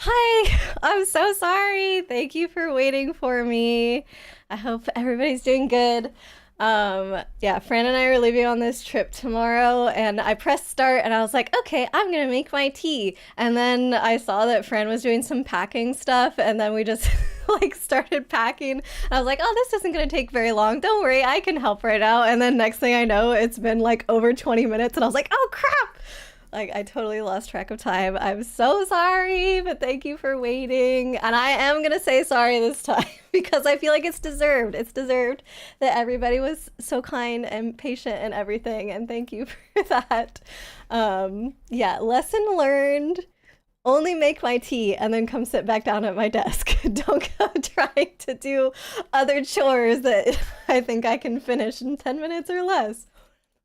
Hi, I'm so sorry. Thank you for waiting for me. I hope everybody's doing good. Yeah, Fran and I are leaving on this trip tomorrow, and I pressed start and I was like, okay, I'm gonna make my tea. And then I saw that Fran was doing some packing stuff, and then we just like started packing. And I was like, oh, this isn't gonna take very long. Don't worry, I can help right now. And then next thing I know, it's been like over 20 minutes, and I was like, oh crap! Like, I totally lost track of time. I'm so sorry, but thank you for waiting. And I am gonna say sorry this time because I feel like it's deserved. It's deserved that everybody was so kind and patient and everything. And thank you for that. Yeah, lesson learned. Only make my tea and then come sit back down at my desk. Don't go trying to do other chores that I think I can finish in 10 minutes or less.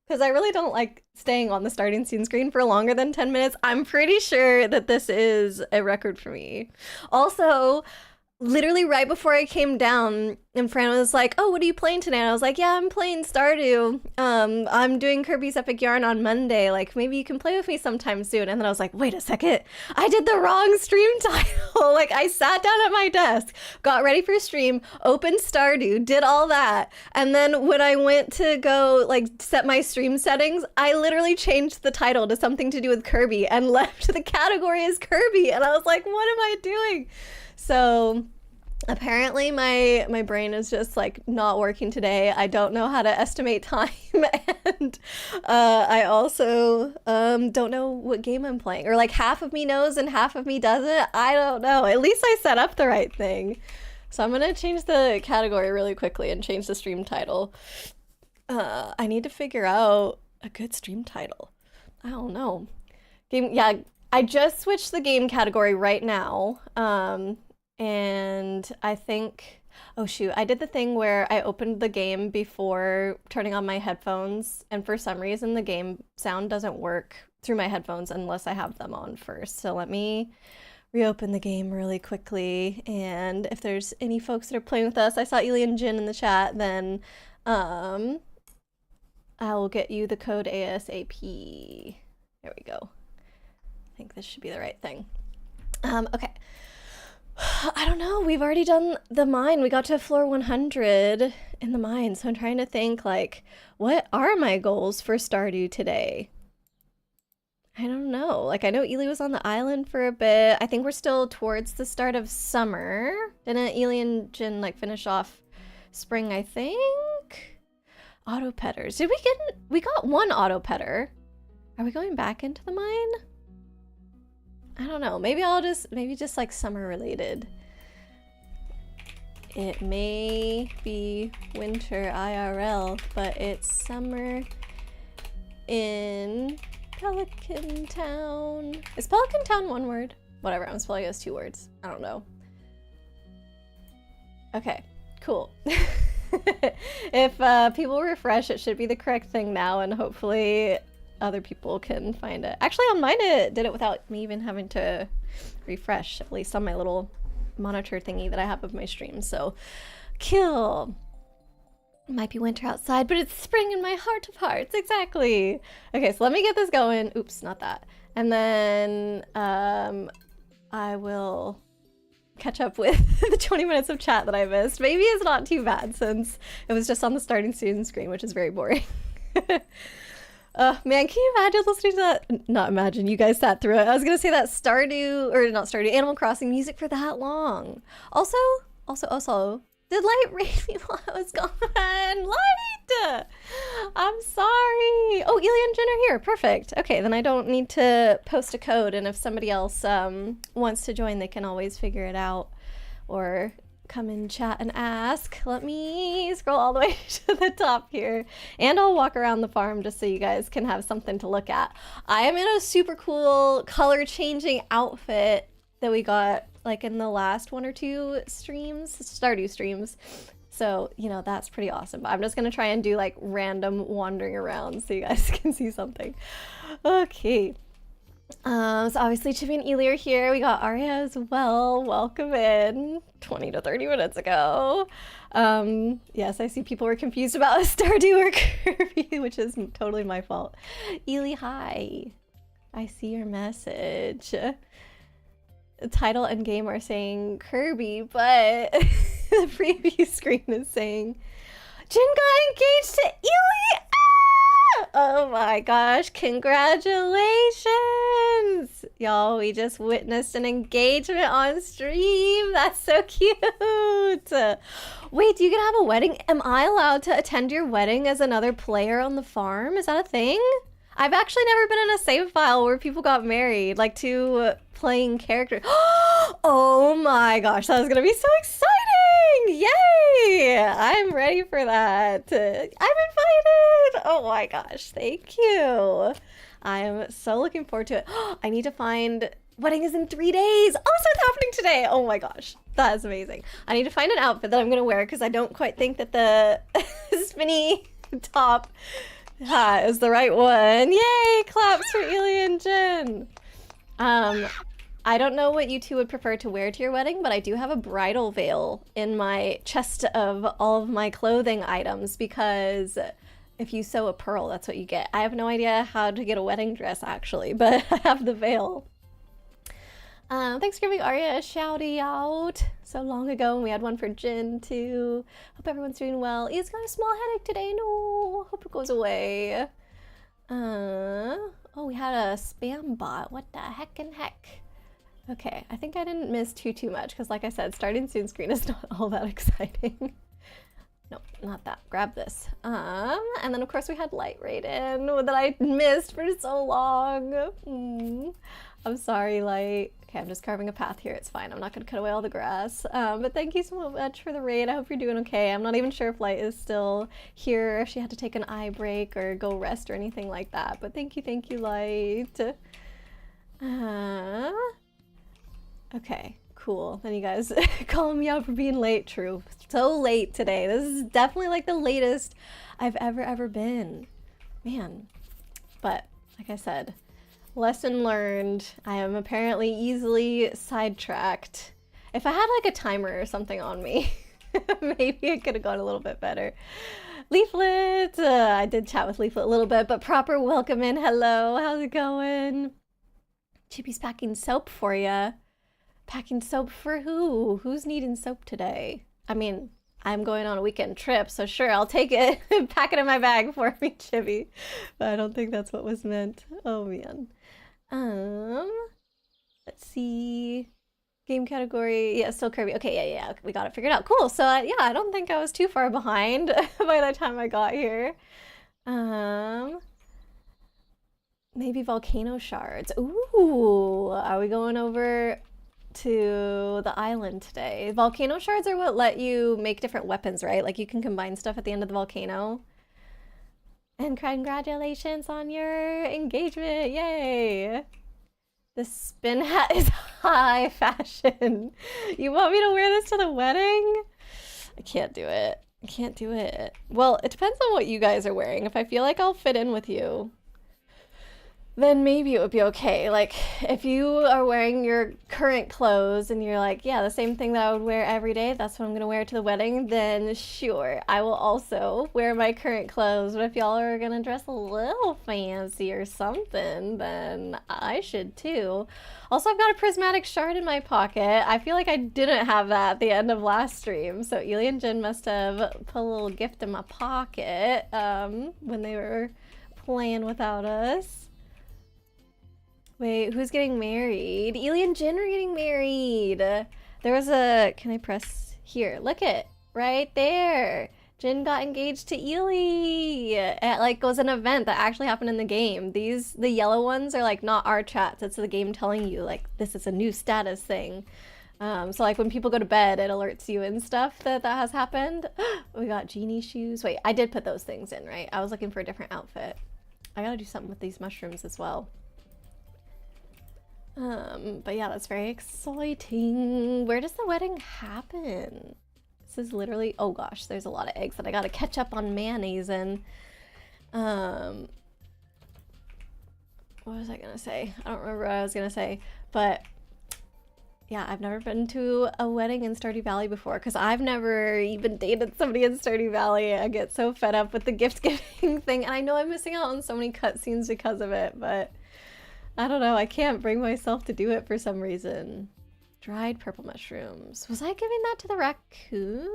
Because I really don't like staying on the starting scene screen for longer than 10 minutes. I'm pretty sure that this is a record for me. Also, literally right before I came down, and Fran was like, oh, what are you playing today? And I was like, yeah, I'm playing Stardew. I'm doing Kirby's Epic Yarn on Monday. Like, maybe you can play with me sometime soon. And then I was like, wait a second. I did the wrong stream title. Like, I sat down at my desk, got ready for stream, opened Stardew, did all that. And then when I went to go, like, set my stream settings, I literally changed the title to something to do with Kirby and left the category as Kirby. And I was like, what am I doing? So apparently my brain is just like not working today. I don't know how to estimate time, and I also don't know what game I'm playing, or like half of me knows and half of me doesn't. I don't know. At least I set up the right thing. So I'm gonna change the category really quickly and change the stream title. I need to figure out a good stream title. I don't know. Yeah, I just switched the game category right now. And I think, oh shoot, I did the thing where I opened the game before turning on my headphones, and for some reason the game sound doesn't work through my headphones unless I have them on first. So let me reopen the game really quickly, and if there's any folks that are playing with us, I saw Ely and Jin in the chat, then I will get you the code ASAP. There we go. I think this should be the right thing. Okay. I don't know. We've already done the mine. We got to floor 100 in the mine. So I'm trying to think, like, what are my goals for Stardew today? I don't know. Like, I know Ely was on the island for a bit. I think we're still towards the start of summer. Didn't Ely and Jin, like, finish off spring, I think? Auto petters. Did we get... We got one auto petter. Are we going back into the mine? I don't know. Maybe just like summer related. It may be winter IRL, but it's summer in Pelican Town. Is Pelican Town one word? Whatever, I'm spelling it as 2 words. I don't know. Okay, cool. If people refresh, it should be the correct thing now, and hopefully other people can find it. Actually, on mine it did it without me even having to refresh, at least on my little monitor thingy that I have of my stream. So, kill. It might be winter outside, but it's spring in my heart of hearts. Exactly. Okay, so let me get this going. Oops, not that. And then I will catch up with the 20 minutes of chat that I missed. Maybe it's not too bad since it was just on the starting student screen, which is very boring. Man, can you imagine listening to that? Not imagine, you guys sat through it. I was gonna say that Stardew, or not Stardew, Animal Crossing music for that long. Also, did Light raid me while I was gone? Light! I'm sorry. Oh, Ely and Jen are here, perfect. Okay, then I don't need to post a code, and if somebody else wants to join, they can always figure it out, or come in chat and ask. Let me scroll all the way to the top here, and I'll walk around the farm just so you guys can have something to look at. I am in a super cool color changing outfit that we got like in the last 1 or 2 streams, Stardew streams. So, you know, that's pretty awesome. I'm just gonna try and do like random wandering around so you guys can see something. Okay. So obviously Chippy and Ely are here. We got Arya as well. Welcome in 20 to 30 minutes ago. Yes, I see people were confused about Stardew or Kirby, which is totally my fault. Ely, hi. I see your message. title and game are saying Kirby, but the preview screen is saying Jin got engaged to Ely. Ah! Oh my gosh, congratulations! Y'all, we just witnessed an engagement on stream. That's so cute. Wait, do you get to have a wedding? Am I allowed to attend your wedding as another player on the farm? Is that a thing? I've actually never been in a save file where people got married, like two playing characters. Oh my gosh, that is gonna be so exciting! Yay! I'm ready for that. I'm invited! Oh my gosh, thank you. I'm so looking forward to it. I need to find... Wedding is in 3 days! Oh, so it's happening today! Oh my gosh, that is amazing. I need to find an outfit that I'm gonna wear because I don't quite think that the spinny top hat is the right one. Yay! Claps for Ely and Jen. I don't know what you two would prefer to wear to your wedding, but I do have a bridal veil in my chest of all of my clothing items because if you sew a pearl, that's what you get. I have no idea how to get a wedding dress actually, but I have the veil. Thanks for giving Arya a shouty out so long ago, and we had one for Jin too. Hope everyone's doing well. He's got a small headache today. No, hope it goes away. Oh, we had a spam bot. What the heck and heck? Okay, I think I didn't miss too much because, like I said, starting soon screen is not all that exciting. Nope, not that. Grab this. And then of course we had Light Raiden that I missed for so long. I'm sorry, Light. Okay, I'm just carving a path here. It's fine. I'm not going to cut away all the grass. But thank you so much for the raid. I hope you're doing okay. I'm not even sure if Light is still here, if she had to take an eye break or go rest or anything like that. But thank you, Light. Okay, cool. Then you guys call me out for being late. True. So late today. This is definitely like the latest I've ever been. Man. But, like I said, lesson learned. I am apparently easily sidetracked. If I had like a timer or something on me, maybe it could have gone a little bit better. Leaflet! I did chat with Leaflet a little bit, but proper welcome in. Hello, how's it going? Chippy's packing soap for ya. Packing soap for who? Who's needing soap today? I mean, I'm going on a weekend trip, so sure, I'll take it. Pack it in my bag for me, Chippy. But I don't think that's what was meant. Oh, man. Let's see. Game category. Yeah, still Kirby. Okay, yeah. We got it figured out. Cool. So, yeah, I don't think I was too far behind by the time I got here. Maybe volcano shards. Ooh, are we going over to the island today? Volcano shards are what let you make different weapons, right? Like you can combine stuff at the end of the volcano. And congratulations on your engagement. Yay! The spin hat is high fashion. You want me to wear this to the wedding? I can't do it. I can't do it. Well, it depends on what you guys are wearing. If I feel like I'll fit in with you, then maybe it would be okay. Like, if you are wearing your current clothes and you're like, yeah, the same thing that I would wear every day, that's what I'm gonna wear to the wedding, then sure, I will also wear my current clothes. But if y'all are gonna dress a little fancy or something, then I should too. Also, I've got a prismatic shard in my pocket. I feel like I didn't have that at the end of last stream, so Ely and Jen must have put a little gift in my pocket when they were playing without us. Wait, who's getting married? Ely and Jen are getting married. There was a... Can I press here? Look it. Right there. Jen got engaged to Ely. It was an event that actually happened in the game. The yellow ones are like not our chats. It's the game telling you like this is a new status thing. So like when people go to bed, it alerts you and stuff that has happened. We got genie shoes. Wait, I did put those things in, right? I was looking for a different outfit. I gotta do something with these mushrooms as well. But yeah, that's very exciting. Where does the wedding happen? This is literally, oh gosh, there's a lot of eggs that I gotta catch up on mayonnaise and, what was I gonna say? I don't remember what I was gonna say, but yeah, I've never been to a wedding in Stardew Valley before because I've never even dated somebody in Stardew Valley. I get so fed up with the gift giving thing, and I know I'm missing out on so many cutscenes because of it, but I don't know, I can't bring myself to do it for some reason. Dried purple mushrooms. Was I giving that to the raccoon?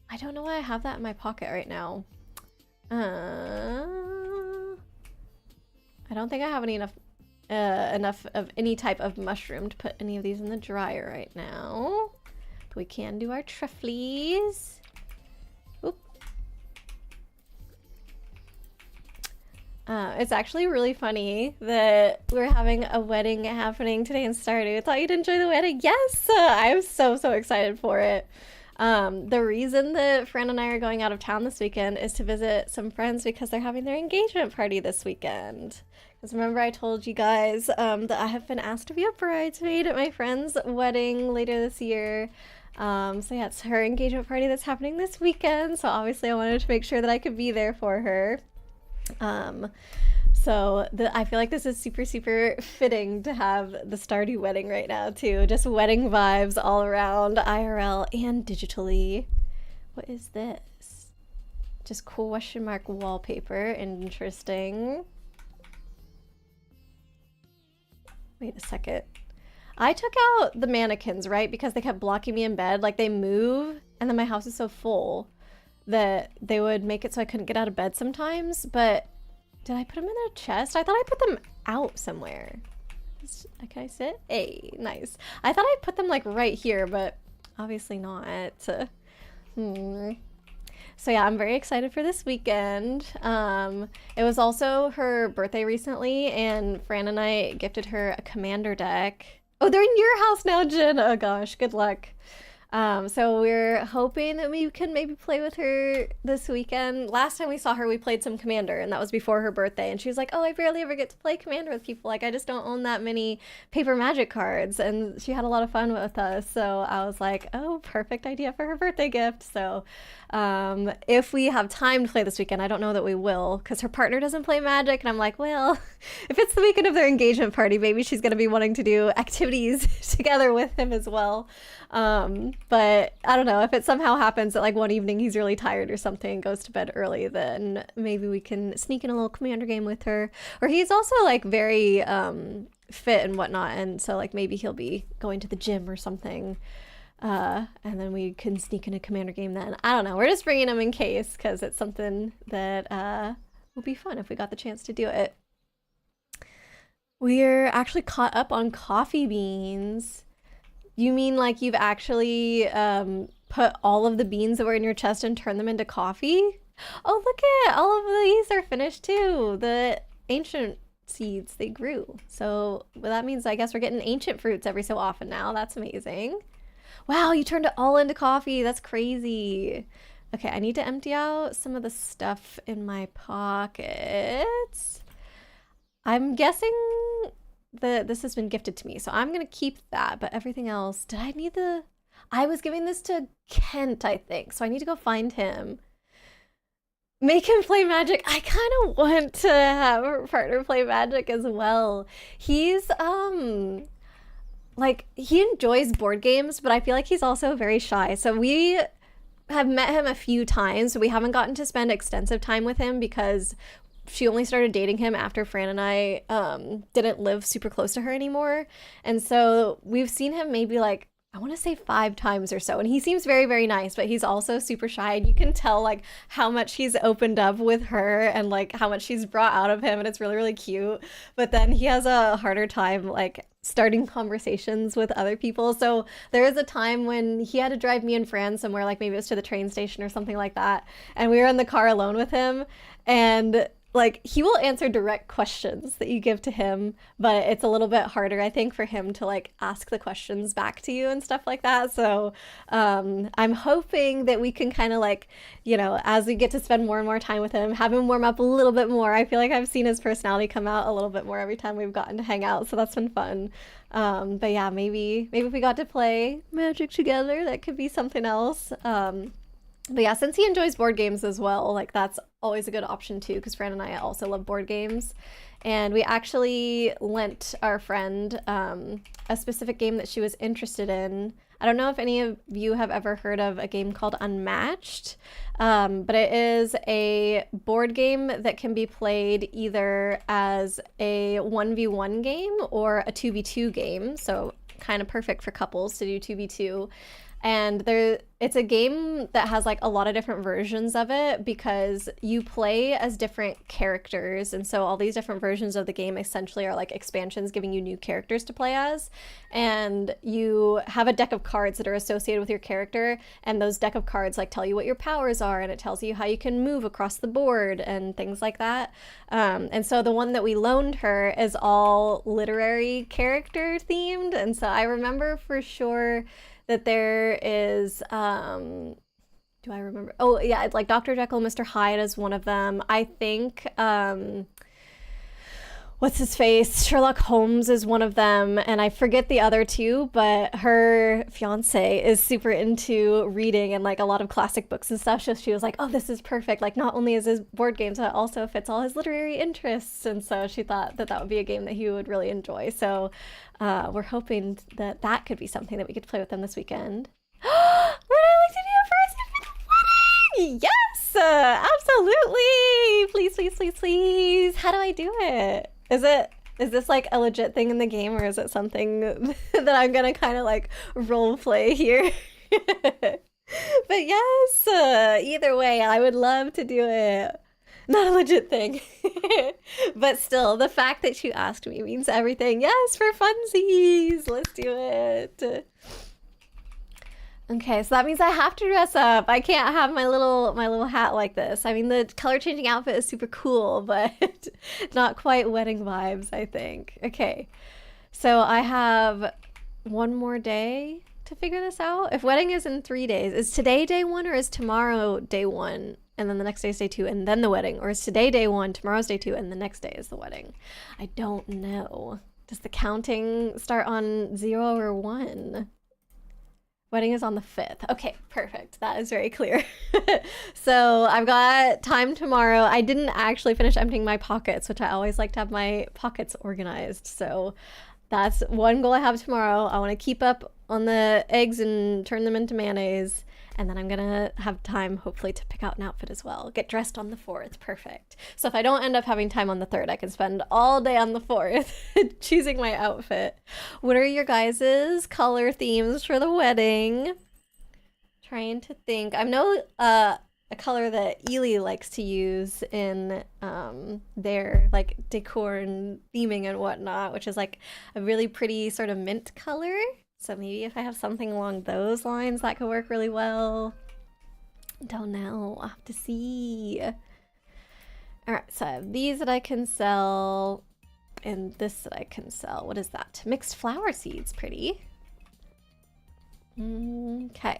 I don't know why I have that in my pocket right now. I don't think I have enough of any type of mushroom to put any of these in the dryer right now. But we can do our truffles. Oop. It's actually really funny that we're having a wedding happening today in Stardew. I thought you'd enjoy the wedding. Yes, I'm so excited for it. The reason that Fran and I are going out of town this weekend is to visit some friends because they're having their engagement party this weekend. Because remember I told you guys that I have been asked to be a bridesmaid at my friend's wedding later this year. So yeah, it's her engagement party that's happening this weekend. So obviously I wanted to make sure that I could be there for her. So I feel like this is super fitting to have the Stardew wedding right now too. Just wedding vibes all around, IRL and digitally. What is this? Just question mark wallpaper. Interesting. Wait a second. I took out the mannequins, right? Because they kept blocking me in bed. Like they move and then my house is so full that they would make it so I couldn't get out of bed sometimes. But did I put them in a chest? I thought I put them out somewhere. Can I sit? Hey, nice. I thought I put them like right here, but obviously not. So yeah, I'm very excited for this weekend. It was also her birthday recently, and Fran and I gifted her a commander deck. Oh, they're in your house now, Jen. Oh gosh, good luck. So we're hoping that we can maybe play with her this weekend. Last time we saw her, we played some Commander, and that was before her birthday. And she was like, oh, I barely ever get to play Commander with people. Like, I just don't own that many paper magic cards. And she had a lot of fun with us. So I was like, oh, perfect idea for her birthday gift. So if we have time to play this weekend, I don't know that we will, because her partner doesn't play Magic. And I'm like, well, if it's the weekend of their engagement party, maybe she's going to be wanting to do activities together with him as well. But I don't know, if it somehow happens that like one evening he's really tired or something, goes to bed early, then maybe we can sneak in a little Commander game with her. Or he's also like very fit and whatnot, and so like maybe he'll be going to the gym or something, and then we can sneak in a Commander game then. I don't know, we're just bringing him in case, because it's something that will be fun if we got the chance to do it. We're actually caught up on coffee beans. You mean like you've actually put all of the beans that were in your chest and turned them into coffee? Oh, look at all of these are finished too. The ancient seeds, they grew. So well, that means I guess we're getting ancient fruits every so often now. That's amazing. Wow, you turned it all into coffee. That's crazy. Okay, I need to empty out some of the stuff in my pockets. I'm guessing that this has been gifted to me, so I'm gonna keep that, but everything else, did I need the... I was giving this to Kent, I think, so I need to go find him. Make him play Magic. I kind of want to have a partner play Magic as well. He's, like, he enjoys board games, but I feel like he's also very shy, so we have met him a few times, but we haven't gotten to spend extensive time with him because she only started dating him after Fran and I didn't live super close to her anymore. And so we've seen him maybe like, I want to say 5 times or so. And he seems very nice, but he's also super shy. And you can tell like how much he's opened up with her and like how much she's brought out of him. And it's really cute. But then he has a harder time like starting conversations with other people. So there was a time when he had to drive me and Fran somewhere, like maybe it was to the train station or something like that. And we were in the car alone with him, and like he will answer direct questions that you give to him, but it's a little bit harder, I think, for him to like ask the questions back to you and stuff like that. So I'm hoping that we can kind of like, you know, as we get to spend more and more time with him, have him warm up a little bit more. I feel like I've seen his personality come out a little bit more every time we've gotten to hang out, so that's been fun. But yeah, maybe if we got to play Magic together, that could be something else. But yeah, since he enjoys board games as well, like that's always a good option too, because Fran and I also love board games. And we actually lent our friend a specific game that she was interested in. I don't know if any of you have ever heard of a game called Unmatched, but it is a board game that can be played either as a 1v1 game or a 2v2 game. So kind of perfect for couples to do 2v2. And it's a game that has like a lot of different versions of it because you play as different characters, and so all these different versions of the game essentially are like expansions giving you new characters to play as. And you have a deck of cards that are associated with your character, and those deck of cards like tell you what your powers are, and it tells you how you can move across the board and things like that. And so the one that we loaned her is all literary character themed, and so I remember for sure that there is, do I remember? Oh yeah, it's like Dr. Jekyll and Mr. Hyde is one of them. I think, what's his face? Sherlock Holmes is one of them, and I forget the other two, but her fiance is super into reading and like a lot of classic books and stuff. So she was like, oh, this is perfect. Like not only is his board games, but it also fits all his literary interests. And so she thought that that would be a game that he would really enjoy. So we're hoping that that could be something that we could play with them this weekend. Would I like to be a person for the wedding? Yes, absolutely. Please, please, please, please. How do I do it? Is this like a legit thing in the game, or is it something that I'm gonna kind of like role play here? But yes, either way, I would love to do it. Not a legit thing. But still, the fact that you asked me means everything. Yes, for funsies. Let's do it. Okay, so that means I have to dress up. I can't have my little hat like this. I mean, the color changing outfit is super cool, but not quite wedding vibes, I think. Okay, so I have one more day to figure this out. If wedding is in 3 days, is today day one or is tomorrow day one? And then the next day is day two and then the wedding? Or is today day one, tomorrow's day two, and the next day is the wedding? I don't know. Does the counting start on 0 or 1? Wedding is on the 5th. Okay, perfect. That is very clear. So I've got time tomorrow. I didn't actually finish emptying my pockets, which I always like to have my pockets organized. So that's one goal I have tomorrow. I want to keep up on the eggs and turn them into mayonnaise. And then I'm gonna have time, hopefully, to pick out an outfit as well. Get dressed on the 4th. Perfect. So if I don't end up having time on the 3rd, I can spend all day on the 4th choosing my outfit. What are your guys' color themes for the wedding? Trying to think. I know a color that Ely likes to use in their like decor and theming and whatnot, which is like a really pretty sort of mint color. So maybe if I have something along those lines, that could work really well. Don't know. I'll have to see. All right, so I have these that I can sell and this that I can sell. What is that? Mixed flower seeds. Pretty. Okay.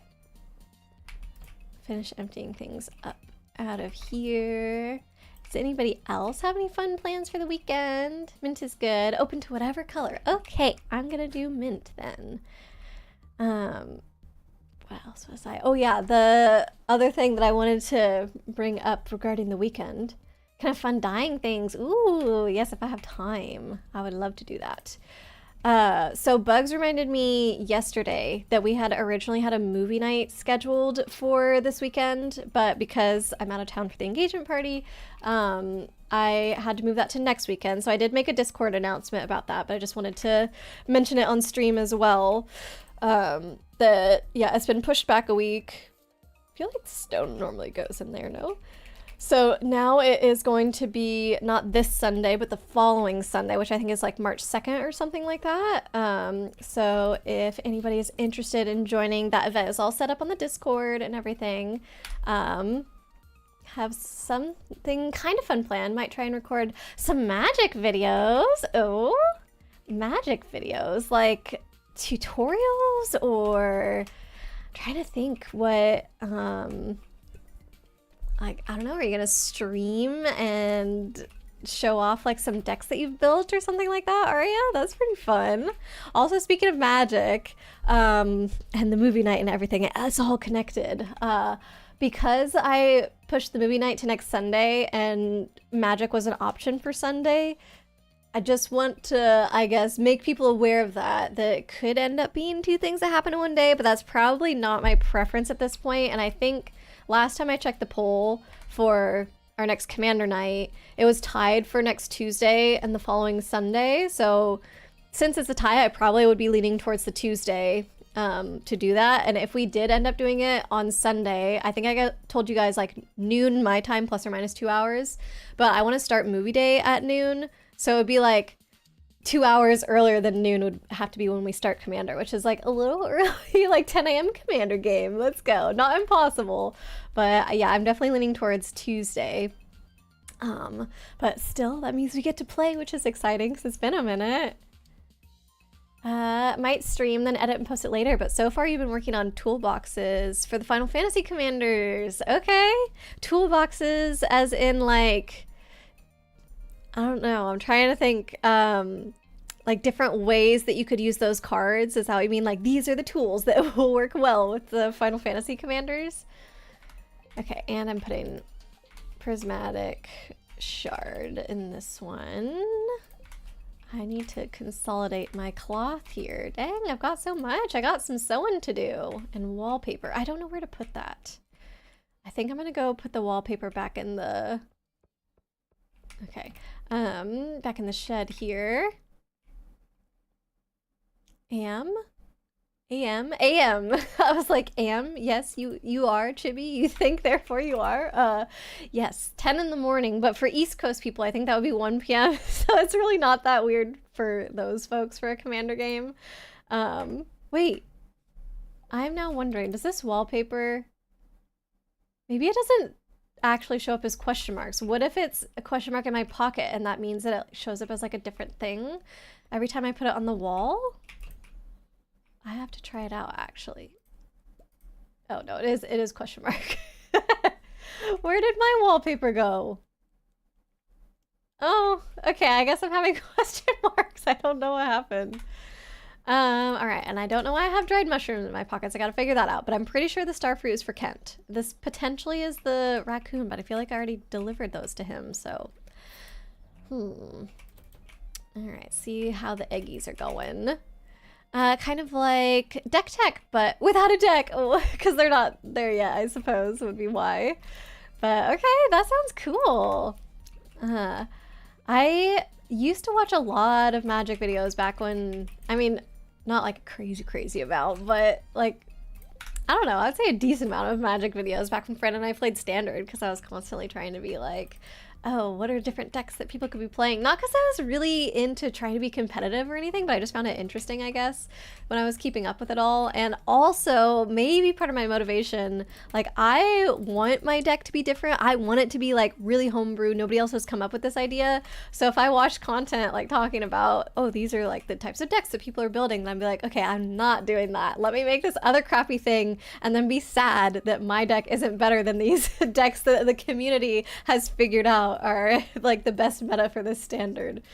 Finish emptying things up out of here. Does anybody else have any fun plans for the weekend? Mint is good. Open to whatever color. Okay, I'm gonna do mint then. What else was I? Oh yeah, the other thing that I wanted to bring up regarding the weekend. Kind of fun dyeing things. Ooh, yes, if I have time, I would love to do that. So Bugs reminded me yesterday that we had originally had a movie night scheduled for this weekend, but because I'm out of town for the engagement party, I had to move that to next weekend. So I did make a Discord announcement about that, but I just wanted to mention it on stream as well. That, yeah, it's been pushed back a week. I feel like stone normally goes in there, no? So now it is going to be not this Sunday, but the following Sunday, which I think is like March 2nd or something like that. So if anybody is interested in joining, that event is all set up on the Discord and everything. Have something kind of fun planned. Might try and record some magic videos. Oh, magic videos, like tutorials, or trying to think what, like, I don't know, are you gonna stream and show off like some decks that you've built or something like that, Aria? That's pretty fun. Also, speaking of magic, and the movie night and everything, it's all connected. Because I pushed the movie night to next Sunday and magic was an option for Sunday, I just want to, I guess, make people aware of that it could end up being two things that happen in one day, but that's probably not my preference at this point. And I think last time I checked the poll for our next commander night, it was tied for next Tuesday and the following Sunday. So since it's a tie, I probably would be leaning towards the Tuesday to do that. And if we did end up doing it on Sunday, I think told you guys like noon my time plus or minus 2 hours, but I want to start movie day at noon. So it'd be like 2 hours earlier than noon would have to be when we start Commander, which is like a little early, like 10 a.m. Commander game. Let's go. Not impossible, but yeah, I'm definitely leaning towards Tuesday. But still, that means we get to play, which is exciting because it's been a minute. Might stream, then edit and post it later, but so far you've been working on toolboxes for the Final Fantasy Commanders. Okay. Toolboxes as in like, I don't know, I'm trying to think, like different ways that you could use those cards. Is that what you mean? Like these are the tools that will work well with the Final Fantasy Commanders? Okay, and I'm putting prismatic shard in this one. I need to consolidate my cloth here. Dang, I've got so much. I got some sewing to do. And wallpaper. I don't know where to put that. I think I'm gonna go put the wallpaper back in the... Okay. Back in the shed here. AM. I was like, yes, you are, Chibi. You think, therefore you are. Yes, 10 in the morning, but for East Coast people, I think that would be 1 p.m. So it's really not that weird for those folks for a Commander game. Wait, I'm now wondering, does this wallpaper, maybe it doesn't actually show up as question marks. What if it's a question mark in my pocket and that means that it shows up as like a different thing every time I put it on the wall? I have to try it out, actually. Oh, no, it is question mark. Where did my wallpaper go? Oh, okay, I guess I'm having question marks. I don't know what happened. All right, and I don't know why I have dried mushrooms in my pockets. I gotta figure that out, but I'm pretty sure the starfruit is for Kent. This potentially is the raccoon, but I feel like I already delivered those to him, so... All right, see how the eggies are going. Kind of like deck tech, but without a deck. Oh, because they're not there yet, I suppose, would be why. But okay, that sounds cool. I used to watch a lot of Magic videos back when, I mean, not like a crazy amount, but like, I don't know, I'd say a decent amount of Magic videos back when Fran and I played Standard, because I was constantly trying to be like, oh, what are different decks that people could be playing? Not because I was really into trying to be competitive or anything, but I just found it interesting, I guess, when I was keeping up with it all. And also, maybe part of my motivation, like, I want my deck to be different. I want it to be, like, really homebrew. Nobody else has come up with this idea. So if I watch content, like, talking about, oh, these are, like, the types of decks that people are building, then I'd be like, okay, I'm not doing that. Let me make this other crappy thing and then be sad that my deck isn't better than these decks that the community has figured out are like the best meta for this Standard.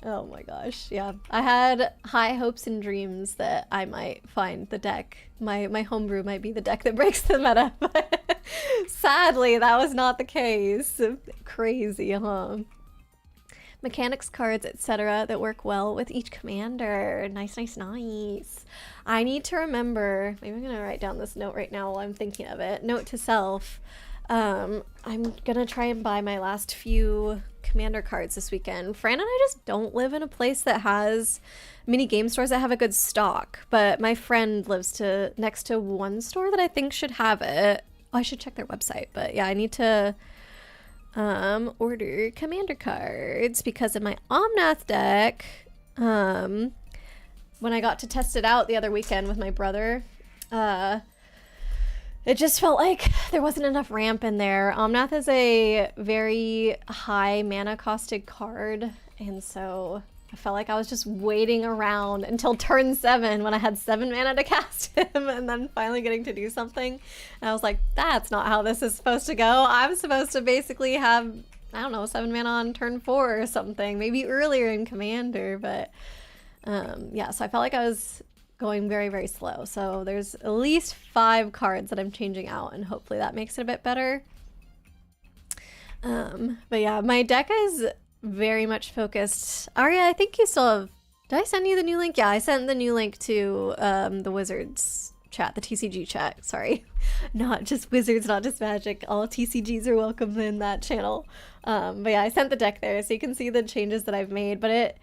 Oh my gosh, yeah. I had high hopes and dreams that I might find the deck. My homebrew might be the deck that breaks the meta, but sadly that was not the case. Crazy, huh? Mechanics cards, etc. that work well with each commander. Nice. I need to remember, maybe I'm gonna write down this note right now while I'm thinking of it. Note to self. I'm gonna try and buy my last few commander cards this weekend. Fran and I just don't live in a place that has mini game stores that have a good stock, but my friend lives next to one store that I think should have it. Oh, I should check their website, but yeah, I need to order commander cards because of my Omnath deck. When I got to test it out the other weekend with my brother, it just felt like there wasn't enough ramp in there. Omnath is a very high mana costed card, and so I felt like I was just waiting around until turn 7 when I had 7 mana to cast him, and then finally getting to do something. And I was like, that's not how this is supposed to go. I'm supposed to basically have, I don't know, 7 mana on turn 4 or something, maybe earlier in Commander, but yeah, so I felt like I was going very slow. So there's at least 5 cards that I'm changing out, and hopefully that makes it a bit better. But yeah, my deck is very much focused. Arya, I think you still have, did I send you the new link? Yeah, I sent the new link to the Wizards chat, the TCG chat, sorry. Not just Wizards, not just Magic. All TCGs are welcome in that channel. But yeah, I sent the deck there so you can see the changes that I've made, but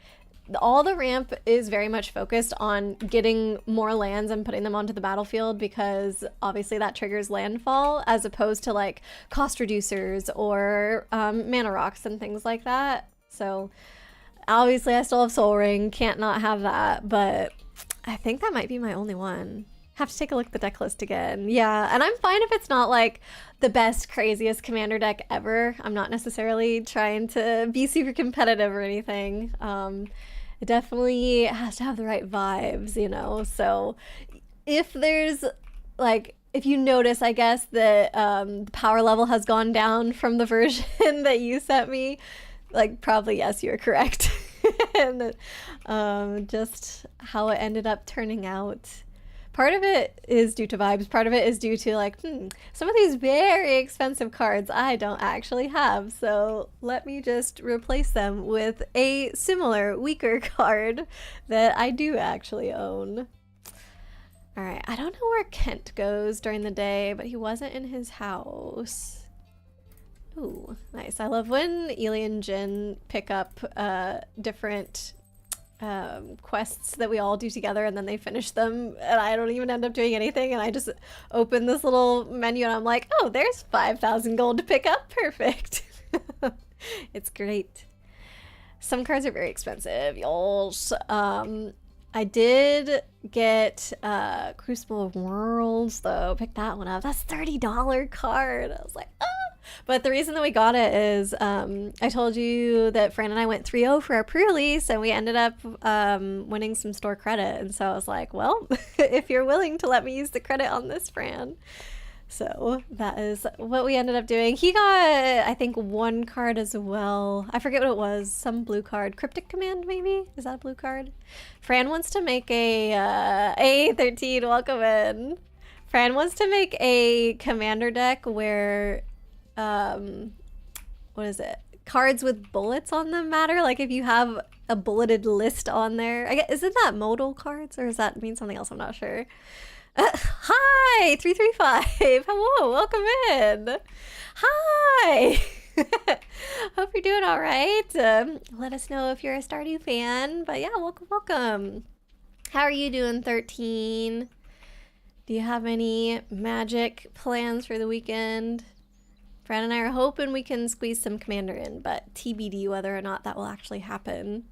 all the ramp is very much focused on getting more lands and putting them onto the battlefield, because obviously that triggers landfall, as opposed to like cost reducers or mana rocks and things like that. So obviously I still have Soul Ring, can't not have that, but I think that might be my only one. Have to take a look at the deck list again. Yeah, and I'm fine if it's not like the best, craziest commander deck ever. I'm not necessarily trying to be super competitive or anything. It definitely has to have the right vibes, you know? So if there's like, if you notice, I guess, that the power level has gone down from the version that you sent me, like, probably yes, you're correct. And just how it ended up turning out. Part of it is due to vibes, part of it is due to like, some of these very expensive cards I don't actually have, so let me just replace them with a similar, weaker card that I do actually own. Alright, I don't know where Kent goes during the day, but he wasn't in his house. Ooh, nice. I love when Ely and Jin pick up different quests that we all do together, and then they finish them and I don't even end up doing anything, and I just open this little menu and I'm like, oh, there's 5,000 gold to pick up. Perfect. It's great. Some cards are very expensive, y'all. I did get Crucible of Worlds though. Pick that one up. That's $30 card. I was like, ah. But the reason that we got it is I told you that Fran and I went 3-0 for our pre-release, and we ended up winning some store credit. And so I was like, well, if you're willing to let me use the credit on this, Fran. So that is what we ended up doing. He got, I think, one card as well. I forget what it was. Some blue card. Cryptic Command, maybe? Is that a blue card? Fran wants to make a 13, welcome in. Fran wants to make a commander deck where what is it? Cards with bullets on them matter. Like if you have a bulleted list on there. I guess, isn't that modal cards, or does that mean something else? I'm not sure. Hi, 335. Hello, welcome in. Hi. Hope you're doing all right. Let us know if you're a Stardew fan. But yeah, welcome, welcome. How are you doing, 13? Do you have any magic plans for the weekend? Fran and I are hoping we can squeeze some commander in, but TBD whether or not that will actually happen.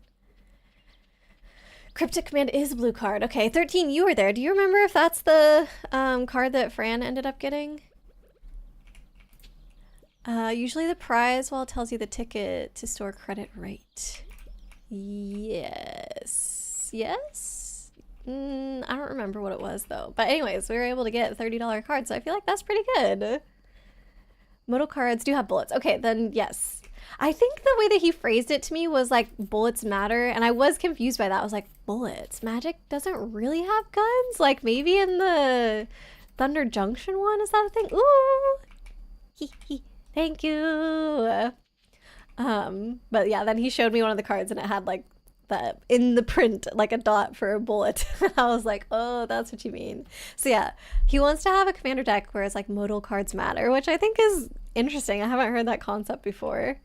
Cryptic Command is a blue card. Okay, 13, you were there. Do you remember if that's the card that Fran ended up getting? Usually the prize tells you the ticket to store credit rate. Yes. Yes? I don't remember what it was though. But anyways, we were able to get $30 cards, so I feel like that's pretty good. Modal cards do have bullets. Okay, then yes. I think the way that he phrased it to me was like, bullets matter, and I was confused by that. I was like, bullets? Magic doesn't really have guns? Like maybe in the Thunder Junction one? Is that a thing? Ooh! Hee hee. Thank you! But yeah, then he showed me one of the cards and it had like in the print, like a dot for a bullet. I was like, oh, that's what you mean. So yeah, he wants to have a commander deck where it's like modal cards matter, which I think is interesting. I haven't heard that concept before.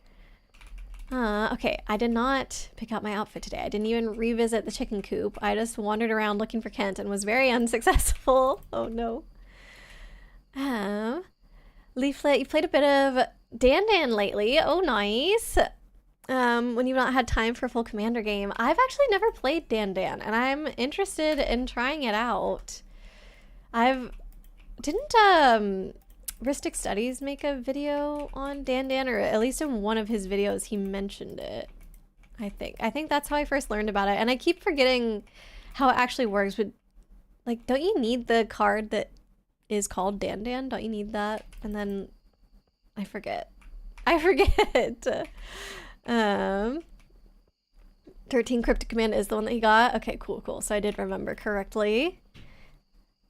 Okay, I did not pick out my outfit today. I didn't even revisit the chicken coop. I just wandered around looking for Kent and was very unsuccessful. Oh no. Leaflet, you played a bit of Dan lately. Oh, nice. When you've not had time for a full commander game. I've actually never played Dan, and I'm interested in trying it out. Didn't Ristic Studies make a video on Dan, or at least in one of his videos he mentioned it. I think that's how I first learned about it, and I keep forgetting how it actually works. But like, don't you need the card that is called Dan? Don't you need that? And then I forget. 13 Cryptic Command is the one that he got. Okay, cool. So I did remember correctly.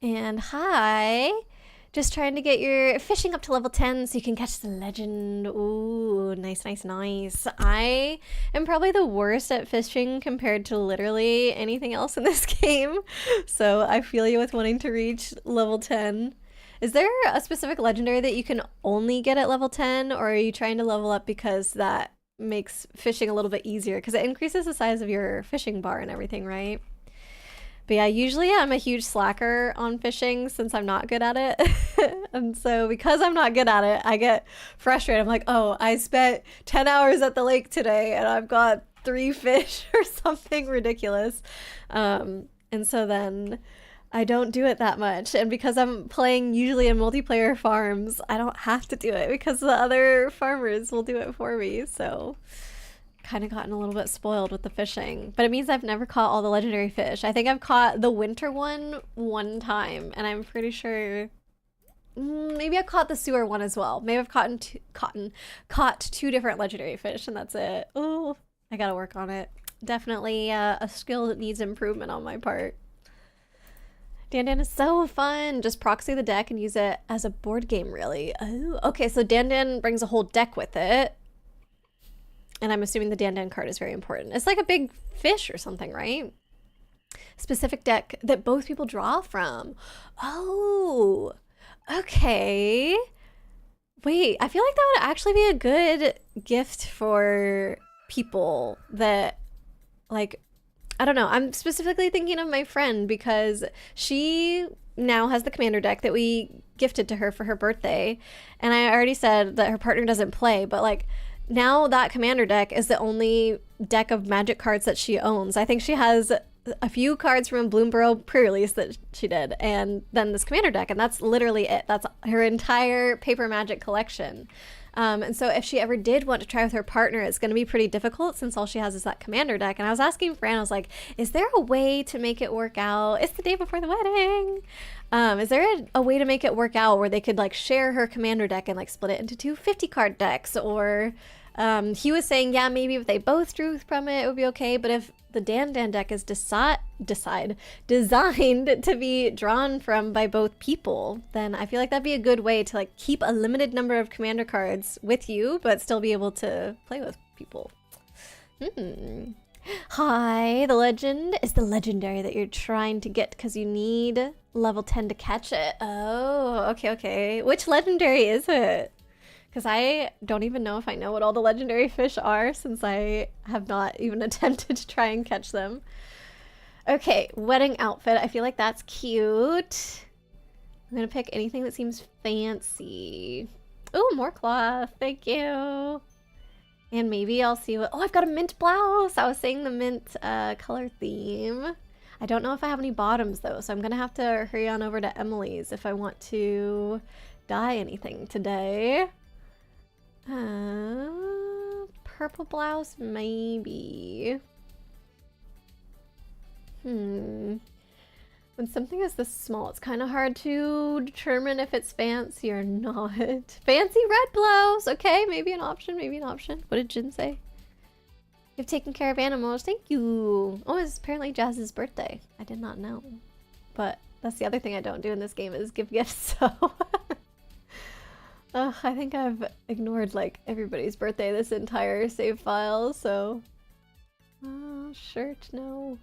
And hi. Just trying to get your fishing up to level 10 so you can catch the legend. Ooh, nice. I am probably the worst at fishing compared to literally anything else in this game. So I feel you with wanting to reach level 10. Is there a specific legendary that you can only get at level 10, or are you trying to level up because that makes fishing a little bit easier because it increases the size of your fishing bar and everything, right? But yeah, usually I'm a huge slacker on fishing since I'm not good at it. And so because I'm not good at it, I get frustrated. I'm like, oh, I spent 10 hours at the lake today and I've got 3 fish or something ridiculous. And so then I don't do it that much. And because I'm playing usually in multiplayer farms, I don't have to do it because the other farmers will do it for me. So kind of gotten a little bit spoiled with the fishing, but it means I've never caught all the legendary fish. I think I've caught the winter one time, and I'm pretty sure maybe I caught the sewer one as well. Maybe I've caught 2 different legendary fish, and that's it. Oh, I gotta work on it. Definitely a skill that needs improvement on my part. Dan Dan is so fun. Just proxy the deck and use it as a board game, really. Oh, okay, so Dan Dan brings a whole deck with it. And I'm assuming the Dan Dan card is very important. It's like a big fish or something, right? Specific deck that both people draw from. Oh, okay. Wait, I feel like that would actually be a good gift for people that, like, I don't know. I'm specifically thinking of my friend because she now has the commander deck that we gifted to her for her birthday. And I already said that her partner doesn't play, but like, now that commander deck is the only deck of Magic cards that she owns. I think she has a few cards from Bloomborough pre-release that she did, and then this commander deck, and that's literally it. That's her entire paper Magic collection. And so if she ever did want to try with her partner, it's going to be pretty difficult since all she has is that commander deck. And I was asking Fran, I was like, is there a way to make it work out? It's the day before the wedding. Is there a way to make it work out where they could like share her commander deck and like split it into 2 50 card decks? Or he was saying, yeah, maybe if they both drew from it, it would be okay. But if the Dan Dan deck is designed to be drawn from by both people, then I feel like that'd be a good way to like keep a limited number of commander cards with you, but still be able to play with people. Hi, the legend is the legendary that you're trying to get because you need level 10 to catch it. Oh, okay. Which legendary is it? Because I don't even know if I know what all the legendary fish are since I have not even attempted to try and catch them. Okay, wedding outfit. I feel like that's cute. I'm gonna pick anything that seems fancy. Oh, more cloth. Thank you. And maybe I'll see what... Oh, I've got a mint blouse. I was saying the mint color theme. I don't know if I have any bottoms though, so I'm gonna have to hurry on over to Emily's if I want to dye anything today. Purple blouse, maybe. When something is this small, it's kind of hard to determine if it's fancy or not. Fancy red blouse! Okay, maybe an option, What did Jin say? You've taken care of animals, thank you! Oh, it's apparently Jazz's birthday. I did not know. But that's the other thing I don't do in this game is give gifts, so... I think I've ignored like everybody's birthday this entire save file, so... shirt, no.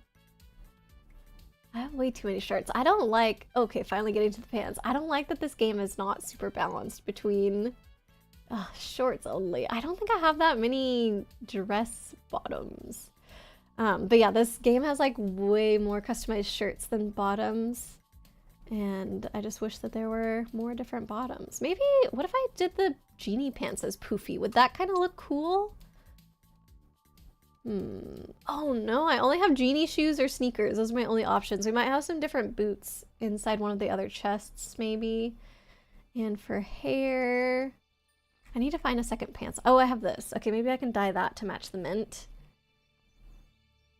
I have way too many shirts. I don't like... Okay, finally getting to the pants. I don't like that this game is not super balanced between shorts only. I don't think I have that many dress bottoms. But yeah, this game has like way more customized shirts than bottoms. And I just wish that there were more different bottoms. Maybe, what if I did the genie pants as poofy? Would that kind of look cool? Oh no, I only have genie shoes or sneakers. Those are my only options. We might have some different boots inside one of the other chests, maybe. And for hair, I need to find a second pants. Oh, I have this. Okay, maybe I can dye that to match the mint.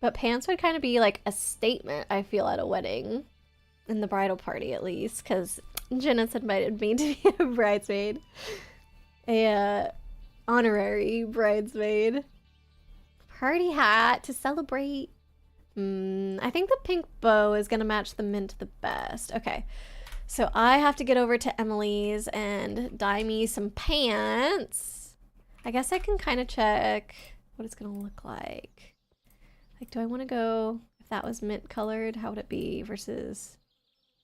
But pants would kind of be like a statement, I feel, at a wedding. In the bridal party, at least, because Jenna's invited me to be a bridesmaid. A honorary bridesmaid. Party hat to celebrate. I think the pink bow is gonna match the mint the best. Okay, so I have to get over to Emily's and dye me some pants. I guess I can kind of check what it's gonna look like. Like, do I want to go, if that was mint colored, how would it be versus...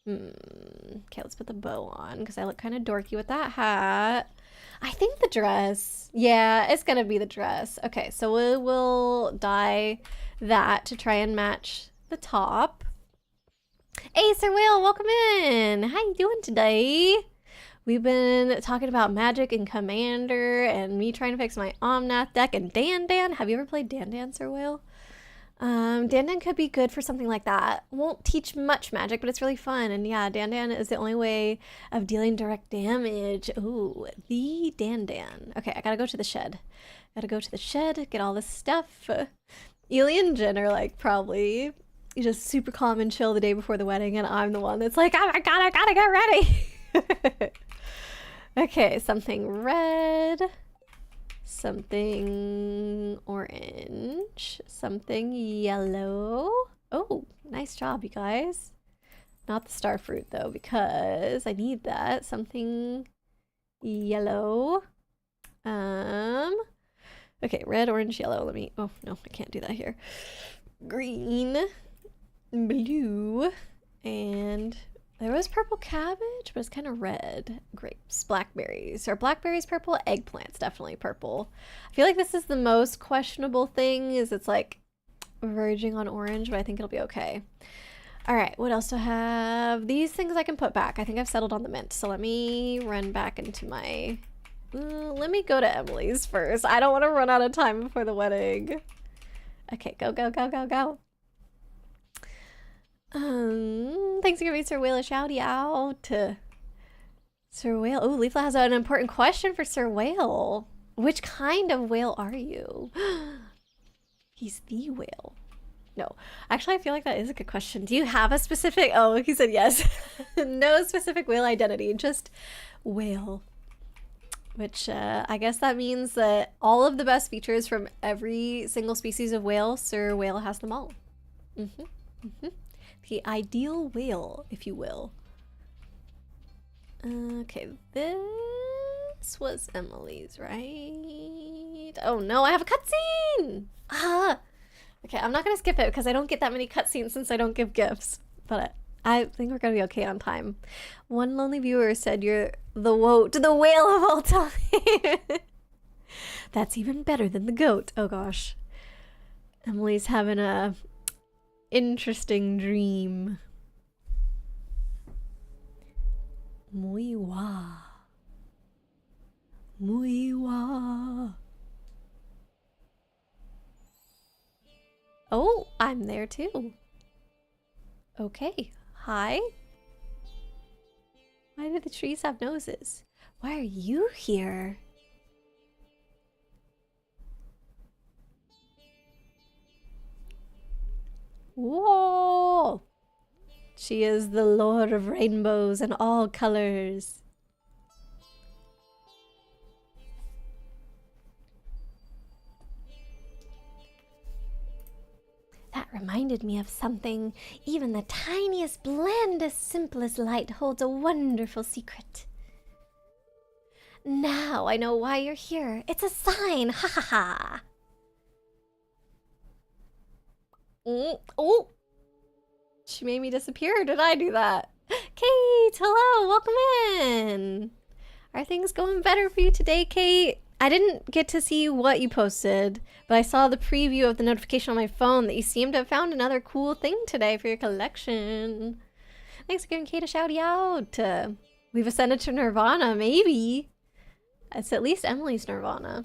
Okay, let's put the bow on because I look kind of dorky with that hat. I think the dress. Yeah, it's gonna be the dress. Okay, so we will dye that to try and match the top. Hey, Sir Whale, welcome in. How you doing today? We've been talking about magic and Commander and me trying to fix my Omnath deck and Dan. Have you ever played Dan, Sir Whale? Dan could be good for something like that. Won't teach much magic, but it's really fun. And yeah, Dan is the only way of dealing direct damage. Ooh, the Dan. Okay, I gotta go to the shed. Get all this stuff. Ely and Jen are like probably just super calm and chill the day before the wedding, and I'm the one that's like, oh my god, I gotta get ready. Okay, something red. Something orange, something yellow. Oh, nice job, you guys. Not the star fruit though, because I need that. Something yellow. Okay, red, orange, yellow. Let me, oh no, I can't do that here. Green, blue, and there was purple cabbage, but it's kind of red. Grapes, blackberries. Are blackberries purple? Eggplants, definitely purple. I feel like this is the most questionable thing, is it's like verging on orange, but I think it'll be okay. All right, what else do I have? These things I can put back. I think I've settled on the mint. So let me run back into my... let me go to Emily's first. I don't want to run out of time before the wedding. Okay, go. Thanks for giving Sir Whale a shouty out. Sir Whale. Oh, Leafla has an important question for Sir Whale. Which kind of whale are you? He's the whale. No, actually, I feel like that is a good question. Do you have a specific... Oh, he said yes. No specific whale identity, just whale. Which I guess that means that all of the best features from every single species of whale, Sir Whale has them all. The ideal whale, if you will. Okay, this was Emily's, right? Oh no, I have a cutscene! Ah! Okay, I'm not gonna skip it because I don't get that many cutscenes since I don't give gifts. But I think we're gonna be okay on time. One lonely viewer said you're the whale of all time. That's even better than the goat. Oh gosh. Emily's having a interesting dream. Muy wa. Oh, I'm there too. Okay, hi. Why do the trees have noses? Why are you here? Whoa! She is the Lord of Rainbows and all colors. That reminded me of something. Even the tiniest, blandest, simplest light holds a wonderful secret. Now I know why you're here. It's a sign. Ha ha ha. Oh! She made me disappear. Did I do that? Kate, hello, welcome in. Are things going better for you today, Kate? I didn't get to see what you posted, but I saw the preview of the notification on my phone that you seem to have found another cool thing today for your collection. Thanks for giving Kate a shouty out. We've ascended to Nirvana, maybe. It's at least Emily's Nirvana.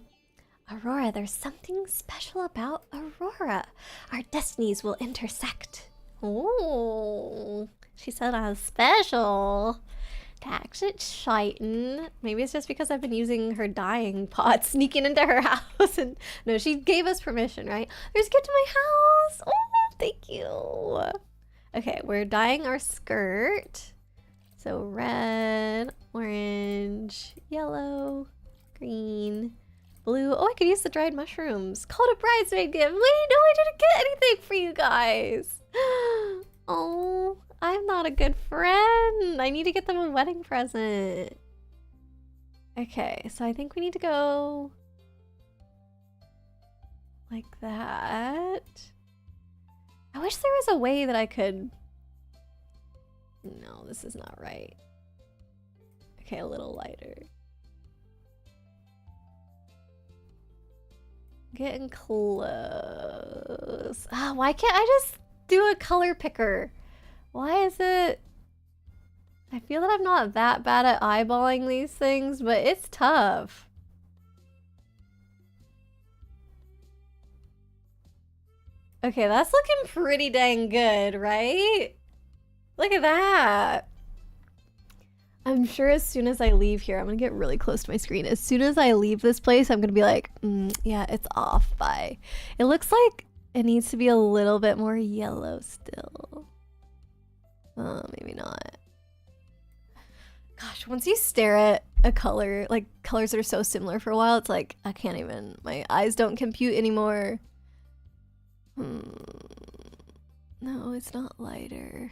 Aurora, there's something special about Aurora. Our destinies will intersect. Oh, she said I was special. That's exciting. Maybe it's just because I've been using her dyeing pot, sneaking into her house. And no, she gave us permission, right? There's a gift to my house. Oh, thank you. Okay, we're dyeing our skirt. So red, orange, yellow, green, blue. Oh, I could use the dried mushrooms. Called a bridesmaid gift. Wait, no, I didn't get anything for you guys. Oh, I'm not a good friend. I need to get them a wedding present. Okay, so I think we need to go like that. I wish there was a way that I could No, this is not right. Okay, a little lighter. Getting close. Ah, why can't I just do a color picker? Why is it... I feel that I'm not that bad at eyeballing these things, but it's tough. Okay, that's looking pretty dang good, right? Look at that. I'm sure as soon as I leave here, I'm gonna get really close to my screen. As soon as I leave this place, I'm gonna be like, yeah, it's off by. It looks like it needs to be a little bit more yellow still. Oh, maybe not. Gosh, once you stare at a color, like colors that are so similar for a while, it's like, I can't even, my eyes don't compute anymore. No, it's not lighter.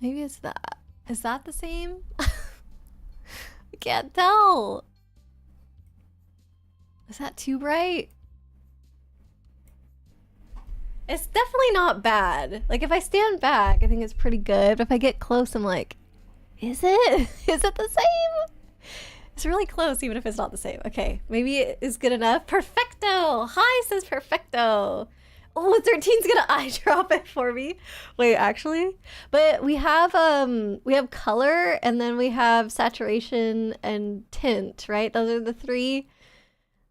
Maybe it's that. Is that the same? I can't tell. Is that too bright? It's definitely not bad. Like if I stand back, I think it's pretty good. But if I get close, I'm like, is it? Is it the same? It's really close, even if it's not the same. Okay, maybe it is good enough. Perfecto! Hi, says Perfecto. Oh, 13's gonna eye drop it for me. Wait, actually? But we have color, and then we have saturation and tint, right? Those are the three.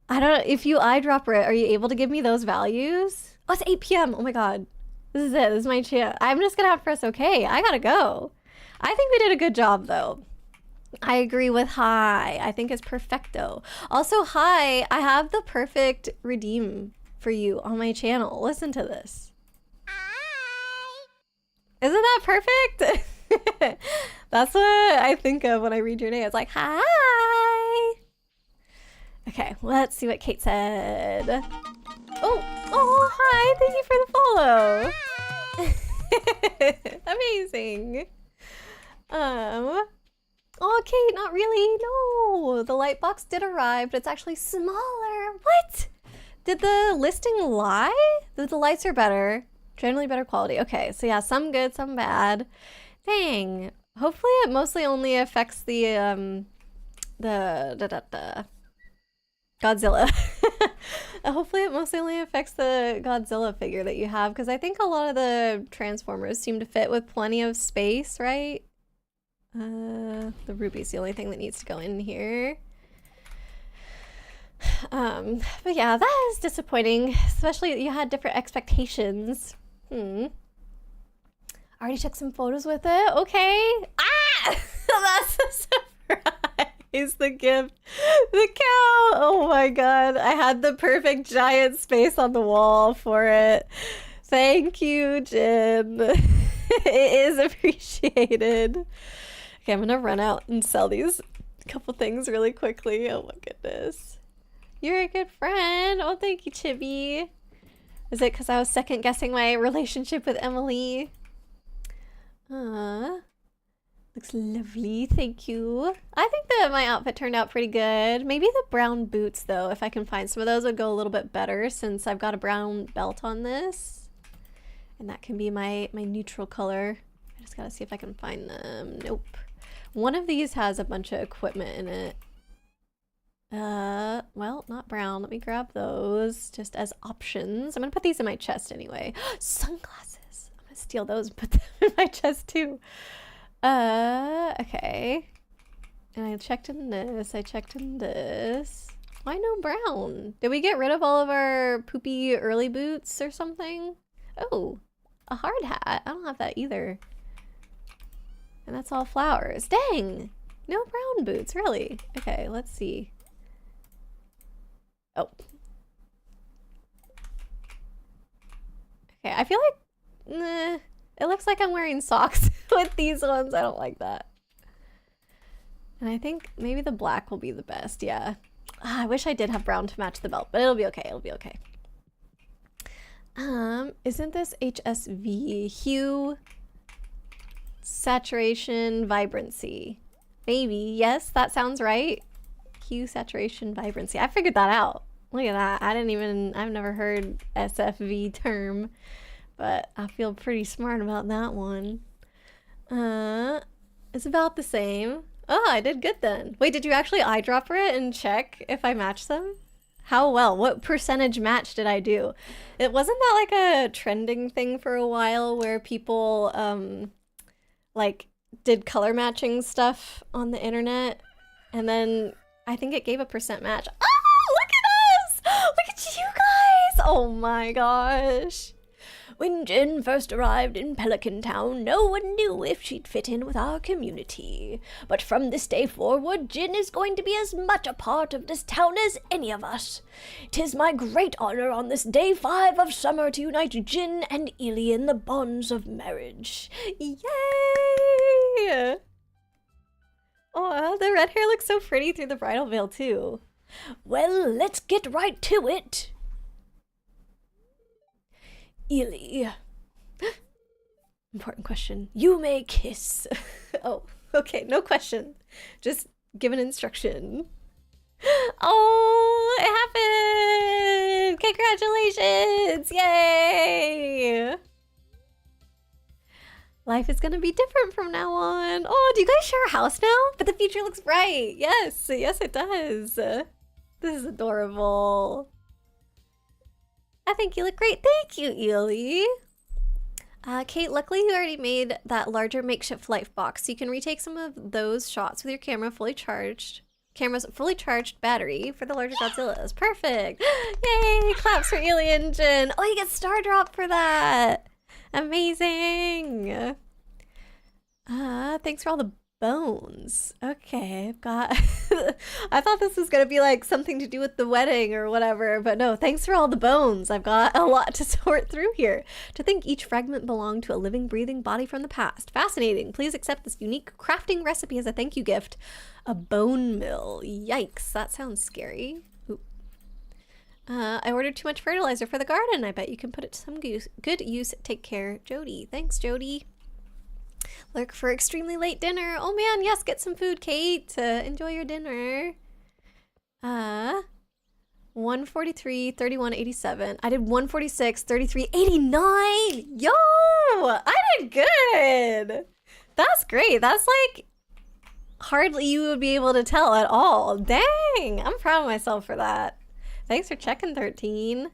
I don't know, if you eyedropper it, are you able to give me those values? Oh, it's 8 p.m. Oh my god. This is it. This is my chance. I'm just gonna have to press okay. I gotta go. I think we did a good job, though. I agree with hi. I think it's perfecto. Also, hi, I have the perfect redeem for you on my channel. Listen to this. Hi. Isn't that perfect? That's what I think of when I read your name. It's like, hi. Okay, let's see what Kate said. Oh, hi. Thank you for the follow. Amazing. Oh, Kate, not really. No, the light box did arrive, but it's actually smaller. What? Did the listing lie? The lights are better. Generally better quality. Okay, so yeah, some good, some bad. Dang. Hopefully it mostly only affects the Godzilla. Hopefully it mostly only affects the Godzilla figure that you have, because I think a lot of the Transformers seem to fit with plenty of space, right? The ruby's the only thing that needs to go in here. But yeah, that is disappointing, especially that you had different expectations. I already took some photos with it. Okay. Ah! That's a surprise. The gift. The cow. Oh my god. I had the perfect giant space on the wall for it. Thank you, Jim. It is appreciated. Okay, I'm gonna run out and sell these couple things really quickly. Oh my goodness. You're a good friend. Oh, thank you, Chibi. Is it because I was second guessing my relationship with Emily? Looks lovely. Thank you. I think that my outfit turned out pretty good. Maybe the brown boots, though, if I can find some of those, would go a little bit better since I've got a brown belt on this. And that can be my neutral color. I just gotta see if I can find them. Nope. One of these has a bunch of equipment in it. Well, not brown. Let me grab those just as options. I'm gonna put these in my chest anyway. Sunglasses. I'm gonna steal those and put them in my chest too. Okay. And I checked in this. I checked in this. Why no brown? Did we get rid of all of our poopy early boots or something? Oh, a hard hat. I don't have that either. And that's all flowers. Dang! No brown boots, really? Okay, let's see. Oh. Okay, I feel like... it looks like I'm wearing socks with these ones. I don't like that. And I think maybe the black will be the best, yeah. I wish I did have brown to match the belt, but it'll be okay, it'll be okay. Isn't this HSV? Hue... Saturation, vibrancy. Maybe. Yes, that sounds right. Hue, saturation, vibrancy. I figured that out. Look at that. I've never heard SFV term but I feel pretty smart about that one. It's about the same. Oh, I did good then. Wait, did you actually eyedropper it and check if I matched them? How well? What percentage match did I do? It wasn't that like a trending thing for a while where people like did color matching stuff on the internet, and then I think it gave a percent match. Oh, look at us! Look at you guys! Oh my gosh. When Jen first arrived in Pelican Town, no one knew if she'd fit in with our community. But from this day forward, Jen is going to be as much a part of this town as any of us. 'Tis my great honor on this day 5 of summer to unite Jen and Ely in the bonds of marriage. Yay! Oh, the red hair looks so pretty through the bridal veil, too. Well, let's get right to it. Ely. Important question. You may kiss. Oh, okay, no question. Just give an instruction. Oh, it happened! Congratulations! Yay! Life is gonna be different from now on. Oh, do you guys share a house now? But the future looks bright. Yes, yes it does. This is adorable. I think you look great. Thank you, Ely. Kate, luckily you already made that larger makeshift life box, so you can retake some of those shots with your camera fully charged. Camera's fully charged battery for the larger Godzillas. Perfect. Yay! Claps for Ely and Jen. Oh, you get Star Drop for that. Amazing. Thanks for all the bones. Okay, I've got... I thought this was gonna be like something to do with the wedding or whatever, but no, thanks for all the bones. I've got a lot to sort through here. To think each fragment belonged to a living, breathing body from the past. Fascinating. Please accept this unique crafting recipe as a thank you gift. A bone mill. Yikes, that sounds scary. Ooh. I ordered too much fertilizer for the garden. I bet you can put it to some good use. Take care, Jody. Thanks, Jody. Look for extremely late dinner. Oh man, yes, get some food, Kate. Enjoy your dinner. 143, 31.87. I did 146, 33.89. Yo, I did good. That's great. That's like hardly you would be able to tell at all. Dang, I'm proud of myself for that. Thanks for checking, 13.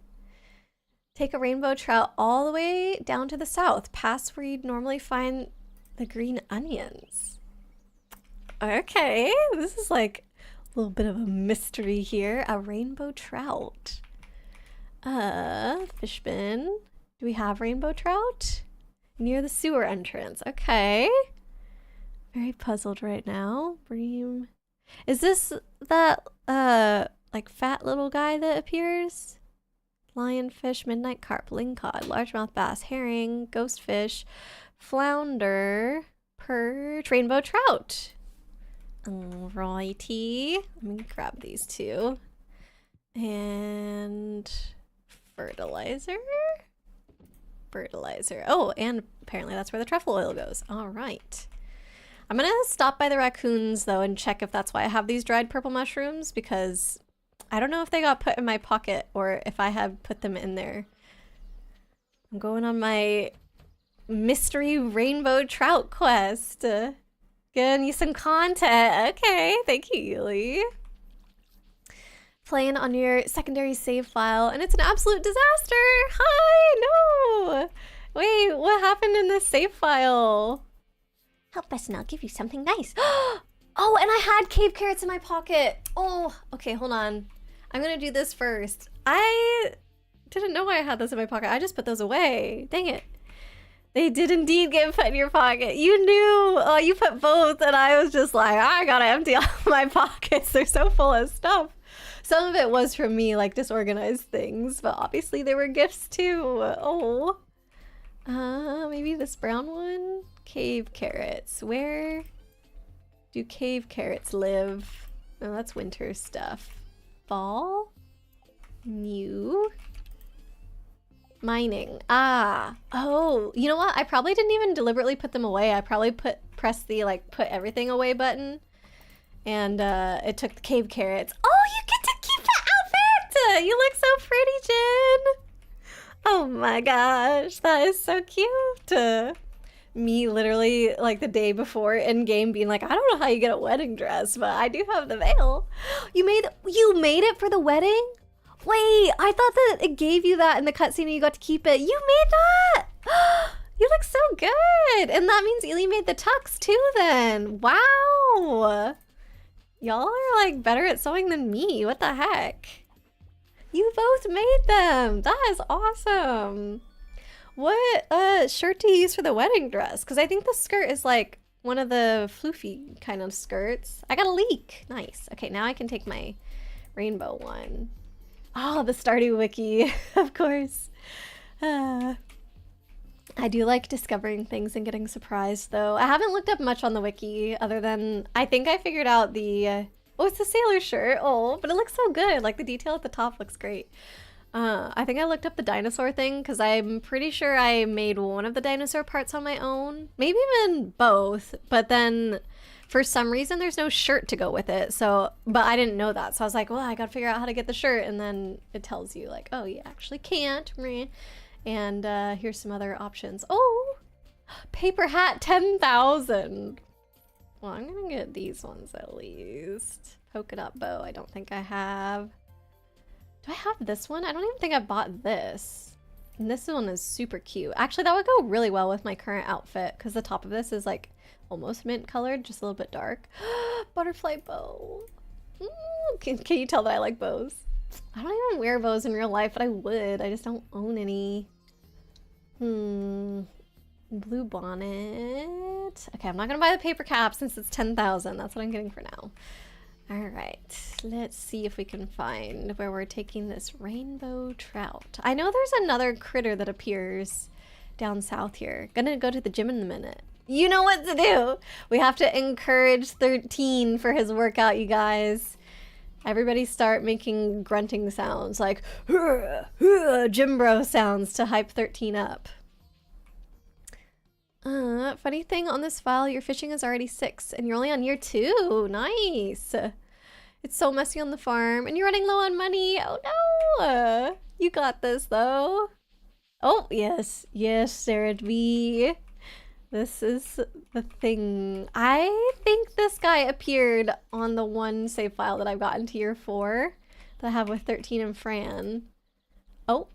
Take a rainbow trout all the way down to the south, past where you'd normally find the green onions. Okay, this is like a little bit of a mystery here. A rainbow trout. Fish bin. Do we have rainbow trout? Near the sewer entrance. Okay. Very puzzled right now. Bream. Is this that like fat little guy that appears? Lionfish, midnight carp, lingcod, largemouth bass, herring, ghostfish, flounder, perch, rainbow trout. Alrighty. Let me grab these two. And fertilizer. Fertilizer. Oh, and apparently that's where the truffle oil goes. Alright. I'm gonna stop by the raccoons though and check if that's why I have these dried purple mushrooms, because I don't know if they got put in my pocket or if I have put them in there. I'm going on my mystery rainbow trout quest. Getting you some content. Okay, thank you, Ely. Playing on your secondary save file, and it's an absolute disaster. Hi, no. Wait, what happened in this save file? Help us and I'll give you something nice. Oh, and I had cave carrots in my pocket. Oh, okay, hold on. I'm gonna do this first. I didn't know I had those in my pocket. I just put those away. Dang it. They did indeed get put in your pocket. You knew. Oh, you put both, and I was just like, I gotta empty out my pockets. They're so full of stuff. Some of it was from me, like disorganized things, but obviously they were gifts too. Oh. Maybe this brown one? Cave carrots. Where do cave carrots live? Oh, that's winter stuff. Fall? New? Mining. Ah. Oh, you know what? I probably didn't even deliberately put them away. I probably pressed the like put everything away button, and it took the cave carrots. Oh, you get to keep the outfit! You look so pretty, Jen! Oh my gosh, that is so cute. Me literally like the day before in game being like, I don't know how you get a wedding dress, but I do have the veil. You made it for the wedding? Wait, I thought that it gave you that in the cutscene and you got to keep it. You made that! You look so good! And that means Ely made the tux too then. Wow! Y'all are like better at sewing than me. What the heck? You both made them! That is awesome! What shirt do you use for the wedding dress? Because I think the skirt is like one of the floofy kind of skirts. I got a leak. Nice. Okay, now I can take my rainbow one. Oh, the Stardew Wiki, of course. I do like discovering things and getting surprised, though. I haven't looked up much on the wiki, other than I think I figured out the... oh, it's a sailor shirt. Oh, but it looks so good. Like, the detail at the top looks great. I think I looked up the dinosaur thing because I'm pretty sure I made one of the dinosaur parts on my own. Maybe even both, but then for some reason there's no shirt to go with it. So, but I didn't know that. So I was like, well, I gotta figure out how to get the shirt. And then it tells you like, oh, you actually can't. And here's some other options. Oh, paper hat 10,000. Well, I'm gonna get these ones at least. Polka dot bow, I don't think I have. Do I have this one? I don't even think I bought this. And this one is super cute. Actually, that would go really well with my current outfit because the top of this is like almost mint colored, just a little bit dark. Butterfly bow. Can you tell that I like bows? I don't even wear bows in real life, but I would. I just don't own any. Blue bonnet. Okay, I'm not gonna buy the paper cap since it's 10,000. That's what I'm getting for now. All right, let's see if we can find where we're taking this rainbow trout. I know there's another critter that appears down south here. Gonna go to the gym in a minute. You know what to do. We have to encourage 13 for his workout, you guys. Everybody start making grunting sounds like gym bro sounds to hype 13 up. Funny thing on this file, your fishing is already 6 and you're only on year 2. Nice. It's so messy on the farm and you're running low on money. Oh no. You got this though. Oh, yes. Yes, Sarah B. This is the thing. I think this guy appeared on the one save file that I've gotten to year 4 that I have with 13 and Fran. Oh.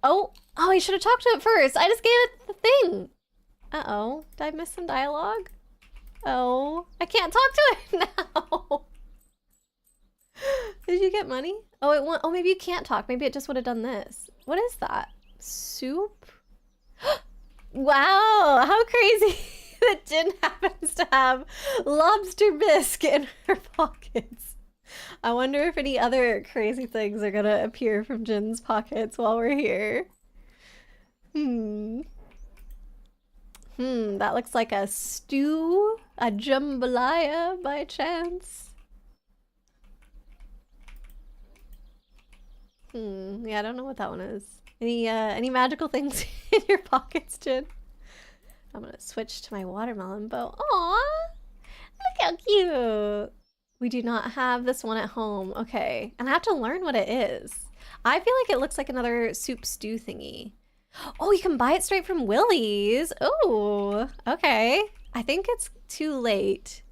Oh. Oh, I should have talked to it first. I just gave it the thing. Uh-oh. Did I miss some dialogue? Oh. I can't talk to it now. Did you get money? Oh, it won't. Oh, maybe you can't talk. Maybe it just would have done this. What is that? Soup? Wow, how crazy that Jin happens to have lobster bisque in her pockets. I wonder if any other crazy things are gonna appear from Jin's pockets while we're here. That looks like a stew, a jambalaya by chance. Yeah, I don't know what that one is. Any magical things in your pockets, Jin? I'm gonna switch to my watermelon bow. Aww! Look how cute! We do not have this one at home. Okay, and I have to learn what it is. I feel like it looks like another soup stew thingy. Oh, you can buy it straight from Willie's. Oh, okay. I think it's too late.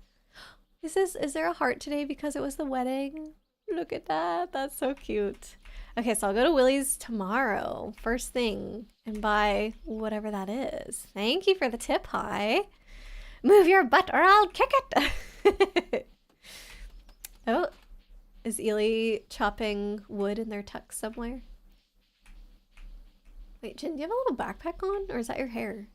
Is there a heart today because it was the wedding? Look at that. That's so cute. Okay, so I'll go to Willie's tomorrow, first thing, and buy whatever that is. Thank you for the tip, hi. Move your butt or I'll kick it. Oh, is Ely chopping wood in their tux somewhere? Wait, Jin, do you have a little backpack on, or is that your hair?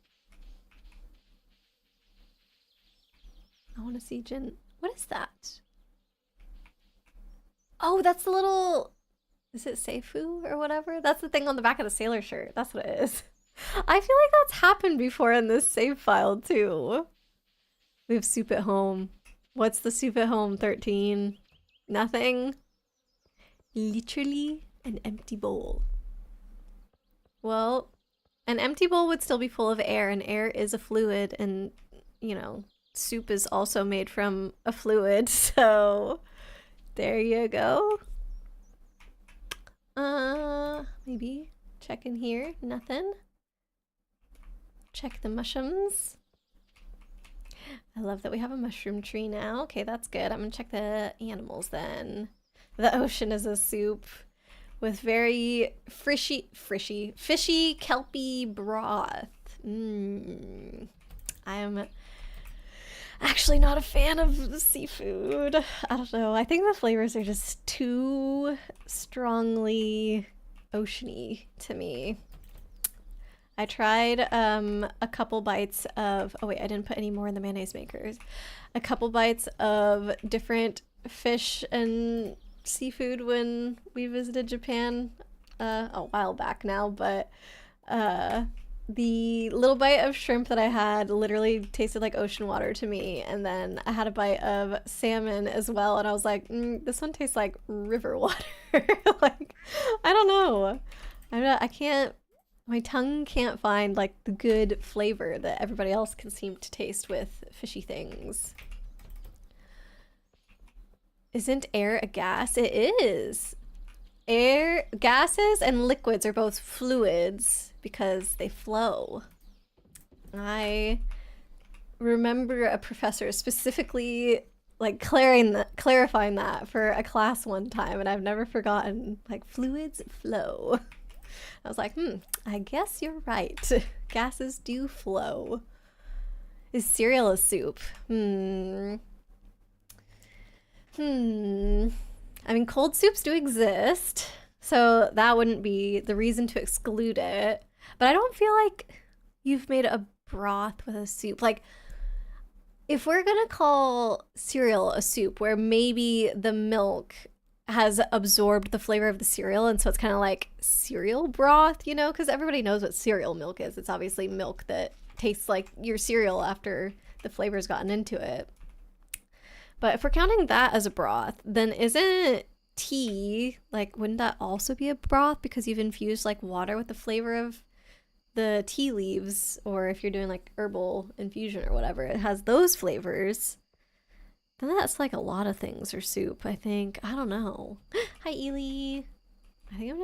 I want to see Jin. What is that? Oh, that's the little... Is it Seifu or whatever? That's the thing on the back of the sailor shirt. That's what it is. I feel like that's happened before in this save file too. We have soup at home. What's the soup at home, 13? Nothing? Literally an empty bowl. Well, an empty bowl would still be full of air, and air is a fluid, and, you know, soup is also made from a fluid, so there you go. Maybe Check in here. Nothing. Check the mushrooms. I love that we have a mushroom tree now. Okay, that's good. I'm gonna check the animals then. The ocean is a soup with very fishy, kelpy broth. I am actually not a fan of seafood. I don't know. I think the flavors are just too strongly oceany to me. I tried a couple bites of, oh wait, I didn't put any more in the mayonnaise makers. A couple bites of different fish and seafood when we visited Japan a while back now, but the little bite of shrimp that I had literally tasted like ocean water to me, and then I had a bite of salmon as well, and I was like, this one tastes like river water. Like, I don't know. I can't, my tongue can't find like the good flavor that everybody else can seem to taste with fishy things. Isn't air a gas? It is. Air, gases and liquids are both fluids because they flow. I remember a professor specifically like clarifying that for a class one time, and I've never forgotten, like, fluids flow. I was like, I guess you're right. Gases do flow. Is cereal a soup? I mean, cold soups do exist, so that wouldn't be the reason to exclude it. But I don't feel like you've made a broth with a soup. Like, if we're gonna call cereal a soup where maybe the milk has absorbed the flavor of the cereal, and so it's kind of like cereal broth, you know, because everybody knows what cereal milk is. It's obviously milk that tastes like your cereal after the flavor's gotten into it. But if we're counting that as a broth, then isn't tea, like, wouldn't that also be a broth because you've infused like water with the flavor of the tea leaves? Or if you're doing like herbal infusion or whatever, it has those flavors. Then that's like a lot of things are soup, I think. I don't know. Hi, Ely. I think I'm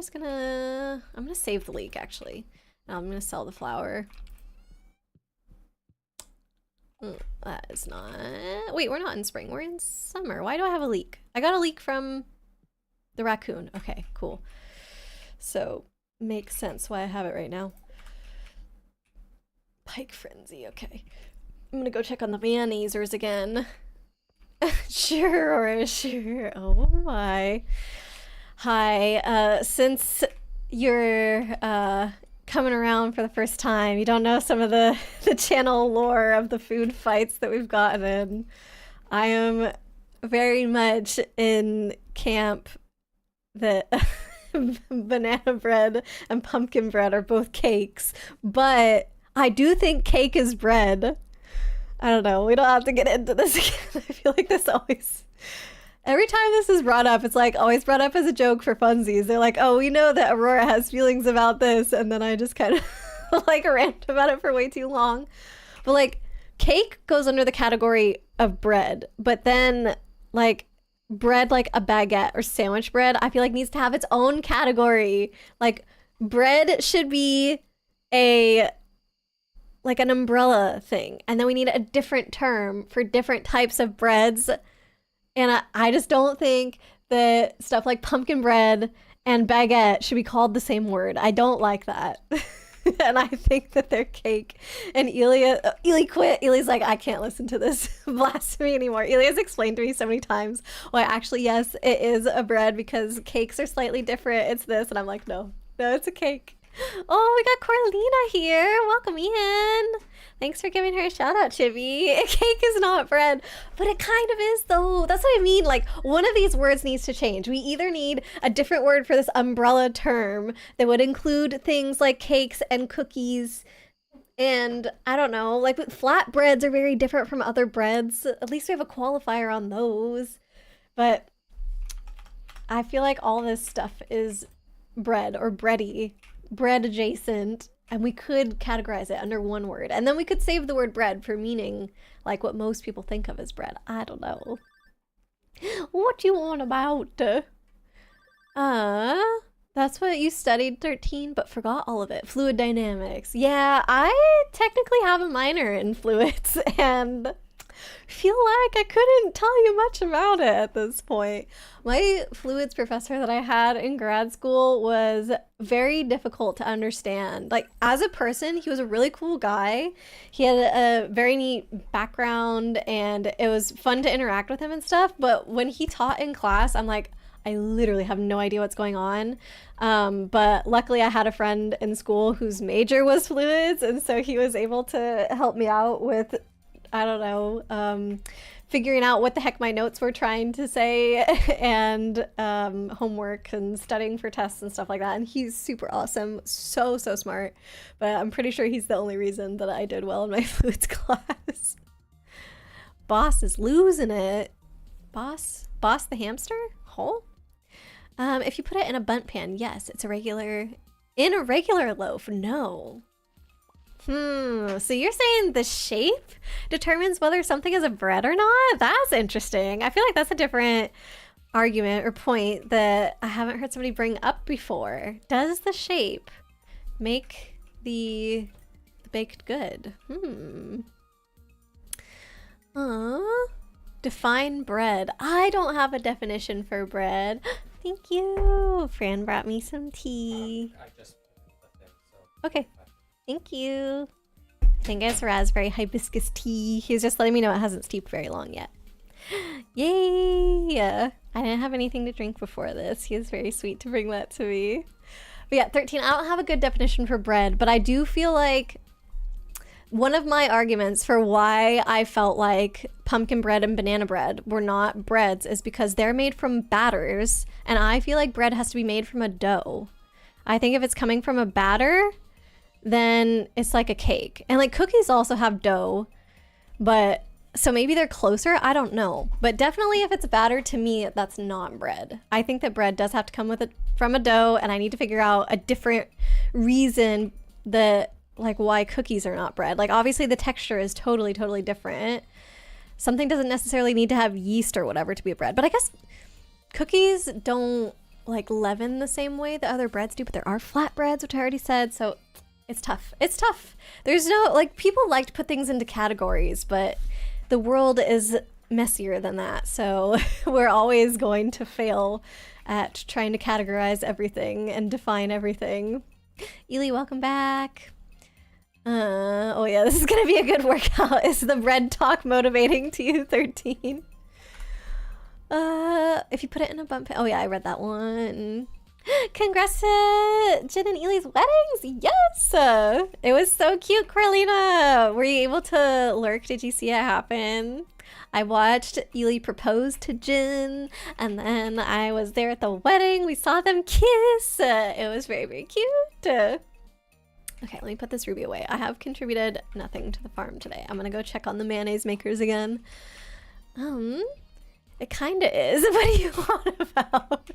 gonna save the leek, actually. I'm gonna sell the flour. That is not... Wait, we're not in spring. We're in summer. Why do I have a leek? I got a leek from the raccoon. Okay, cool. So, makes sense why I have it right now. Pike Frenzy, okay. I'm gonna go check on the mayonnaisers again. Sure. Oh my. Hi, since you're coming around for the first time, you don't know some of the channel lore of the food fights that we've gotten in. I am very much in camp that banana bread and pumpkin bread are both cakes, but I do think cake is bread. I don't know. We don't have to get into this again. I feel like this always... Every time this is brought up, it's like always brought up as a joke for funsies. They're like, oh, we know that Aurora has feelings about this. And then I just kind of like rant about it for way too long. But like cake goes under the category of bread. But then like bread, like a baguette or sandwich bread, I feel like needs to have its own category. Like bread should be like an umbrella thing, and then we need a different term for different types of breads. And I just don't think that stuff like pumpkin bread and baguette should be called the same word. I don't like that. And I think that they're cake. And Ely quit. Ely's like, I can't listen to this blasphemy anymore. Ely has explained to me so many times why actually, yes, it is a bread because cakes are slightly different. It's this. And I'm like, no, it's a cake. Oh, we got Corlina here. Welcome in. Thanks for giving her a shout out, Chibi. Cake is not bread, but it kind of is though. That's what I mean. Like one of these words needs to change. We either need a different word for this umbrella term that would include things like cakes and cookies. And I don't know, like flatbreads are very different from other breads. At least we have a qualifier on those. But I feel like all this stuff is bread or bready. Bread adjacent, and we could categorize it under one word, and then we could save the word bread for meaning like what most people think of as bread. I don't know. What you want about? That's what you studied 13, but forgot all of it. Fluid dynamics. Yeah, I technically have a minor in fluids and feel like I couldn't tell you much about it at this point. My fluids professor that I had in grad school was very difficult to understand. Like, as a person, he was a really cool guy. He had a very neat background and it was fun to interact with him and stuff. But when he taught in class, I'm like, I literally have no idea what's going on. But luckily I had a friend in school whose major was fluids, and so he was able to help me out with, I don't know, figuring out what the heck my notes were trying to say and homework and studying for tests and stuff like that. And he's super awesome, so smart. But I'm pretty sure he's the only reason that I did well in my fluids class. Boss is losing it. Boss the hamster? Hole? If you put it in a bundt pan, yes, it's a regular. In a regular loaf, no. So you're saying the shape determines whether something is a bread or not? That's interesting. I feel like that's a different argument or point that I haven't heard somebody bring up before. Does the shape make the baked good? Define bread. I don't have a definition for bread. Thank you. Fran brought me some tea. I just the thing, so. Okay. Thank you. I think it's raspberry hibiscus tea. He's just letting me know it hasn't steeped very long yet. Yay! I didn't have anything to drink before this. He was very sweet to bring that to me. But yeah, 13, I don't have a good definition for bread, but I do feel like one of my arguments for why I felt like pumpkin bread and banana bread were not breads is because they're made from batters, and I feel like bread has to be made from a dough. I think if it's coming from a batter, then it's like a cake. And like cookies also have dough, but so maybe they're closer, I don't know. But definitely if it's batter, to me, that's not bread. I think that bread does have to come with it from a dough, and I need to figure out a different reason that like why cookies are not bread. Like obviously the texture is totally different. Something doesn't necessarily need to have yeast or whatever to be a bread, but I guess cookies don't like leaven the same way that other breads do, but there are flat breads, which I already said, so it's tough. It's tough. There's no, like, people like to put things into categories, but the world is messier than that, so we're always going to fail at trying to categorize everything and define everything. Ely, welcome back. Oh yeah, this is gonna be a good workout. Is the bread talk motivating to you, 13? If you put it in a bundt pan. Oh yeah, I read that one. Congrats to Jen and Ely's weddings. Yes, it was so cute. Carlina, were you able to lurk? Did you see it happen? I watched Ely propose to Jen, and then I was there at the wedding. We saw them kiss. It was very cute. Okay, let me put this ruby away. I have contributed nothing to the farm today. I'm gonna go check on the mayonnaise makers again. It kinda is. What do you want about?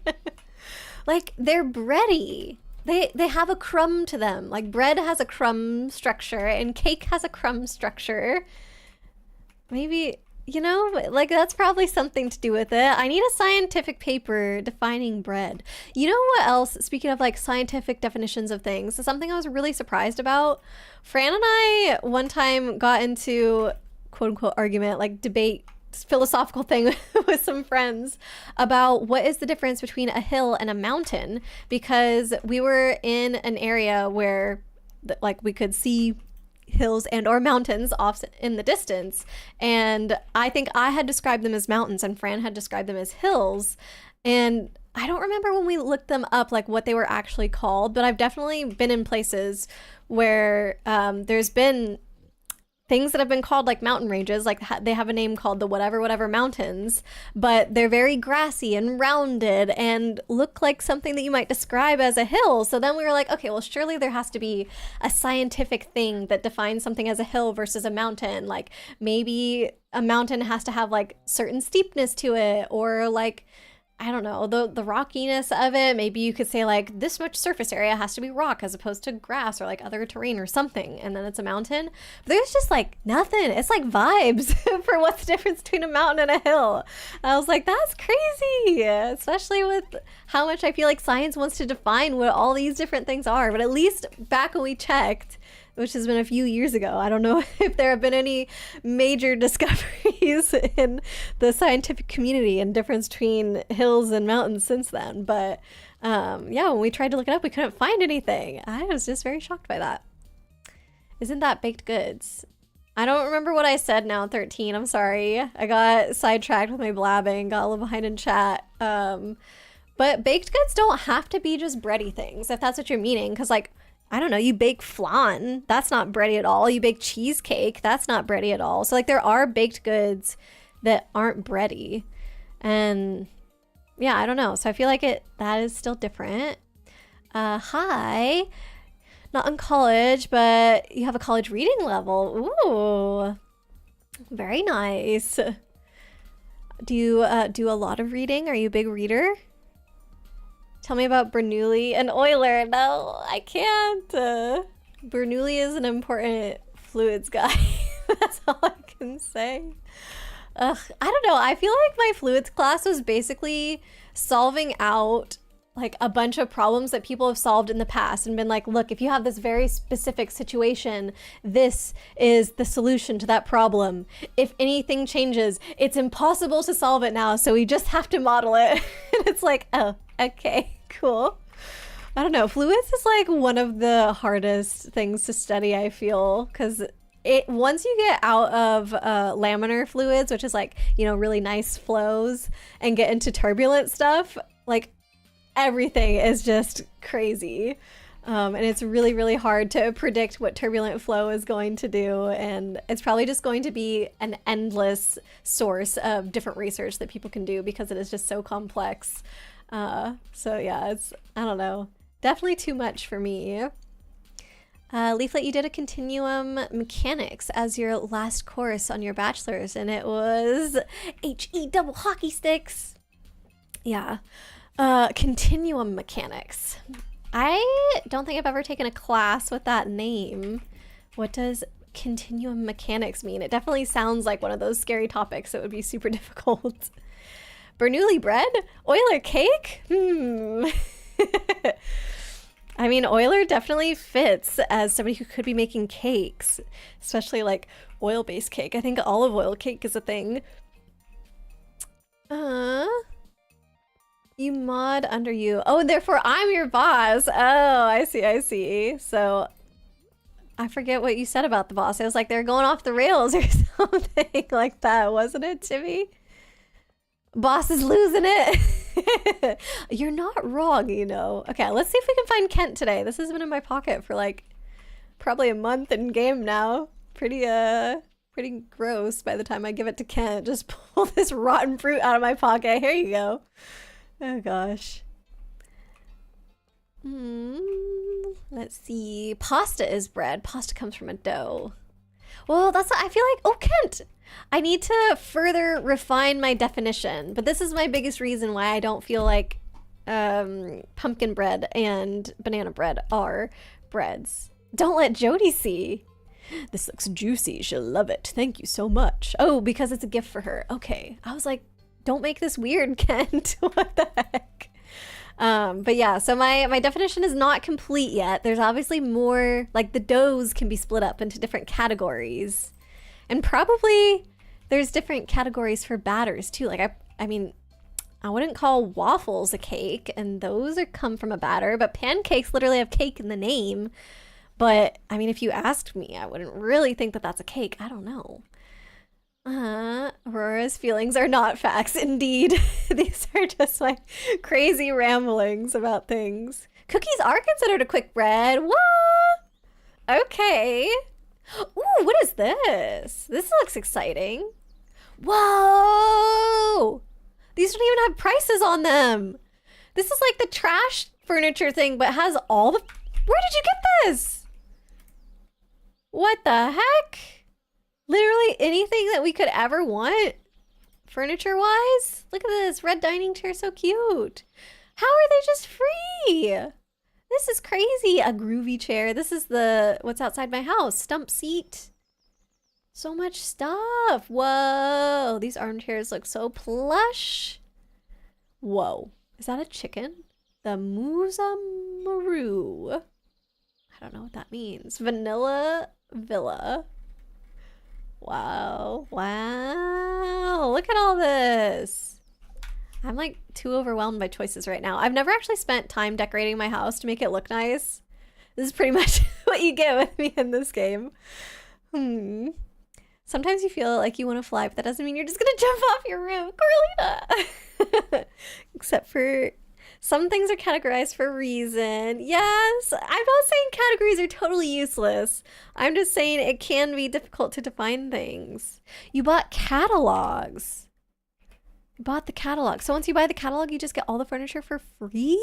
Like, they're bready. They have a crumb to them. Like, bread has a crumb structure and cake has a crumb structure. Maybe, you know, like that's probably something to do with it. I need a scientific paper defining bread. You know what else, speaking of like scientific definitions of things, something I was really surprised about? Fran and I one time got into quote unquote argument, like debate, philosophical thing with some friends about what is the difference between a hill and a mountain, because we were in an area where like we could see hills and or mountains off in the distance, and I think I had described them as mountains and Fran had described them as hills, and I don't remember when we looked them up like what they were actually called, but I've definitely been in places where there's been things that have been called like mountain ranges, like they have a name called the whatever mountains, but they're very grassy and rounded and look like something that you might describe as a hill. So then we were like, okay, well, surely there has to be a scientific thing that defines something as a hill versus a mountain. Like maybe a mountain has to have like certain steepness to it, or like I don't know, the rockiness of it. Maybe you could say like this much surface area has to be rock as opposed to grass or like other terrain or something, and then it's a mountain. But there's just like nothing. It's like vibes for what's the difference between a mountain and a hill. And I was like, that's crazy, especially with how much I feel like science wants to define what all these different things are. But at least back when we checked, which has been a few years ago, I don't know if there have been any major discoveries in the scientific community and difference between hills and mountains since then. But yeah, when we tried to look it up, we couldn't find anything. I was just very shocked by that. Isn't that baked goods? I don't remember what I said now, 13. I'm sorry. I got sidetracked with my blabbing, got a little behind in chat. But baked goods don't have to be just bready things, if that's what you're meaning. Because like, I don't know, you bake flan, that's not bready at all. You bake cheesecake, that's not bready at all. So like there are baked goods that aren't bready. And yeah, I don't know. So I feel like that is still different. Hi. Not in college, but you have a college reading level. Ooh. Very nice. Do you do a lot of reading? Are you a big reader? Tell me about Bernoulli and Euler. No, I can't. Bernoulli is an important fluids guy. That's all I can say. Ugh, I don't know. I feel like my fluids class was basically solving out like a bunch of problems that people have solved in the past and been like, look, if you have this very specific situation, this is the solution to that problem. If anything changes, it's impossible to solve it now, so we just have to model it. And it's like, oh, okay, cool. I don't know. Fluids is like one of the hardest things to study, I feel, because once you get out of laminar fluids, which is like, you know, really nice flows, and get into turbulent stuff, like everything is just crazy. And it's really, really hard to predict what turbulent flow is going to do. And it's probably just going to be an endless source of different research that people can do because it is just so complex. So yeah, I don't know, definitely too much for me. Leaflet, you did a continuum mechanics as your last course on your bachelor's, and it was HE double hockey sticks. Yeah. Continuum mechanics. I don't think I've ever taken a class with that name. What does continuum mechanics mean? It definitely sounds like one of those scary topics that would be super difficult. Bernoulli bread? Euler cake? I mean, Euler definitely fits as somebody who could be making cakes, especially like oil-based cake. I think olive oil cake is a thing. You mod under you. Oh, therefore I'm your boss. Oh, I see, I see. So I forget what you said about the boss. I was like, they're going off the rails or something like that, wasn't it, Timmy? Boss is losing it. You're not wrong, you know. Okay, let's see if we can find Kent today. This has been in my pocket for like probably a month in game now. Pretty gross by the time I give it to Kent. Just pull this rotten fruit out of my pocket. Here you go. Oh gosh. Let's see. Pasta is bread. Pasta comes from a dough. Well, that's what I feel like. Oh, Kent! I need to further refine my definition, but this is my biggest reason why I don't feel like pumpkin bread and banana bread are breads. Don't let Jody see. This looks juicy. She'll love it. Thank you so much. Oh, because it's a gift for her. Okay. I was like, don't make this weird, Kent. What the heck? But yeah, so my definition is not complete yet. There's obviously more, like the doughs can be split up into different categories. And probably there's different categories for batters too. Like I mean, I wouldn't call waffles a cake, and those come from a batter, but pancakes literally have cake in the name. But I mean, if you asked me, I wouldn't really think that that's a cake. I don't know. Aurora's feelings are not facts, indeed. These are just my crazy ramblings about things. Cookies are considered a quick bread. What? Okay. Ooh, what is this? This looks exciting. Whoa! These don't even have prices on them. This is like the trash furniture thing, but has all the... Where did you get this? What the heck? Literally anything that we could ever want furniture-wise. Look at this red dining chair, so cute. How are they just free? This is crazy. A groovy chair. This is the what's outside my house. Stump seat. So much stuff. Whoa. These armchairs look so plush. Whoa. Is that a chicken? The Muzamaru. I don't know what that means. Vanilla Villa. Wow. Wow. Look at all this. I'm like too overwhelmed by choices right now. I've never actually spent time decorating my house to make it look nice. This is pretty much what you get with me in this game. Sometimes you feel like you want to fly, but that doesn't mean you're just gonna jump off your roof, Corlita. Except for some things are categorized for a reason. Yes, I'm not saying categories are totally useless. I'm just saying it can be difficult to define things. You bought catalogs. You bought the catalog. So once you buy the catalog, you just get all the furniture for free?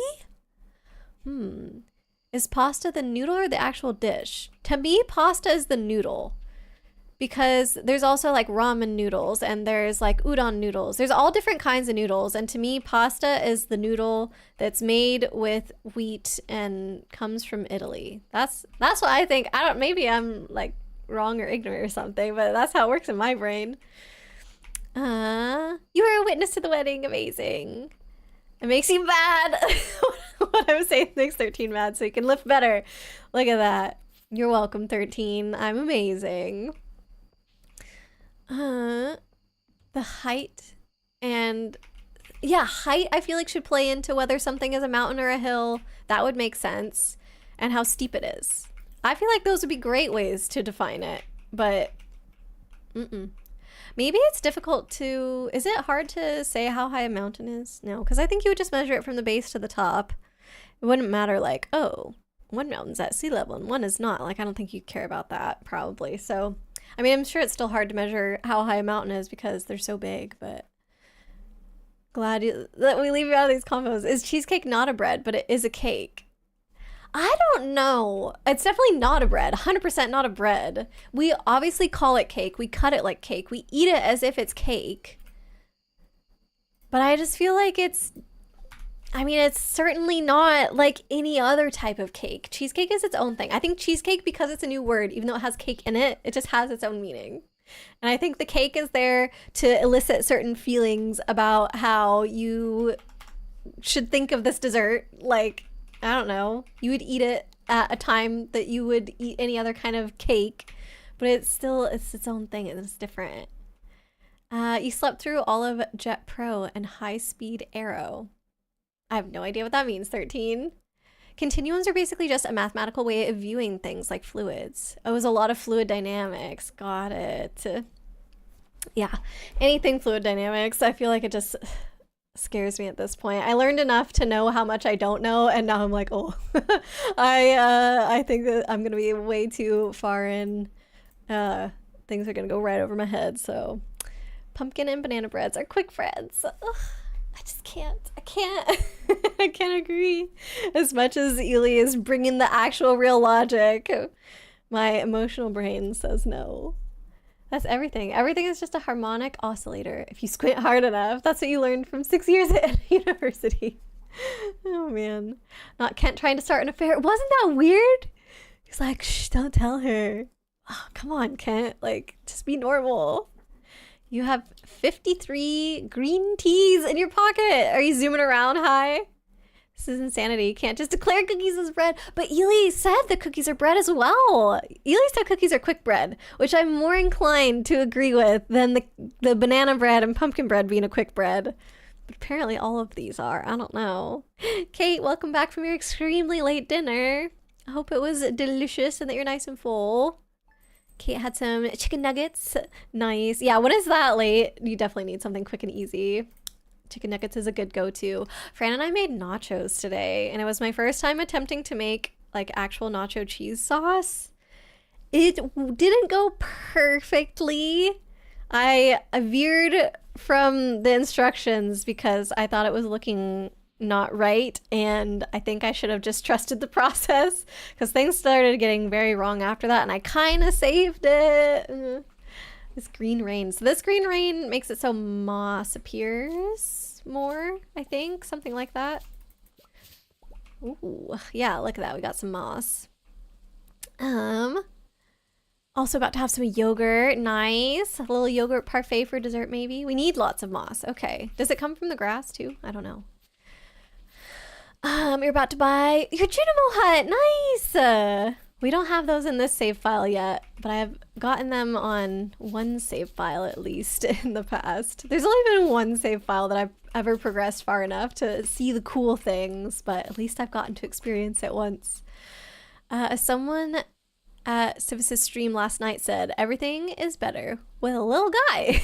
Is pasta the noodle or the actual dish? To me, pasta is the noodle. Because there's also like ramen noodles and there's like udon noodles. There's all different kinds of noodles. And to me, pasta is the noodle that's made with wheat and comes from Italy. That's what I think. Maybe I'm like wrong or ignorant or something, but that's how it works in my brain. You were a witness to the wedding. Amazing. It makes you mad. What I was saying makes 13 mad so you can lift better. Look at that. You're welcome, 13. I'm amazing. The height and height I feel like should play into whether something is a mountain or a hill. That would make sense. And how steep it is. I feel like those would be great ways to define it, but maybe it's difficult to, is it hard to say how high a mountain is? No, because I think you would just measure it from the base to the top. It wouldn't matter like, oh, one mountain's at sea level and one is not. Like, I don't think you'd care about that probably. So I mean, I'm sure it's still hard to measure how high a mountain is because they're so big, but glad that we leave you out of these combos. Is cheesecake not a bread, but it is a cake? I don't know. It's definitely not a bread. 100% not a bread. We obviously call it cake. We cut it like cake. We eat it as if it's cake. But I just feel like it's certainly not like any other type of cake. Cheesecake is its own thing. I think cheesecake, because it's a new word, even though it has cake in it, it just has its own meaning. And I think the cake is there to elicit certain feelings about how you should think of this dessert. Like, I don't know, you would eat it at a time that you would eat any other kind of cake, but it's its own thing. It's different. You slept through all of Jet Pro and High Speed Arrow. I have no idea what that means, 13. Continuums are basically just a mathematical way of viewing things like fluids. It was a lot of fluid dynamics. Got it. Yeah, anything fluid dynamics, I feel like it just scares me at this point. I learned enough to know how much I don't know, and now I'm like, oh, I think that I'm gonna be way too far in. Things are gonna go right over my head. So, pumpkin and banana breads are quick breads. Ugh. I just can't. I can't agree. As much as Ely is bringing the actual real logic, my emotional brain says no. That's everything. Everything is just a harmonic oscillator. If you squint hard enough, that's what you learned from 6 years at university. Oh man. Not Kent trying to start an affair. Wasn't that weird? He's like, shh, don't tell her. Oh, come on, Kent. Like, just be normal. You have 53 green teas in your pocket. Are you zooming around high? This is insanity. You can't just declare cookies as bread. But Ely said the cookies are bread as well. Ely said cookies are quick bread, which I'm more inclined to agree with than the banana bread and pumpkin bread being a quick bread. But apparently all of these are. I don't know. Kate, welcome back from your extremely late dinner. I hope it was delicious and that you're nice and full. Kate had some chicken nuggets. Nice. Yeah, when it's that late, you definitely need something quick and easy. Chicken nuggets is a good go-to. Fran and I made nachos today, and it was my first time attempting to make like actual nacho cheese sauce. It didn't go perfectly. I veered from the instructions because I thought it was looking not right, and I think I should have just trusted the process because things started getting very wrong after that, and I kind of saved it. This green rain. So this green rain makes it so moss appears more, I think. Something like that. Ooh, yeah, look at that. We got some moss. Also about to have some yogurt. Nice. A little yogurt parfait for dessert, maybe. We need lots of moss. Okay. Does it come from the grass, too? I don't know. You're about to buy your Junimo hut. Nice! We don't have those in this save file yet, but I've gotten them on one save file at least in the past. There's only been one save file that I've ever progressed far enough to see the cool things, but at least I've gotten to experience it once. Someone at Civis' stream last night said, everything is better with a little guy.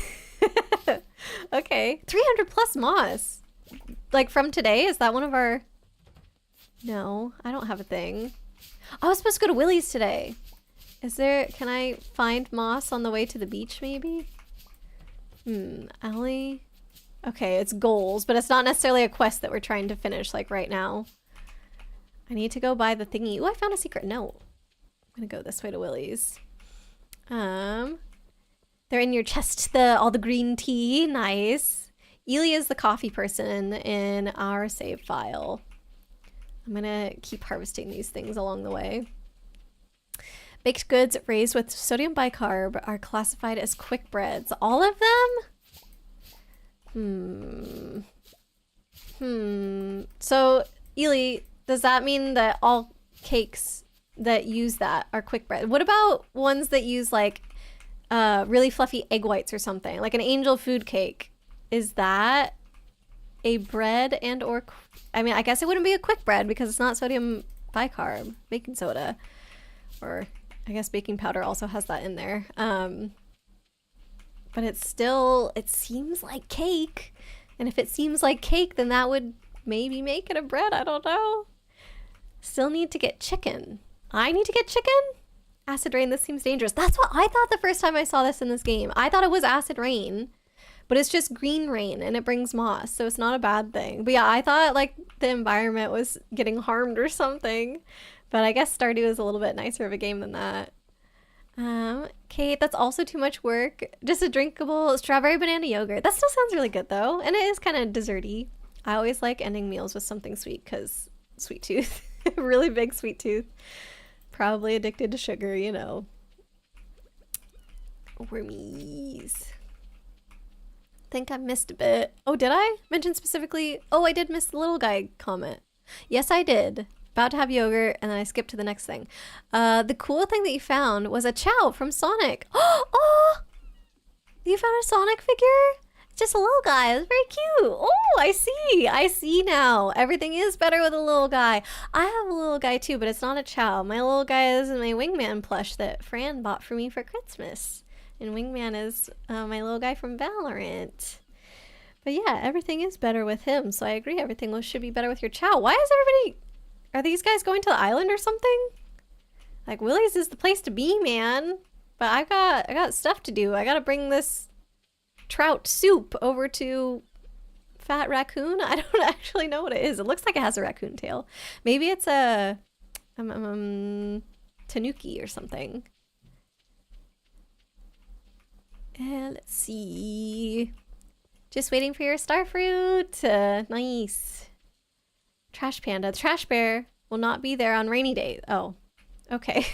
Okay. 300 plus moss. Like from today? Is that one of our... No, I don't have a thing. I was supposed to go to Willie's today. Is there... Can I find moss on the way to the beach, maybe? Ellie... Okay, it's goals, but it's not necessarily a quest that we're trying to finish, like, right now. I need to go buy the thingy. Ooh, I found a secret note. I'm gonna go this way to Willie's. They're in your chest, all the green tea. Nice. Ely is the coffee person in our save file. I'm gonna keep harvesting these things along the way. Baked goods raised with sodium bicarb are classified as quick breads. All of them? So, Ely, does that mean that all cakes that use that are quick bread? What about ones that use like really fluffy egg whites or something? Like an angel food cake. Is that a bread and or... I mean, I guess it wouldn't be a quick bread because it's not sodium bicarb. Baking soda. Or I guess baking powder also has that in there. But it's still... It seems like cake. And if it seems like cake, then that would maybe make it a bread. I don't know. Still need to get chicken. I need to get chicken? Acid rain, this seems dangerous. That's what I thought the first time I saw this in this game. I thought it was acid rain, but it's just green rain and it brings moss, so it's not a bad thing. But yeah, I thought like the environment was getting harmed or something, but I guess Stardew is a little bit nicer of a game than that. Kate, that's also too much work. Just a drinkable strawberry banana yogurt. That still sounds really good though, and it is kind of desserty. I always like ending meals with something sweet because sweet tooth. Really big sweet tooth. Probably addicted to sugar, you know. Wormies. Think I missed a bit. Oh, did I mention specifically? Oh, I did miss the little guy comment. Yes, I did. About to have yogurt, and then I skipped to the next thing. The cool thing that you found was a Chow from Sonic. Oh! You found a Sonic figure? Just a little guy. It's very cute. Oh, I see. I see now. Everything is better with a little guy. I have a little guy too, but it's not a Chow. My little guy is my Wingman plush that Fran bought for me for Christmas. And Wingman is my little guy from Valorant. But yeah, everything is better with him. So I agree. Everything should be better with your Chow. Why is everybody... Are these guys going to the island or something? Like, Willie's is the place to be, man. But I got stuff to do. I gotta bring this trout soup over to Fat Raccoon. I don't actually know what it is. It looks like it has a raccoon tail. Maybe it's a tanuki or something. And let's see. Just waiting for your star fruit. Nice. Trash Panda. Trash Bear will not be there on rainy days. Oh, okay.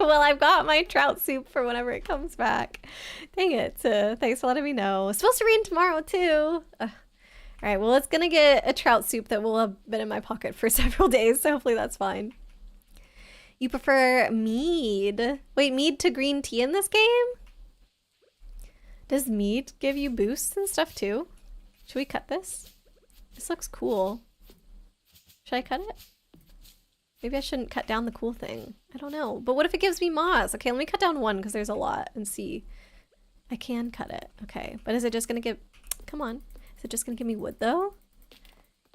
Well, I've got my trout soup for whenever it comes back. Dang it. Thanks for letting me know. It's supposed to rain tomorrow, too. All right, well, it's going to get a trout soup that will have been in my pocket for several days, so hopefully that's fine. You prefer mead? Wait, mead to green tea in this game? Does mead give you boosts and stuff, too? Should we cut this? This looks cool. Should I cut it? Maybe I shouldn't cut down the cool thing. I don't know. But what if it gives me moss? Okay, let me cut down one because there's a lot and see. I can cut it. Okay, but is it just going to give... Come on. Is it just going to give me wood though?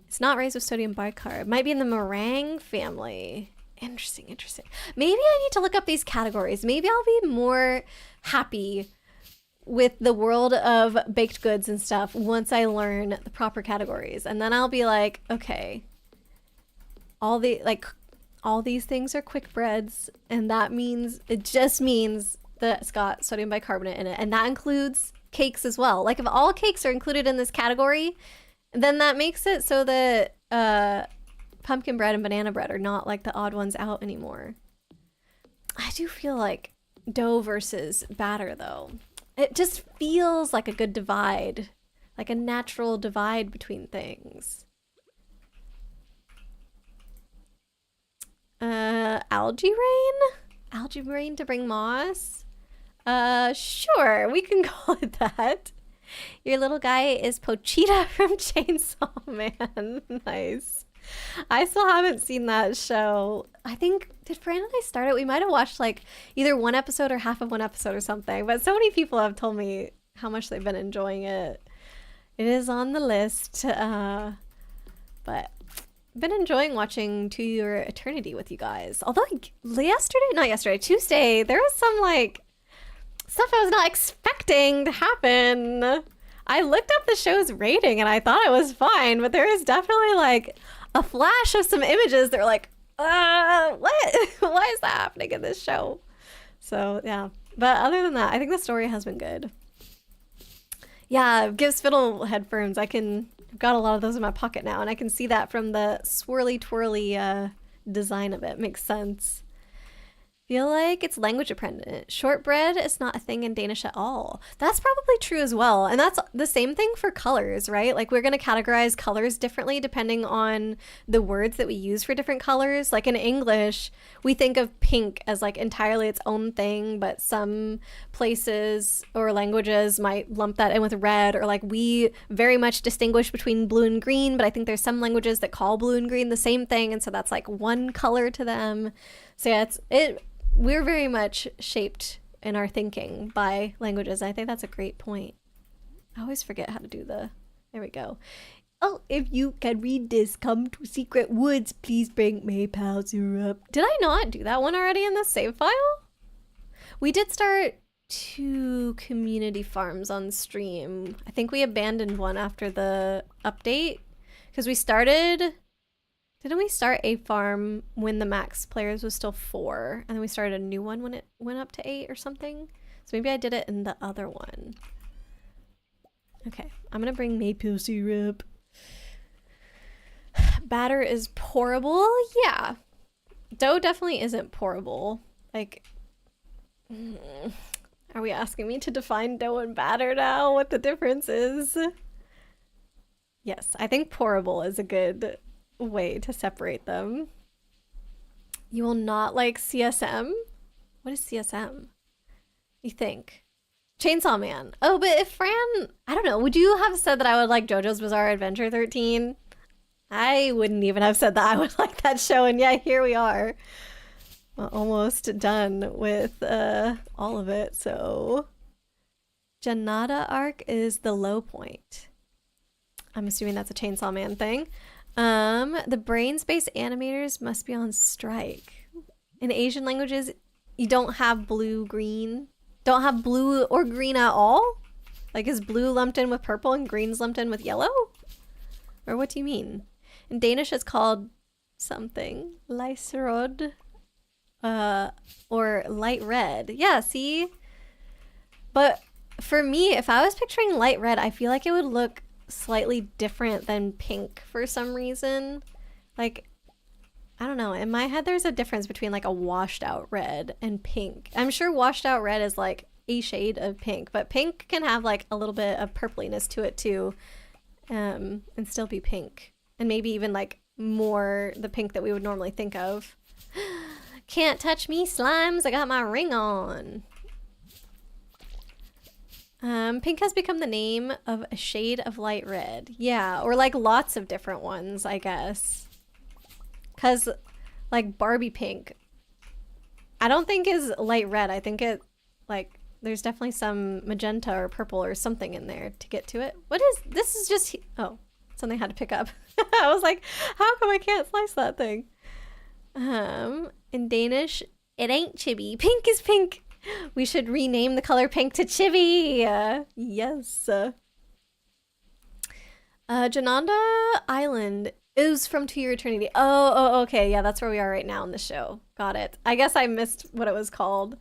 It's not raised with sodium bicarb. Might be in the meringue family. Interesting, interesting. Maybe I need to look up these categories. Maybe I'll be more happy with the world of baked goods and stuff once I learn the proper categories. And then I'll be like, okay... all these things are quick breads, and that means, it just means that's got sodium bicarbonate in it, and that includes cakes as well. Like if all cakes are included in this category, then that makes it so that pumpkin bread and banana bread are not like the odd ones out anymore. I do feel like dough versus batter though. It just feels like a good divide, like a natural divide between things. Algae rain? Algae rain to bring moss? Sure, we can call it that. Your little guy is Pochita from Chainsaw Man. Nice. I still haven't seen that show. I think, did Fran and I start it? We might have watched like either one episode or half of one episode or something, but so many people have told me how much they've been enjoying it. It is on the list, but been enjoying watching To Your Eternity with you guys. Although Tuesday, there was some like stuff I was not expecting to happen. I looked up the show's rating and I thought it was fine, but there is definitely like a flash of some images that were like, what? Why is that happening in this show? So yeah, but other than that, I think the story has been good. Yeah, gives fiddle headphones. I've got a lot of those in my pocket now, and I can see that from the swirly twirly design of it. Makes sense. Feel like it's language dependent. Shortbread is not a thing in Danish at all. That's probably true as well. And that's the same thing for colors, right? Like we're going to categorize colors differently depending on the words that we use for different colors. Like in English, we think of pink as like entirely its own thing, but some places or languages might lump that in with red, or like we very much distinguish between blue and green, but I think there's some languages that call blue and green the same thing. And so that's like one color to them. So yeah, we're very much shaped in our thinking by languages. I think that's a great point. I always forget how to do there we go. Oh, if you can read this, come to Secret Woods. Please bring maple syrup. Did I not do that one already in the save file? We did start 2 community farms on stream. I think we abandoned one after the update because didn't we start a farm when the max players was still 4, and then we started a new one when it went up to 8 or something? So maybe I did it in the other one. Okay, I'm gonna bring maple syrup. Batter is pourable? Yeah. Dough definitely isn't pourable. Like, are we asking me to define dough and batter now? What the difference is? Yes, I think pourable is a good way to separate them. You will not like CSM? What is CSM? You think? Chainsaw Man. Oh, but if Fran, I don't know, would you have said that I would like JoJo's Bizarre Adventure 13? I wouldn't even have said that I would like that show, and yeah, here we are. Well, almost done with all of it, so... Janata arc is the low point. I'm assuming that's a Chainsaw Man thing. The brain space animators must be on strike. In Asian languages, you don't have blue, green. Don't have blue or green at all? Like is blue lumped in with purple and green's lumped in with yellow? Or what do you mean? In Danish, it's called something. Lyserod. Or light red. Yeah, see? But for me, if I was picturing light red, I feel like it would look slightly different than pink for some reason. Like, I don't know, in my head there's a difference between like a washed out red and pink. I'm sure washed out red is like a shade of pink, but pink can have like a little bit of purpliness to it too, and still be pink, and maybe even like more the pink that we would normally think of. Can't touch me, slimes, I got my ring on. Pink has become the name of a shade of light red. Yeah, or like lots of different ones, I guess. Cause like Barbie pink, I don't think is light red. I think it like there's definitely some magenta or purple or something in there to get to it. What is this? Is just oh, something I had to pick up. I was like, how come I can't slice that thing? In Danish, it ain't chibi. Pink is pink. We should rename the color pink to chibi. Yes. Jananda Island is from To Your Eternity. Oh, okay. Yeah, that's where we are right now in the show. Got it. I guess I missed what it was called.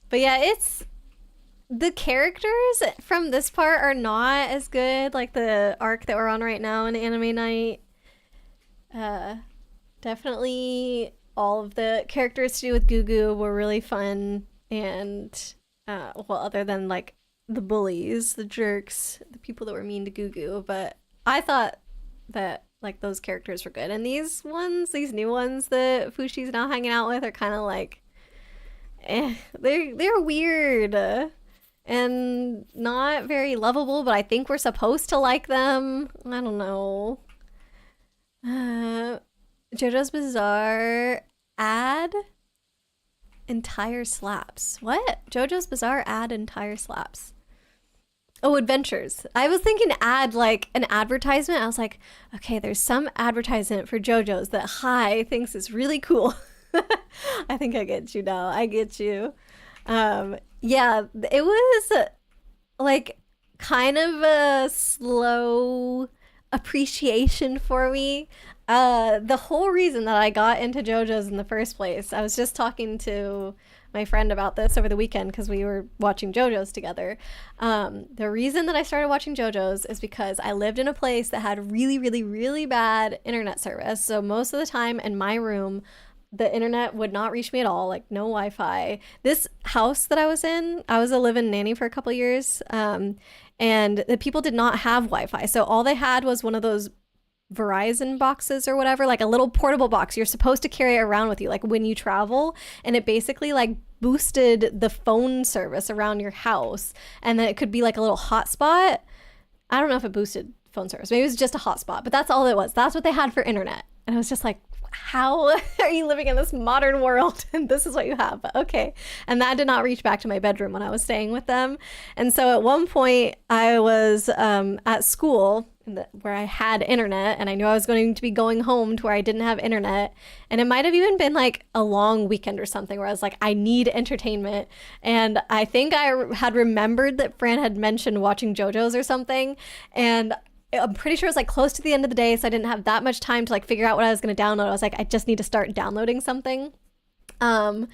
But yeah, it's the characters from this part are not as good. Like the arc that we're on right now in Anime Night. Uh, Definitely all of the characters to do with Gugu were really fun. And, well, other than like the bullies, the jerks, the people that were mean to Gugu. But I thought that like those characters were good. And these ones, these new ones that Fushi's now hanging out with are kind of like, they're weird and not very lovable, but I think we're supposed to like them. I don't know. Uh, JoJo's Bizarre add entire slaps. What? JoJo's Bizarre add entire slaps. Oh, adventures. I was thinking add like an advertisement. I was like, okay, there's some advertisement for JoJo's that Hi thinks is really cool. I think I get you now. I get you. Yeah, it was like kind of a slow appreciation for me. The whole reason that I got into JoJo's in the first place, I was just talking to my friend about this over the weekend because we were watching JoJo's together. The reason that I started watching JoJo's is because I lived in a place that had really, really, really bad internet service. So most of the time in my room, the internet would not reach me at all, like no Wi-Fi. This house that I was in, I was a live-in nanny for a couple years, and the people did not have Wi-Fi. So all they had was one of those Verizon boxes or whatever, like a little portable box you're supposed to carry around with you, like when you travel, and it basically like boosted the phone service around your house, and then it could be like a little hotspot. I don't know if it boosted phone service. Maybe it was just a hotspot, but that's all it was. That's what they had for internet. And I was just like, how are you living in this modern world and this is what you have? But okay. And that did not reach back to my bedroom when I was staying with them. And so at one point I was at school where I had internet, and I knew I was going to be going home to where I didn't have internet. And it might have even been like a long weekend or something where I was like, I need entertainment. And I think I had remembered that Fran had mentioned watching JoJo's or something. And I'm pretty sure it was like close to the end of the day, so I didn't have that much time to like figure out what I was going to download. I was like, I just need to start downloading something. And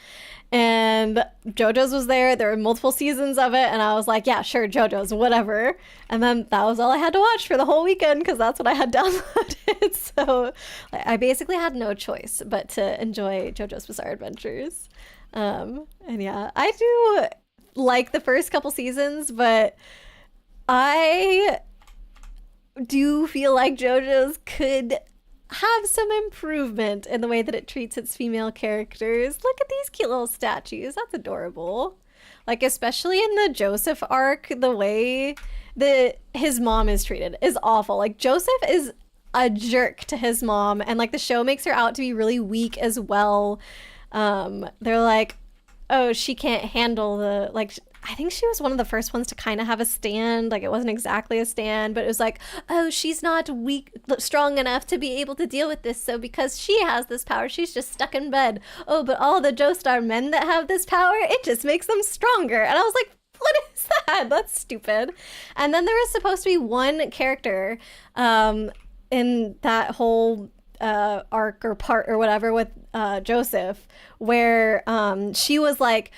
JoJo's was there. There were multiple seasons of it, and I was like, yeah, sure, JoJo's, whatever. And then that was all I had to watch for the whole weekend because that's what I had downloaded. So I basically had no choice but to enjoy JoJo's Bizarre Adventures. And yeah, I do like the first couple seasons, but I do feel like JoJo's could have some improvement in the way that it treats its female characters. Look at these cute little statues. That's adorable. Like, especially in the Joseph arc, the way that his mom is treated is awful. Like, Joseph is a jerk to his mom, and like the show makes her out to be really weak as well. They're like, oh, she can't handle the, like, I think she was one of the first ones to kind of have a stand. Like, it wasn't exactly a stand, but it was like, oh, she's not strong enough to be able to deal with this. So because she has this power, she's just stuck in bed. Oh, but all the Joestar men that have this power, it just makes them stronger. And I was like, what is that? That's stupid. And then there was supposed to be one character in that whole arc or part or whatever with Joseph, where she was like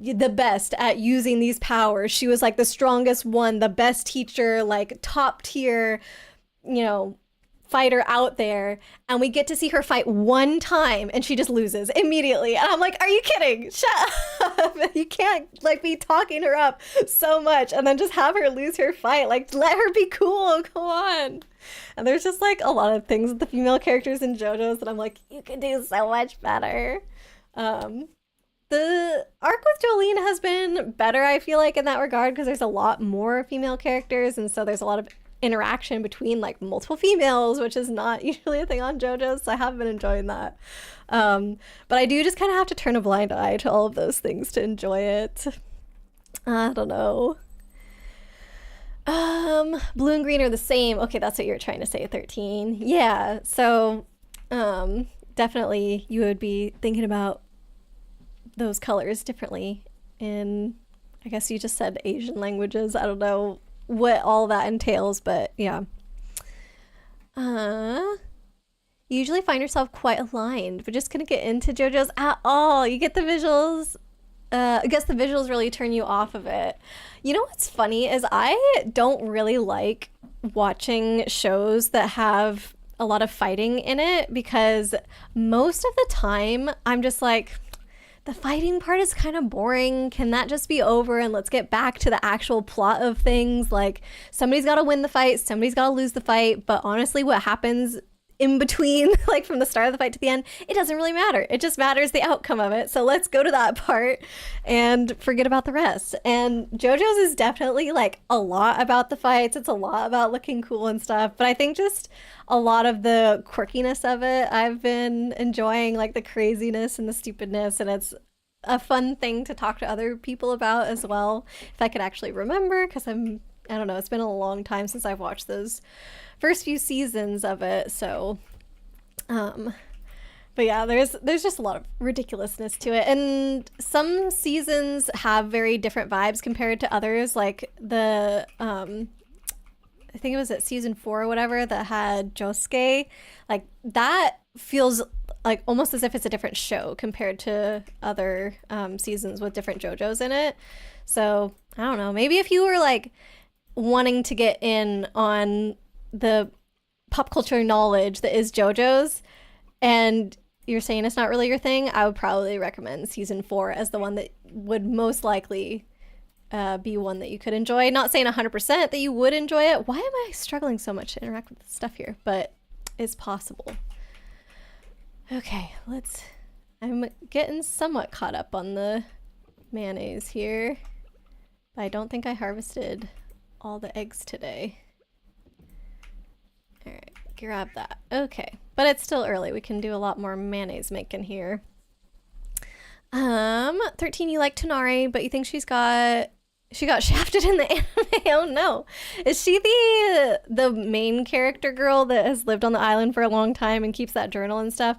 the best at using these powers. She was like the strongest one, the best teacher, like top tier, you know, fighter out there. And we get to see her fight one time and she just loses immediately. And I'm like, are you kidding? Shut up. You can't like be talking her up so much and then just have her lose her fight. Like, let her be cool. Come on. And there's just like a lot of things with the female characters in JoJo's that I'm like, you could do so much better. The arc with Jolene has been better, I feel like, in that regard, because there's a lot more female characters, and so there's a lot of interaction between like multiple females, which is not usually a thing on JoJo's, so I have been enjoying that. But I do just kind of have to turn a blind eye to all of those things to enjoy it. I don't know. Blue and green are the same. Okay, that's what you were trying to say, 13. Yeah, so definitely you would be thinking about those colors differently in, I guess you just said Asian languages. I don't know what all that entails, but yeah. You usually find yourself quite aligned, but just couldn't get into JoJo's at all. You get the visuals I guess the visuals really turn you off of it. You know what's funny is I don't really like watching shows that have a lot of fighting in it because most of the time I'm just like, the fighting part is kind of boring. Can that just be over and let's get back to the actual plot of things? Like, somebody's got to win the fight, somebody's got to lose the fight. But honestly, what happens in between, like from the start of the fight to the end, it doesn't really matter. It just matters the outcome of it. So let's go to that part and forget about the rest. And JoJo's is definitely like a lot about the fights. It's a lot about looking cool and stuff. But I think just a lot of the quirkiness of it, I've been enjoying, like the craziness and the stupidness. And it's a fun thing to talk to other people about as well. If I could actually remember, because I don't know, it's been a long time since I've watched those first few seasons of it. So but yeah, there's just a lot of ridiculousness to it, and some seasons have very different vibes compared to others. Like the I think it was at season 4 or whatever that had Josuke, like that feels like almost as if it's a different show compared to other seasons with different JoJos in it. So I don't know, maybe if you were like wanting to get in on the pop culture knowledge that is JoJo's and you're saying it's not really your thing, I would probably recommend season 4 as the one that would most likely be one that you could enjoy. Not saying 100% that you would enjoy it. Why am I struggling so much to interact with the stuff here? But it's possible. Okay, I'm getting somewhat caught up on the mayonnaise here. But I don't think I harvested all the eggs today. All right, grab that. Okay, but it's still early. We can do a lot more mayonnaise making here. 13, you like Tonari, but you think she got shafted in the anime. Oh no. Is she the main character girl that has lived on the island for a long time and keeps that journal and stuff?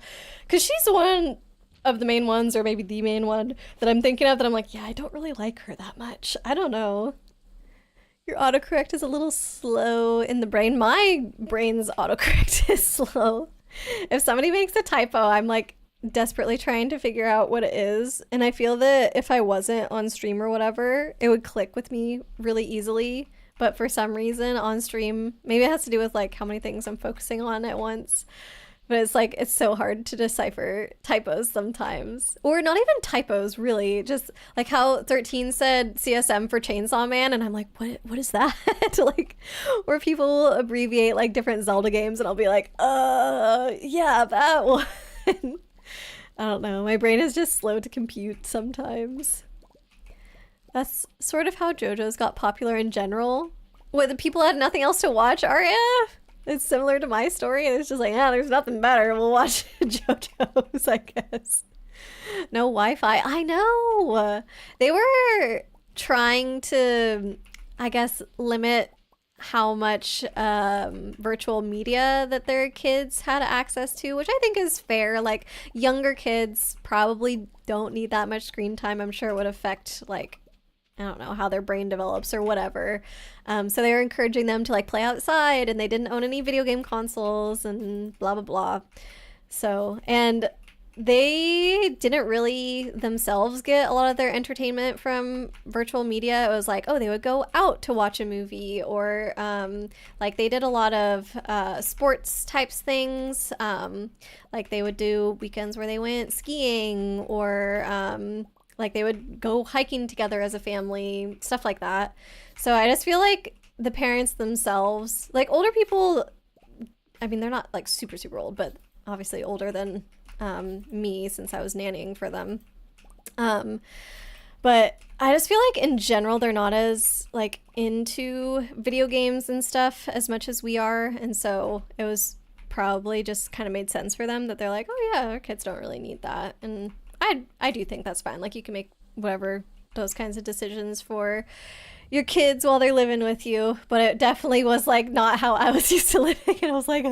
Because she's one of the main ones, or maybe the main one that I'm thinking of, that I'm like, yeah, I don't really like her that much. I don't know. Your autocorrect is a little slow in the brain. My brain's autocorrect is slow. If somebody makes a typo, I'm like desperately trying to figure out what it is. And I feel that if I wasn't on stream or whatever, it would click with me really easily. But for some reason on stream, maybe it has to do with like how many things I'm focusing on at once. But it's like, it's so hard to decipher typos sometimes. Or not even typos, really. Just like how 13 said CSM for Chainsaw Man, and I'm like, what is that? Like, or people abbreviate like different Zelda games, and I'll be like, yeah, that one. I don't know. My brain is just slow to compute sometimes. That's sort of how JoJo's got popular in general. When the people had nothing else to watch, Arya? It's similar to my story, and it's just like, yeah, there's nothing better. We'll watch JoJo's, I guess. No Wi-Fi. I know. They were trying to, I guess, limit how much virtual media that their kids had access to, which I think is fair. Like, younger kids probably don't need that much screen time. I'm sure it would affect, like, I don't know, how their brain develops or whatever. So they were encouraging them to like play outside, and they didn't own any video game consoles and blah, blah, blah. So, and they didn't really themselves get a lot of their entertainment from virtual media. It was like, oh, they would go out to watch a movie, or like they did a lot of sports types things. Like they would do weekends where they went skiing, or like they would go hiking together as a family, stuff like that. So I just feel like the parents themselves, like older people, I mean, they're not like super, super old, but obviously older than me, since I was nannying for them. But I just feel like in general, they're not as like into video games and stuff as much as we are. And so it was probably just kind of made sense for them that they're like, oh yeah, our kids don't really need that. And I do think that's fine. Like, you can make whatever, those kinds of decisions for your kids while they're living with you. But it definitely was like not how I was used to living. And I was like,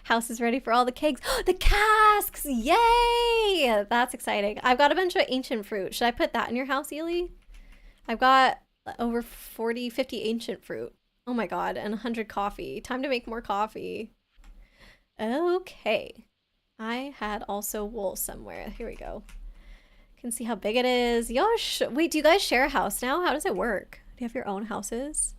house is ready for all the cakes. The casks! Yay! That's exciting. I've got a bunch of ancient fruit. Should I put that in your house, Ely? I've got over 40, 50 ancient fruit. Oh my god, and 100 coffee. Time to make more coffee. Okay. I had also wool somewhere. Here we go. Can see how big it is. Yosh, wait, do you guys share a house now? How does it work? Do you have your own houses?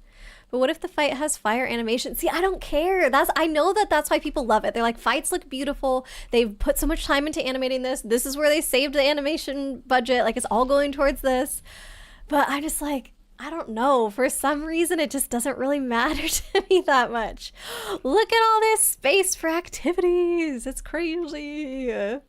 But what if the fight has fire animation? See, I don't care. I know that's why people love it. They're like, fights look beautiful. They've put so much time into animating this. This is where they saved the animation budget. Like, it's all going towards this. But I'm just like, I don't know. For some reason, it just doesn't really matter to me that much. Look at all this space for activities. It's crazy.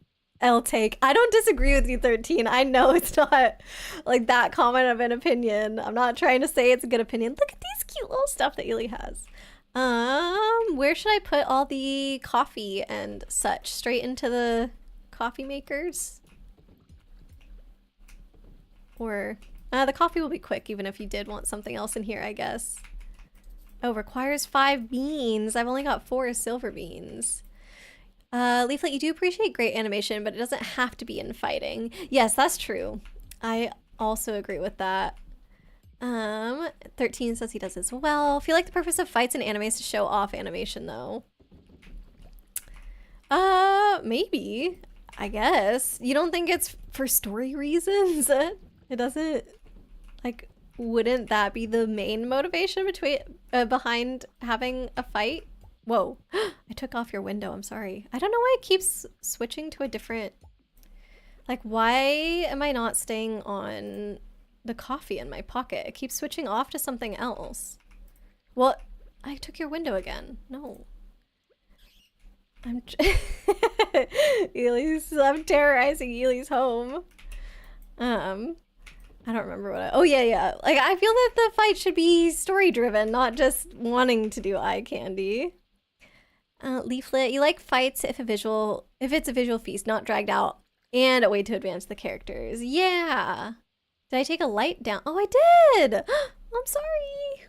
I'll take. I don't disagree with you, 13. I know it's not like that common of an opinion. I'm not trying to say it's a good opinion. Look at these cute little stuff that Ely has. Where should I put all the coffee and such? Straight into the coffee makers? Or the coffee will be quick, even if you did want something else in here, I guess. Oh, requires 5 beans. I've only got 4 silver beans. Leaflet, you do appreciate great animation, but it doesn't have to be in fighting. Yes, that's true. I also agree with that. 13 says he does as well. I feel like the purpose of fights in anime is to show off animation, though. Maybe. I guess. You don't think it's for story reasons? It doesn't... Like, wouldn't that be the main motivation behind having a fight? Whoa, I took off your window. I'm sorry. I don't know why it keeps switching to a different... Like, why am I not staying on the coffee in my pocket? It keeps switching off to something else. Well, I took your window again. No. I'm terrorizing Ely's home. I don't remember what oh yeah. Like, I feel that the fight should be story driven, not just wanting to do eye candy. Leaflet, you like fights if it's a visual feast, not dragged out, and a way to advance the characters. Yeah. Did I take a light down? Oh, I did! I'm sorry.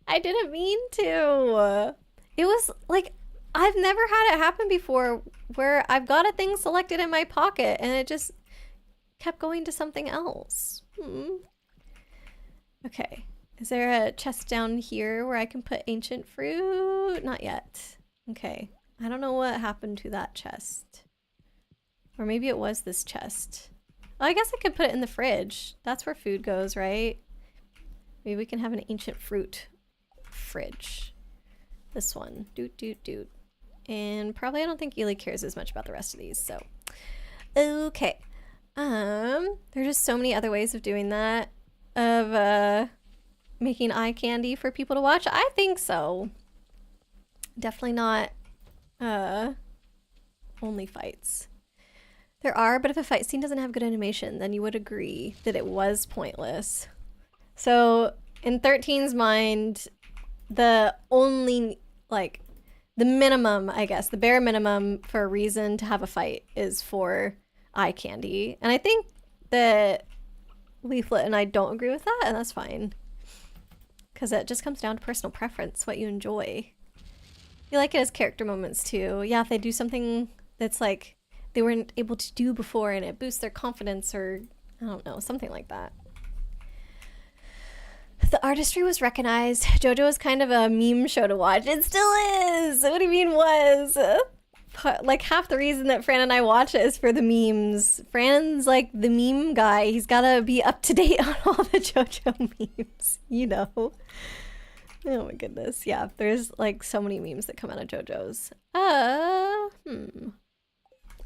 I didn't mean to. It was like, I've never had it happen before where I've got a thing selected in my pocket and it just kept going to something else. Okay. Is there a chest down here where I can put ancient fruit? Not yet. Okay. I don't know what happened to that chest. Or maybe it was this chest. Oh, I guess I could put it in the fridge. That's where food goes, right? Maybe we can have an ancient fruit fridge. This one. Doot. And probably I don't think Ely cares as much about the rest of these, so. Okay. There's just so many other ways of doing that. Of, making eye candy for people to watch? I think so. Definitely not only fights. There are, but if a fight scene doesn't have good animation, then you would agree that it was pointless. So in 13's mind, the only, like, the minimum, I guess, the bare minimum for a reason to have a fight is for eye candy. And I think that Leaflet and I don't agree with that, and that's fine. Because it just comes down to personal preference, what you enjoy. You like it as character moments too. Yeah, if they do something that's like they weren't able to do before and it boosts their confidence, or I don't know, something like that. The artistry was recognized. JoJo was kind of a meme show to watch. It still is! What do you mean was? Like, half the reason that Fran and I watch it is for the memes. Fran's like the meme guy. He's gotta be up to date on all the JoJo memes, you know. Oh my goodness. Yeah, there's like so many memes that come out of JoJo's.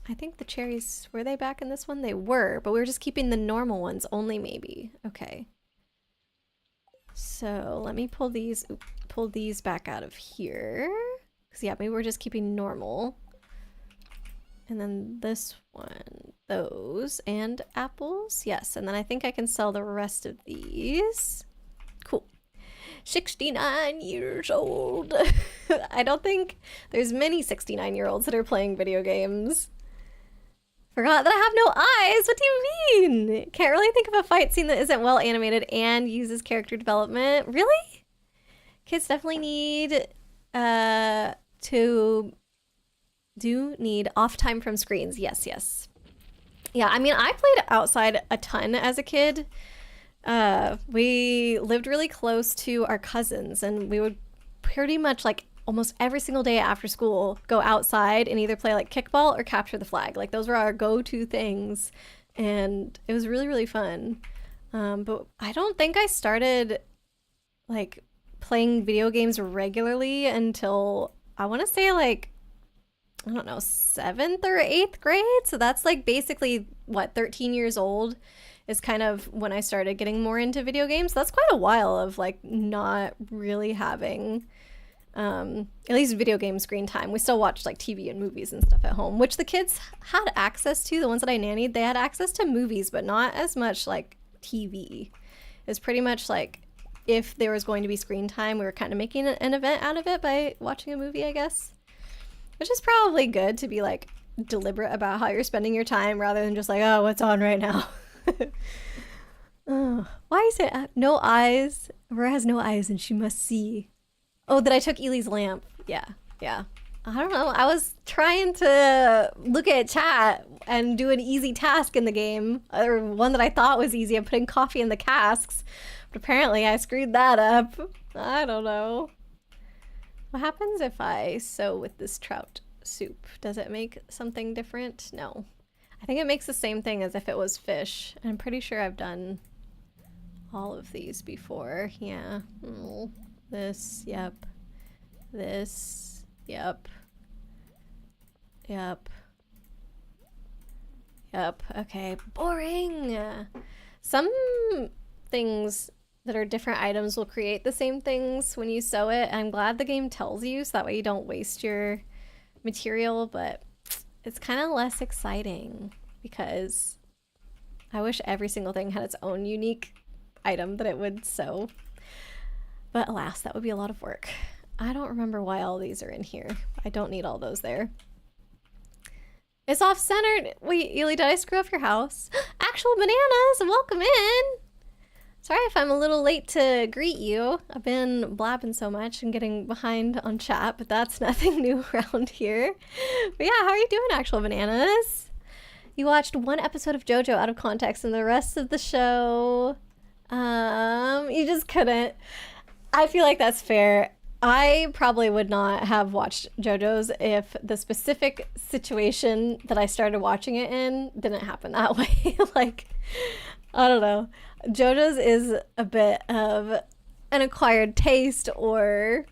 I think the cherries, were they back in this one? They were, but we were just keeping the normal ones only, maybe. Okay. So let me pull these back out of here. Because yeah, maybe we're just keeping normal. And then this one, those, and apples. Yes, and then I think I can sell the rest of these. Cool. 69 years old. I don't think there's many 69-year-olds that are playing video games. Forgot that I have no eyes. What do you mean? Can't really think of a fight scene that isn't well animated and uses character development. Really? Kids definitely need need off time from screens. Yes. Yeah, I mean, I played outside a ton as a kid. We lived really close to our cousins, and we would pretty much like almost every single day after school go outside and either play like kickball or capture the flag. Like those were our go-to things, and it was really, really fun. But I don't think I started like playing video games regularly until I want to say like, I don't know, 7th or 8th grade. So that's like basically what, 13 years old is kind of when I started getting more into video games. That's quite a while of like not really having at least video game screen time. We still watched like TV and movies and stuff at home, which the kids had access to. The ones that I nannied, they had access to movies, but not as much like TV. It's pretty much like if there was going to be screen time, we were kind of making an event out of it by watching a movie, I guess. Which is probably good to be like deliberate about how you're spending your time rather than just like, oh, what's on right now? Oh, why is it no eyes? Aurora has no eyes and she must see. Oh, that I took Ely's lamp. Yeah. I don't know. I was trying to look at chat and do an easy task in the game, or one that I thought was easy, of putting coffee in the casks. But apparently I screwed that up. I don't know. What happens if I sew with this trout soup? Does it make something different? No. I think it makes the same thing as if it was fish. I'm pretty sure I've done all of these before. Yeah. This, yep. This, yep. Yep. Okay. Boring! Some things that are different items will create the same things when you sew it. I'm glad the game tells you, so that way you don't waste your material, but it's kind of less exciting because I wish every single thing had its own unique item that it would sew. But alas, that would be a lot of work. I don't remember why all these are in here. I don't need all those there. It's off-centered. Wait, Ely, did I screw up your house? Actual bananas, welcome in. Sorry if I'm a little late to greet you. I've been blabbing so much and getting behind on chat, but that's nothing new around here. But yeah, how are you doing, Actual Bananas? You watched one episode of JoJo out of context and the rest of the show, you just couldn't. I feel like that's fair. I probably would not have watched JoJo's if the specific situation that I started watching it in didn't happen that way. Like, I don't know. JoJo's is a bit of an acquired taste or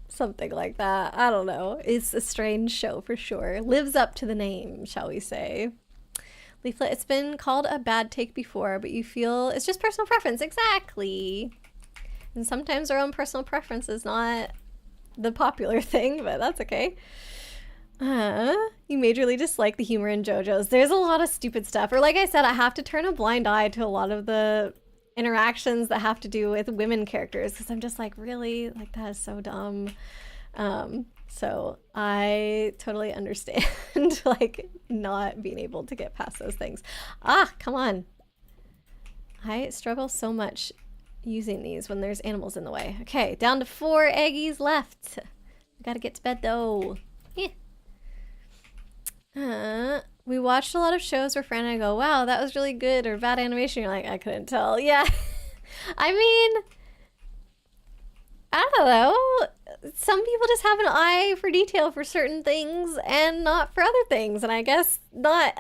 something like that. I don't know. It's a strange show for sure. Lives up to the name, shall we say. Leaflet, it's been called a bad take before, but you feel it's just personal preference. Exactly. And sometimes our own personal preference is not the popular thing, but that's okay. You majorly dislike the humor in JoJo's. There's a lot of stupid stuff. Or like I said, I have to turn a blind eye to a lot of the interactions that have to do with women characters because I'm just like, really? Like, that is so dumb. So I totally understand like not being able to get past those things. Come on. I struggle so much using these when there's animals in the way. Okay, down to 4 eggies left. I gotta get to bed though. We watched a lot of shows where Fran and I go, wow, that was really good, or bad animation. You're like, I couldn't tell. Yeah. I mean, I don't know. Some people just have an eye for detail for certain things and not for other things. And I guess not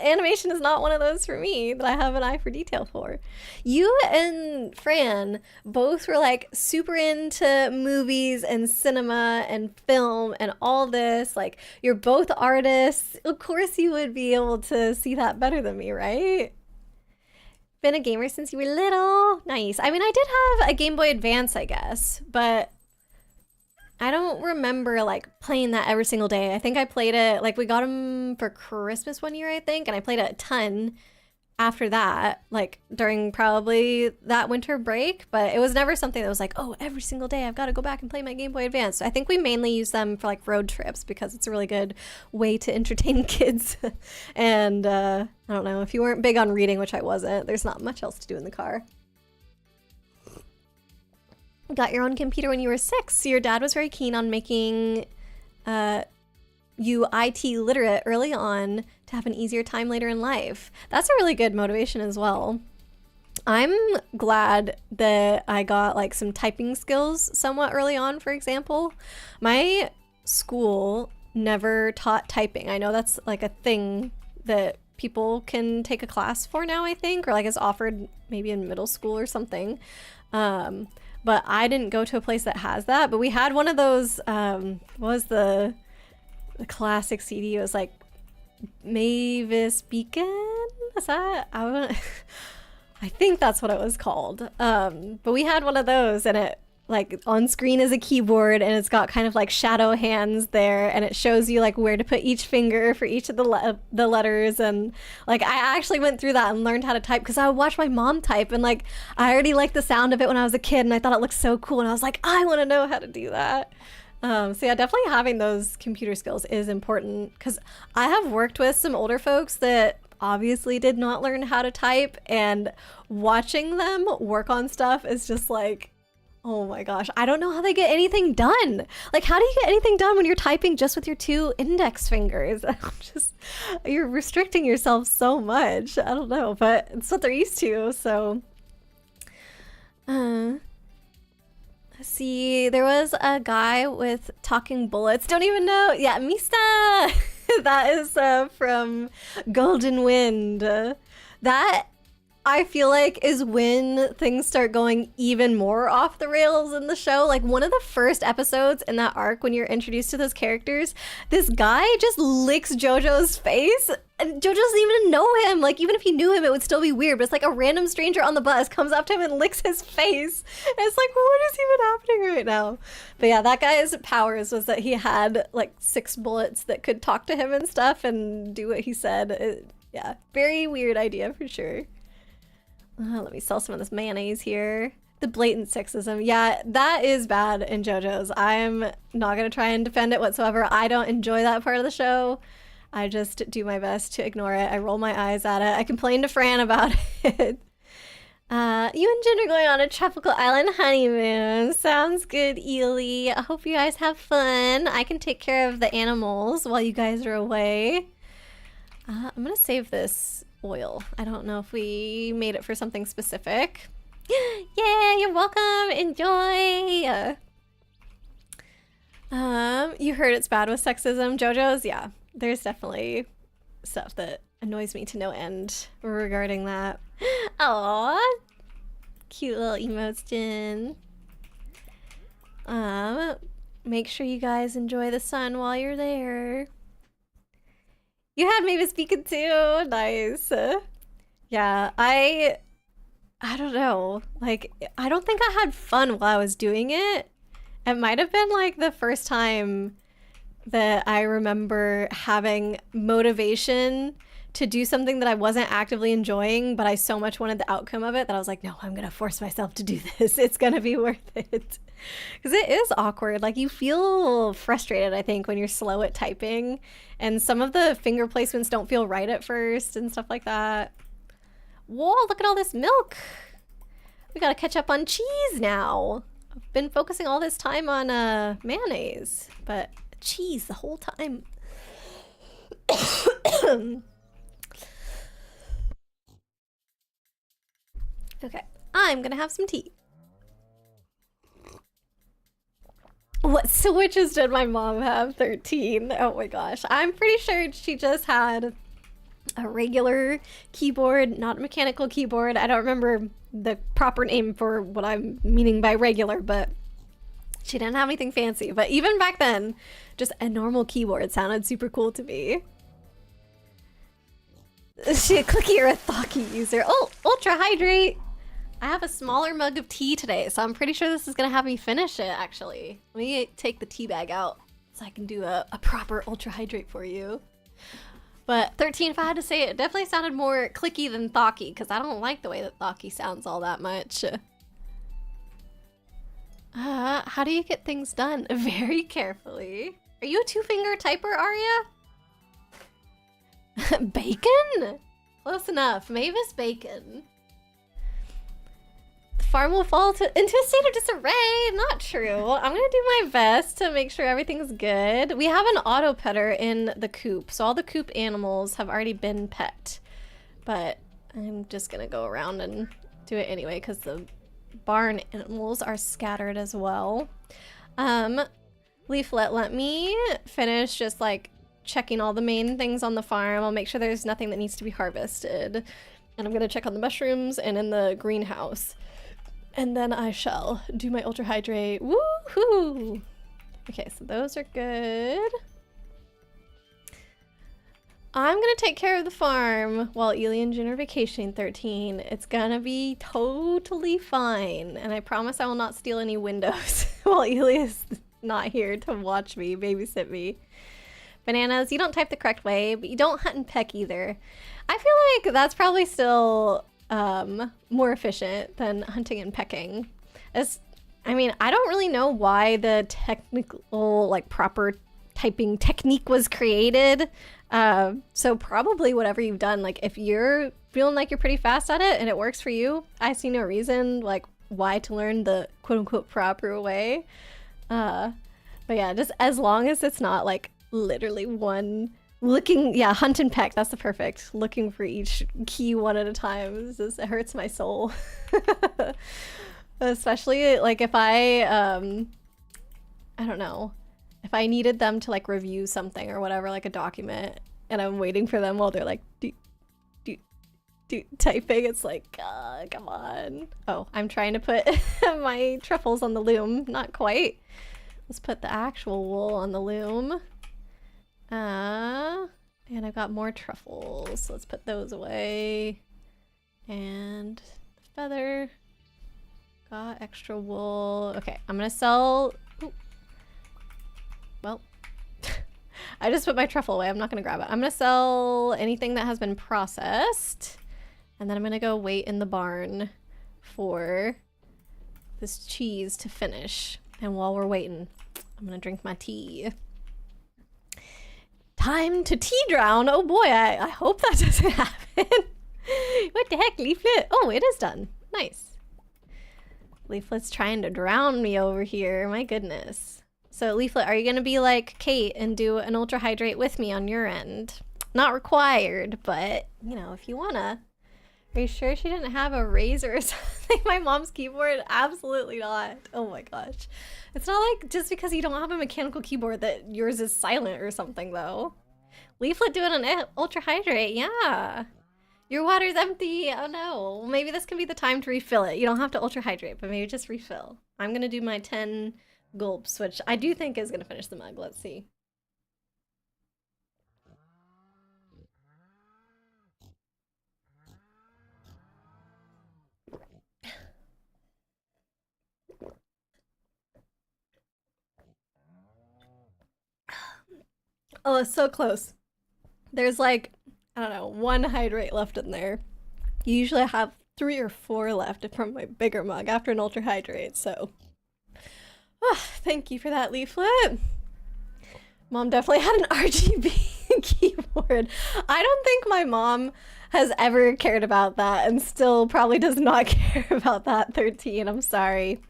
animation is not one of those for me that I have an eye for detail for. You and Fran both were like super into movies and cinema and film and all this. Like, you're both artists. Of course you would be able to see that better than me, right? Been a gamer since you were little. Nice. I mean, I did have a Game Boy Advance, I guess, but I don't remember like playing that every single day. I think I played it, like we got them for Christmas one year, I think, and I played it a ton after that, like during probably that winter break, but it was never something that was like, oh, every single day I've got to go back and play my Game Boy Advance. So I think we mainly use them for like road trips because it's a really good way to entertain kids. And I don't know, if you weren't big on reading, which I wasn't, there's not much else to do in the car. Got your own computer when you were 6. So your dad was very keen on making you IT literate early on to have an easier time later in life. That's a really good motivation as well. I'm glad that I got like some typing skills somewhat early on, for example. My school never taught typing. I know that's like a thing that people can take a class for now, I think, or like is offered maybe in middle school or something. But I didn't go to a place that has that, but we had one of those, what was the classic CD? It was like Mavis Beacon? Is that? I think that's what it was called. But we had one of those, and it like on screen is a keyboard, and it's got kind of like shadow hands there, and it shows you like where to put each finger for each of the letters. And like I actually went through that and learned how to type because I would watch my mom type, and like I already liked the sound of it when I was a kid, and I thought it looked so cool, and I was like, I want to know how to do that. So yeah, definitely having those computer skills is important because I have worked with some older folks that obviously did not learn how to type, and watching them work on stuff is just like, oh my gosh, I don't know how they get anything done. Like, how do you get anything done when you're typing just with your 2 index fingers? You're restricting yourself so much. I don't know, but it's what they're used to, so. Let's see, there was a guy with talking bullets. Don't even know. Yeah, Mista! That is from Golden Wind. That, I feel like, is when things start going even more off the rails in the show. Like, one of the first episodes in that arc, when you're introduced to those characters, this guy just licks JoJo's face, and JoJo doesn't even know him. Like, even if he knew him, it would still be weird, but it's like a random stranger on the bus comes up to him and licks his face. And it's like, what is even happening right now? But yeah, that guy's powers was that he had like 6 bullets that could talk to him and stuff and do what he said. Yeah, very weird idea for sure. Let me sell some of this mayonnaise here. The blatant sexism. Yeah, that is bad in JoJo's. I'm not going to try and defend it whatsoever. I don't enjoy that part of the show. I just do my best to ignore it. I roll my eyes at it. I complain to Fran about it. You and Jen are going on a tropical island honeymoon. Sounds good, Ely. I hope you guys have fun. I can take care of the animals while you guys are away. I'm going to save this oil. I don't know if we made it for something specific. Yeah, you're welcome. Enjoy. You heard it's bad with sexism. JoJo's, yeah. There's definitely stuff that annoys me to no end regarding that. Aww. Cute little emotes, Jen. Make sure you guys enjoy the sun while you're there. You had Mavis Beacon too. Nice. Yeah, I don't know. Like, I don't think I had fun while I was doing it. It might have been like the first time that I remember having motivation to do something that I wasn't actively enjoying, but I so much wanted the outcome of it that I was like, no, I'm gonna force myself to do this. It's gonna be worth it. Because it is awkward. Like, you feel frustrated, I think, when you're slow at typing, and some of the finger placements don't feel right at first and stuff like that. Whoa, look at all this milk. We gotta catch up on cheese now. I've been focusing all this time on mayonnaise, but cheese the whole time. Okay, I'm gonna have some tea. What switches did my mom have? 13. Oh my gosh. I'm pretty sure she just had a regular keyboard, not a mechanical keyboard. I don't remember the proper name for what I'm meaning by regular, but she didn't have anything fancy. But even back then, just a normal keyboard sounded super cool to me. Is she a clicky or a Thaki user? Oh, Ultra Hydrate! I have a smaller mug of tea today, so I'm pretty sure this is gonna have me finish it, actually. Let me take the tea bag out so I can do a proper Ultra Hydrate for you. But 13, if I had to say it, definitely sounded more clicky than Thaki, because I don't like the way that Thaki sounds all that much. How do you get things done? Very carefully. Are you a 2-finger typer, Arya? Bacon? Close enough. Mavis Bacon. The farm will fall into a state of disarray. Not true. I'm gonna do my best to make sure everything's good. We have an auto petter in the coop, so all the coop animals have already been pet. But I'm just gonna go around and do it anyway because the barn animals are scattered as well. Leaflet, let me finish just like checking all the main things on the farm. I'll make sure there's nothing that needs to be harvested. And I'm gonna check on the mushrooms and in the greenhouse. And then I shall do my ultra hydrate. Woohoo! Okay, so those are good. I'm gonna take care of the farm while Ely and June are vacationing 13. It's gonna be totally fine. And I promise I will not steal any windows while Ely is not here to watch me, babysit me. Bananas, you don't type the correct way, but you don't hunt and peck either. I feel like that's probably still more efficient than hunting and pecking. I mean, I don't really know why the technical, like proper typing technique was created. So probably whatever you've done, like if you're feeling like you're pretty fast at it and it works for you, I see no reason like why to learn the quote unquote proper way. But yeah, just as long as it's not like literally one looking, yeah, hunt and peck, that's the perfect. Looking for each key one at a time, it hurts my soul. Especially like if I don't know, if I needed them to like review something or whatever, like a document, and I'm waiting for them while they're like typing, it's like, come on. Oh, I'm trying to put my truffles on the loom. Not quite. Let's put the actual wool on the loom. And I've got more truffles, so let's put those away. And the feather. Got extra wool. Okay, I'm gonna sell... Ooh. Well, I just put my truffle away. I'm not gonna grab it. I'm gonna sell anything that has been processed. And then I'm gonna go wait in the barn for this cheese to finish. And while we're waiting, I'm gonna drink my tea. Time to tea drown. Oh boy, I hope that doesn't happen. What the heck, Leaflet? Oh, it is done. Nice. Leaflet's trying to drown me over here. My goodness. So Leaflet, are you gonna be like Kate and do an ultra hydrate with me on your end? Not required, but you know, if you wanna. Are you sure she didn't have a razor or something? My mom's keyboard? Absolutely not. Oh my gosh. It's not like just because you don't have a mechanical keyboard that yours is silent or something though. Leaflet doing an ultra hydrate, yeah. Your water's empty. Oh no. Maybe this can be the time to refill it. You don't have to ultra hydrate, but maybe just refill. I'm gonna do my 10 gulps, which I do think is gonna finish the mug. Let's see. Oh, it's so close. There's like, I don't know, 1 hydrate left in there. You usually have 3 or 4 left from my bigger mug after an ultra hydrate, so. Oh, thank you for that, Leaflet. Mom definitely had an RGB keyboard. I don't think my mom has ever cared about that and still probably does not care about that, 13. I'm sorry.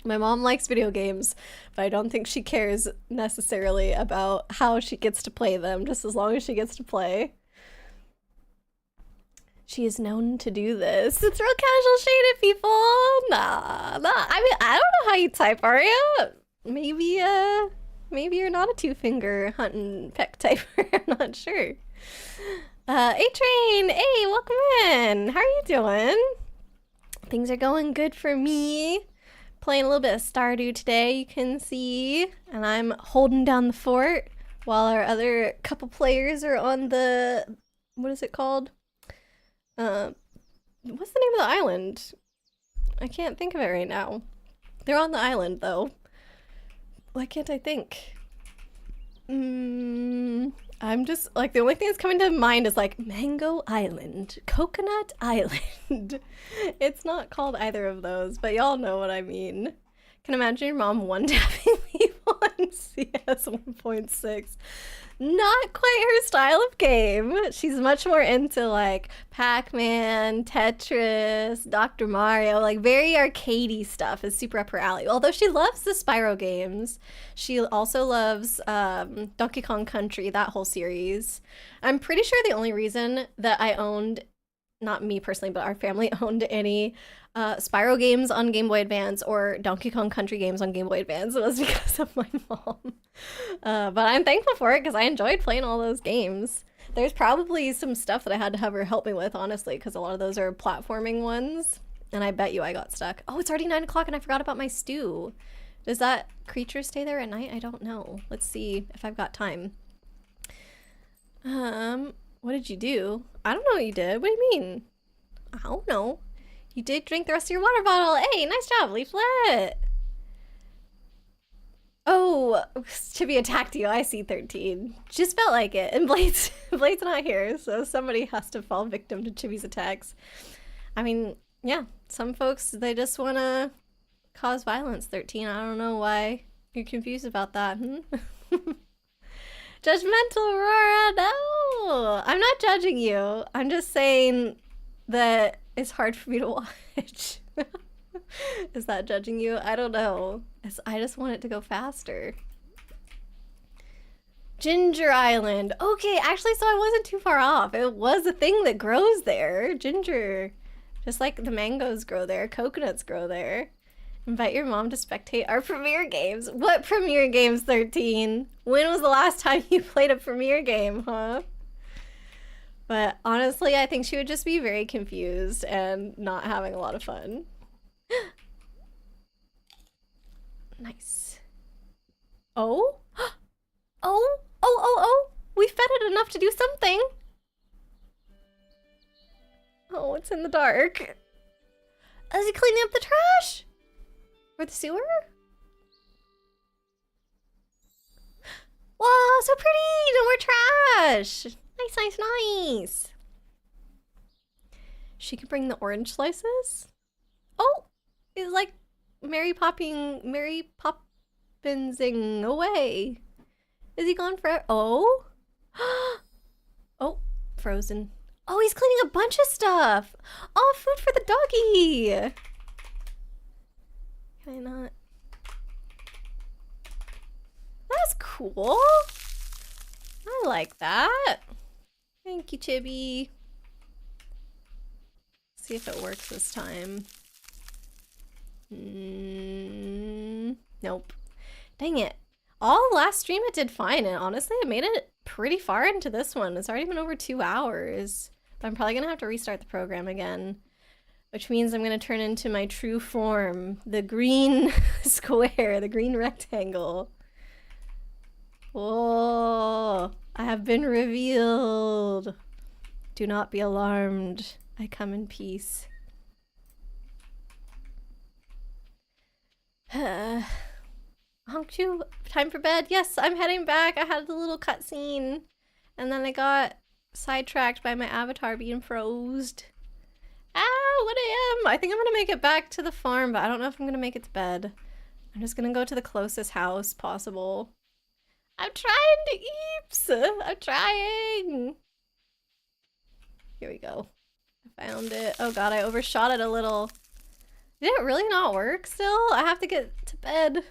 My mom likes video games, but I don't think she cares necessarily about how she gets to play them, just as long as she gets to play. She is known to do this. It's real casual shaded, people. Nah. I mean, I don't know how you type, Aria. Maybe you're not a 2-finger hunt and peck typer. I'm not sure. A-Train, hey, welcome in. How are you doing? Things are going good for me. Playing a little bit of Stardew today, you can see, and I'm holding down the fort while our other couple players are on the, what is it called? What's the name of the island? I can't think of it right now. They're on the island though. Why can't I think? I'm just like, the only thing that's coming to mind is like Mango Island, Coconut Island. It's not called either of those, but y'all know what I mean. Can imagine your mom one-tapping people on CS 1.6. Not quite her style of game. She's much more into like Pac-Man, Tetris, Dr. Mario, like very arcadey stuff is super up her alley. Although she loves the Spyro games. She also loves Donkey Kong Country, that whole series. I'm pretty sure the only reason that I owned not me personally, but our family owned any Spyro games on Game Boy Advance or Donkey Kong Country games on Game Boy Advance. It was because of my mom. But I'm thankful for it because I enjoyed playing all those games. There's probably some stuff that I had to have her help me with, honestly, because a lot of those are platforming ones. And I bet you I got stuck. Oh, it's already 9 o'clock and I forgot about my stew. Does that creature stay there at night? I don't know. Let's see if I've got time. What did you do? I don't know what you did. What do you mean? I don't know. You did drink the rest of your water bottle. Hey, nice job, Leaflet. Oh, Chibi attacked you. I see 13. Just felt like it. And Blade's not here, so somebody has to fall victim to Chibi's attacks. I mean, yeah, some folks, they just want to cause violence, 13. I don't know why you're confused about that. Judgmental Aurora, no! I'm not judging you. I'm just saying that it's hard for me to watch. Is that judging you? I don't know. I just want it to go faster. Ginger Island. Okay, actually, so I wasn't too far off. It was a thing that grows there. Ginger. Just like the mangoes grow there, coconuts grow there. Invite your mom to spectate our premiere games. What premiere games, 13? When was the last time you played a premiere game, huh? But honestly, I think she would just be very confused and not having a lot of fun. Nice. Oh? Oh! We fed it enough to do something. Oh, it's in the dark. Is he cleaning up the trash? Or the sewer? Whoa, so pretty! No more trash! Nice. She can bring the orange slices? Oh! He's like Mary Poppinsing away. Is he gone forever? Oh? Oh, frozen. Oh, he's cleaning a bunch of stuff! Oh, food for the doggy! Can I not? That's cool. I like that. Thank you, Chibi. See if it works this time. Nope. Dang it. All last stream it did fine, and honestly, it made it pretty far into this one. It's already been over 2 hours. But I'm probably gonna have to restart the program again. Which means I'm gonna turn into my true form. The green square, the green rectangle. Oh, I have been revealed. Do not be alarmed. I come in peace. Honkchu, time for bed. Yes, I'm heading back. I had the little cutscene. And then I got sidetracked by my avatar being frozed. Ah, 1 a.m. I think I'm gonna make it back to the farm, but I don't know if I'm gonna make it to bed. I'm just gonna go to the closest house possible. I'm trying to eeps! I'm trying! Here we go. I found it. Oh god, I overshot it a little. Did it really not work still? I have to get to bed.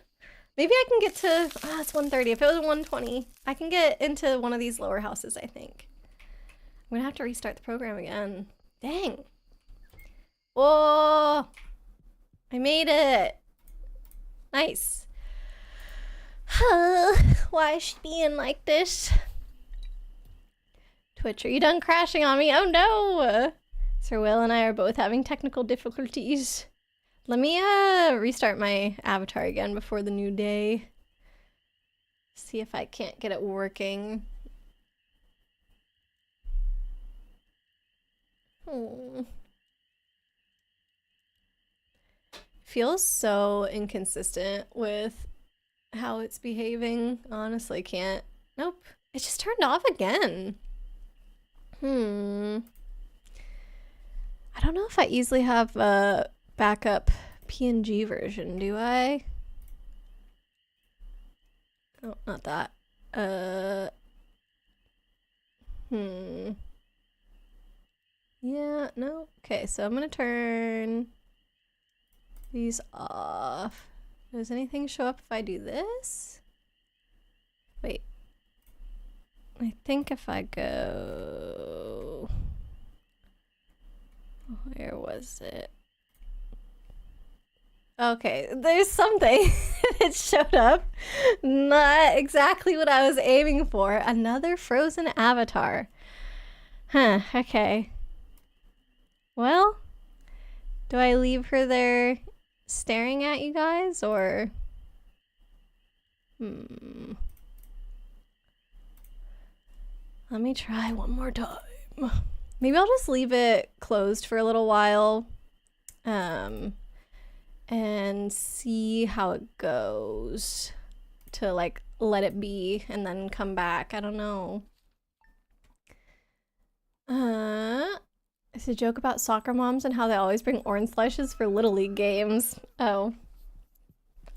Maybe I can get to... Ah, it's 1:30. If it was 1:20, I can get into one of these lower houses, I think. I'm gonna have to restart the program again. Dang. Whoa! I made it! Nice. Why is she being like this? Twitch, are you done crashing on me? Oh no! Sir Will and I are both having technical difficulties. Let me restart my avatar again before the new day. See if I can't get it working. Oh. Feels so inconsistent with how it's behaving. Honestly, can't. Nope. It just turned off again. I don't know if I easily have a backup PNG version, do I? Oh, not that. Yeah, no. Okay, so I'm gonna turn these off. Does anything show up if I do this? Wait. I think if I go... Where was it? Okay, there's something that showed up. Not exactly what I was aiming for. Another frozen avatar. Huh, okay. Well, do I leave her there staring at you guys, or... Let me try one more time. Maybe I'll just leave it closed for a little while. And see how it goes. To like let it be and then come back. I don't know. It's a joke about soccer moms and how they always bring orange slices for Little League games. Oh.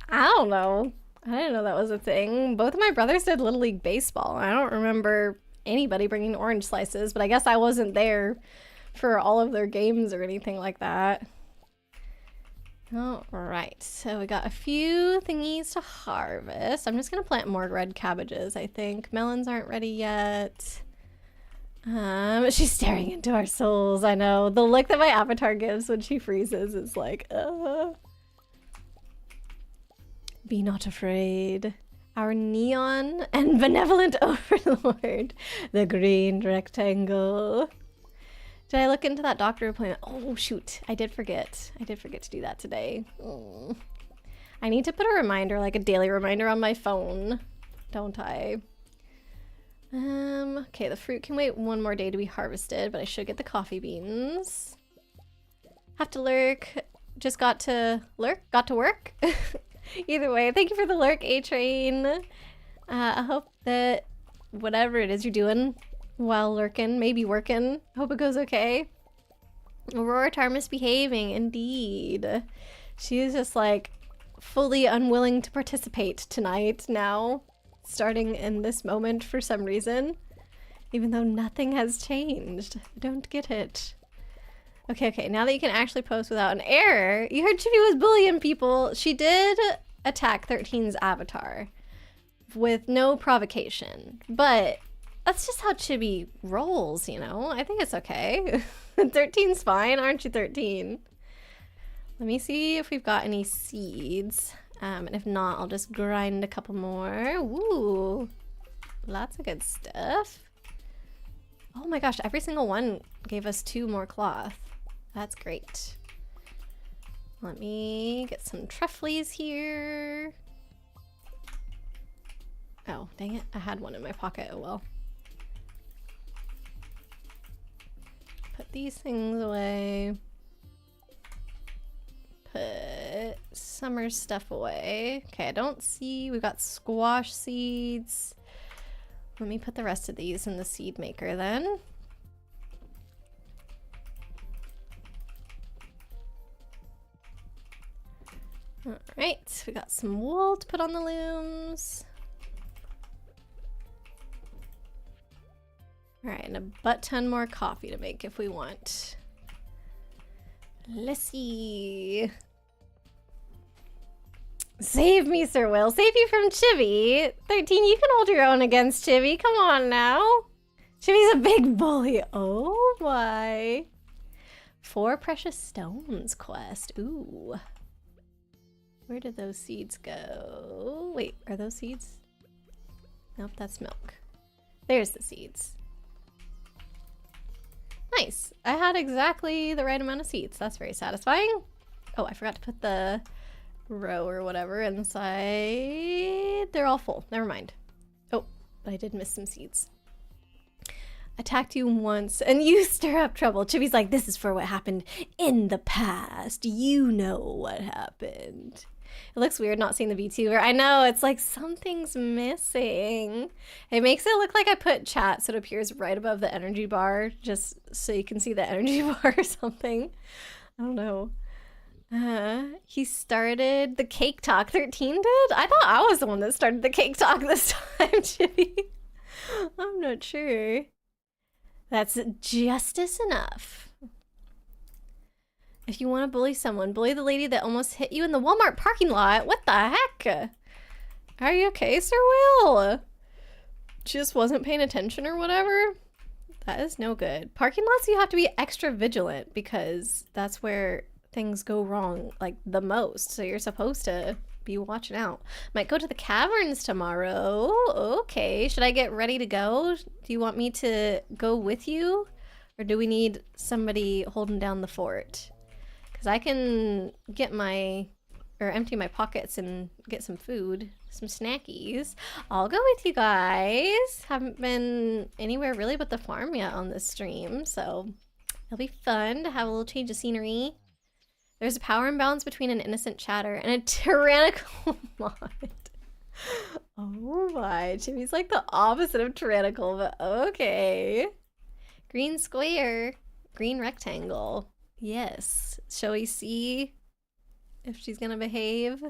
I don't know. I didn't know that was a thing. Both of my brothers did Little League baseball. I don't remember anybody bringing orange slices, but I guess I wasn't there for all of their games or anything like that. All right, so we got a few thingies to harvest. I'm just gonna plant more red cabbages, I think. Melons aren't ready yet. She's staring into our souls, I know. The look that my avatar gives when she freezes is like, Be not afraid. Our neon and benevolent overlord. The green rectangle. Did I look into that doctor appointment? Oh, shoot. I did forget. I did forget to do that today. I need to put a reminder, like a daily reminder on my phone, don't I? Okay, the fruit can wait one more day to be harvested, but I should get the coffee beans. Have to lurk. Just got to lurk? Got to work? Either way, thank you for the lurk, A-Train. I hope that whatever it is you're doing while lurking, maybe working, hope it goes okay. Aurora Tar misbehaving, indeed. She is just like fully unwilling to participate tonight now, starting in this moment for some reason, even though nothing has changed. I don't get it. Okay, now that you can actually post without an error, you heard Chibi was bullying people. She did attack 13's avatar with no provocation, but that's just how Chibi rolls, you know? I think it's okay. 13's fine, aren't you, 13? Let me see if we've got any seeds. And if not, I'll just grind a couple more. Ooh, lots of good stuff. Oh my gosh, every single one gave us 2 more cloth. That's great. Let me get some truffles here. Oh, dang it. I had one in my pocket. Oh well. Put these things away. Put summer stuff away. Okay, I don't see. We got squash seeds. Let me put the rest of these in the seed maker then. Alright, we got some wool to put on the looms. Alright, and a butt ton more coffee to make if we want. Let's see. Save me, Sir Will. Save you from Chibi. 13, you can hold your own against Chibi. Come on now. Chibi's a big bully. Oh my. 4 precious stones quest. Ooh. Where did those seeds go? Wait, are those seeds? Nope, that's milk. There's the seeds. Nice. I had exactly the right amount of seeds. That's very satisfying. Oh, I forgot to put the row or whatever inside. They're all full. Never mind. Oh, but I did miss some seeds. Attacked you once and you stir up trouble. Chibi's like, this is for what happened in the past. You know what happened. It looks weird not seeing the VTuber. I know, it's like something's missing. It makes it look like I put chat so it appears right above the energy bar, just so you can see the energy bar or something. I don't know. He started the cake talk. 13 did? I thought I was the one that started the cake talk this time, Chibi. I'm not sure. That's justice enough. If you want to bully someone, bully the lady that almost hit you in the Walmart parking lot. What the heck? Are you okay, Sir Will? She just wasn't paying attention or whatever? That is no good. Parking lots, you have to be extra vigilant because that's where things go wrong, like, the most. So you're supposed to be watching out. Might go to the caverns tomorrow. Okay. Should I get ready to go? Do you want me to go with you? Or do we need somebody holding down the fort? Because I can get empty my pockets and get some food, some snackies. I'll go with you guys. Haven't been anywhere really but the farm yet on this stream, so it'll be fun to have a little change of scenery. There's a power imbalance between an innocent chatter and a tyrannical mod. Oh my, Jimmy's like the opposite of tyrannical, but okay. Green square, green rectangle. Yes. Shall we see if she's gonna behave?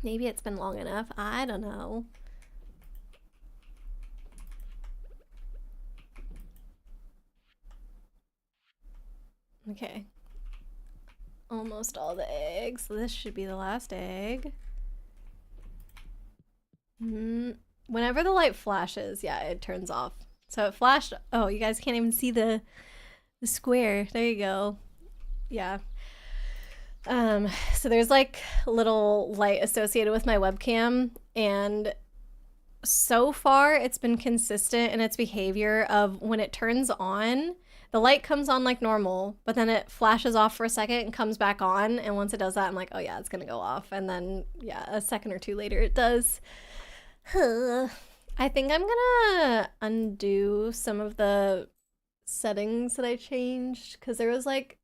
Maybe it's been long enough. I don't know. Okay. Almost all the eggs. This should be the last egg. Whenever the light flashes, yeah, it turns off. So it flashed. Oh, you guys can't even see the square. There you go. Yeah. So there's like a little light associated with my webcam, and so far it's been consistent in its behavior of when it turns on, the light comes on like normal, but then it flashes off for a second and comes back on, and once it does that, I'm like, oh yeah, it's gonna go off, and then yeah, a second or two later it does. I think I'm gonna undo some of the settings that I changed, because there was like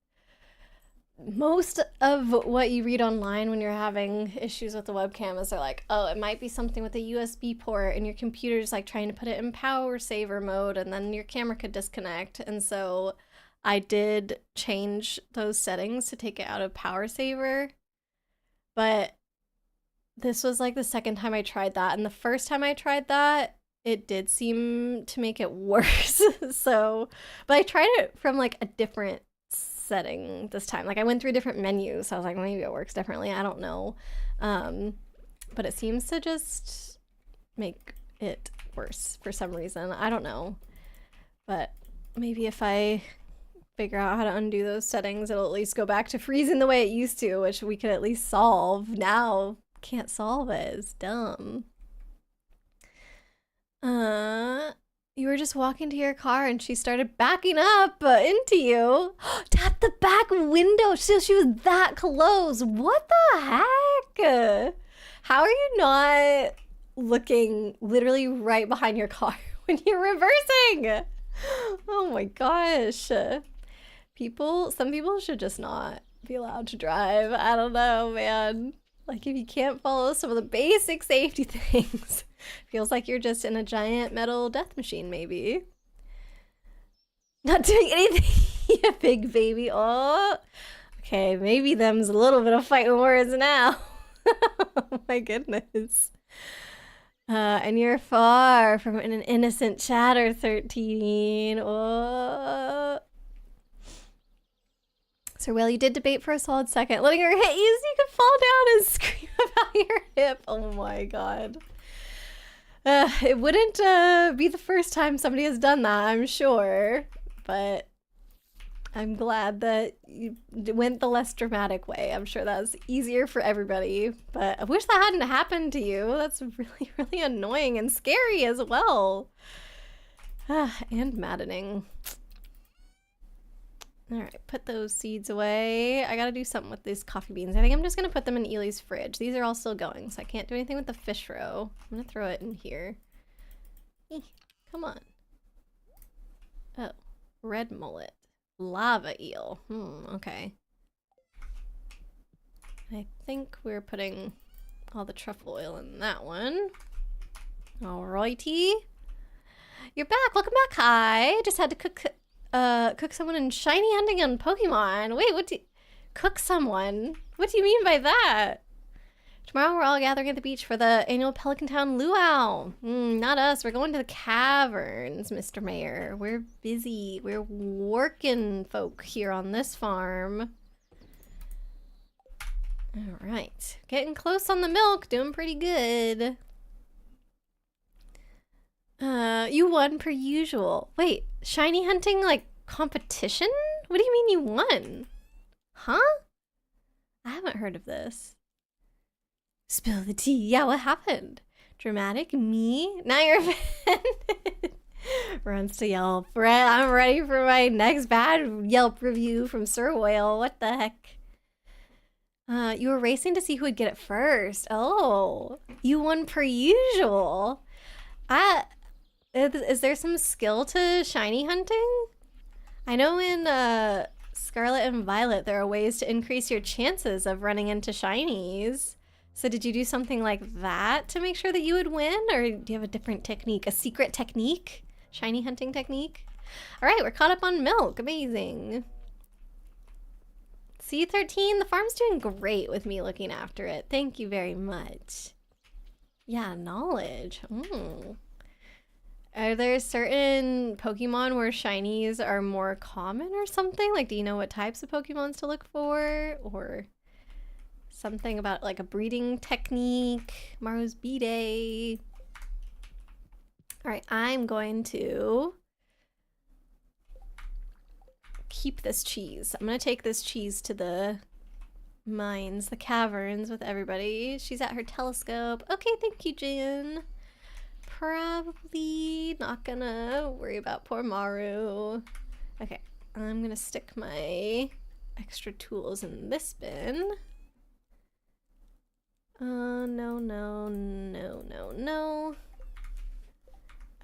most of what you read online when you're having issues with the webcam is they're like, oh, it might be something with a USB port and your computer's like trying to put it in power saver mode and then your camera could disconnect. And so I did change those settings to take it out of power saver. But this was like the second time I tried that. And the first time I tried that, it did seem to make it worse. So, but I tried it from like a different setting this time. Like I went through different menus, so I was like, maybe it works differently. I don't know. But it seems to just make it worse for some reason. I don't know. But maybe if I figure out how to undo those settings, it'll at least go back to freezing the way it used to, which we could at least solve. Now, can't solve it. It's dumb. You were just walking to your car and she started backing up into you. Tap the back window. She was that close. What the heck? How are you not looking literally right behind your car when you're reversing? Oh my gosh. Some people should just not be allowed to drive. I don't know, man. Like if you can't follow some of the basic safety things, feels like you're just in a giant metal death machine, maybe. Not doing anything, you big baby. Oh, okay, maybe them's a little bit of fighting words now. Oh my goodness. And you're far from an innocent chatter, 13. Oh. So, well, you did debate for a solid second, letting her hit you so you could fall down and scream about your hip. Oh my god. It wouldn't be the first time somebody has done that, I'm sure. But I'm glad that you went the less dramatic way. I'm sure that was easier for everybody. But I wish that hadn't happened to you. That's really, really annoying and scary as well. And maddening. Alright, put those seeds away. I gotta do something with these coffee beans. I think I'm just gonna put them in Ely's fridge. These are all still going, so I can't do anything with the fish roe. I'm gonna throw it in here. Come on. Oh, red mullet. Lava eel. Okay. I think we're putting all the truffle oil in that one. Alrighty. You're back. Welcome back. Hi. Just had to cook someone in shiny hunting on Pokemon. Wait, what do you... Cook someone? What do you mean by that? Tomorrow we're all gathering at the beach for the annual Pelican Town Luau. Not us. We're going to the caverns, Mr. Mayor. We're busy. We're working folk here on this farm. All right. Getting close on the milk. Doing pretty good. You won per usual. Wait, shiny hunting like competition? What do you mean you won? Huh? I haven't heard of this. Spill the tea. Yeah, what happened? Dramatic? Me? Now you're offended. Runs to Yelp. I'm ready for my next bad Yelp review from Sir Whale. What the heck? You were racing to see who would get it first. Oh, you won per usual. Is there some skill to shiny hunting? I know in Scarlet and Violet there are ways to increase your chances of running into shinies. So did you do something like that to make sure that you would win? Or do you have a different technique, a secret technique? Shiny hunting technique? All right, we're caught up on milk. Amazing. C13, the farm's doing great with me looking after it. Thank you very much. Yeah, knowledge. Are there certain Pokemon where shinies are more common or something? Like, do you know what types of Pokemons to look for? Or something about like a breeding technique? Maru's B-Day. All right, I'm going to keep this cheese. I'm gonna take this cheese to the mines, the caverns with everybody. She's at her telescope. Okay, thank you, Jen. Probably not gonna worry about poor Maru. Okay, I'm gonna stick my extra tools in this bin. No.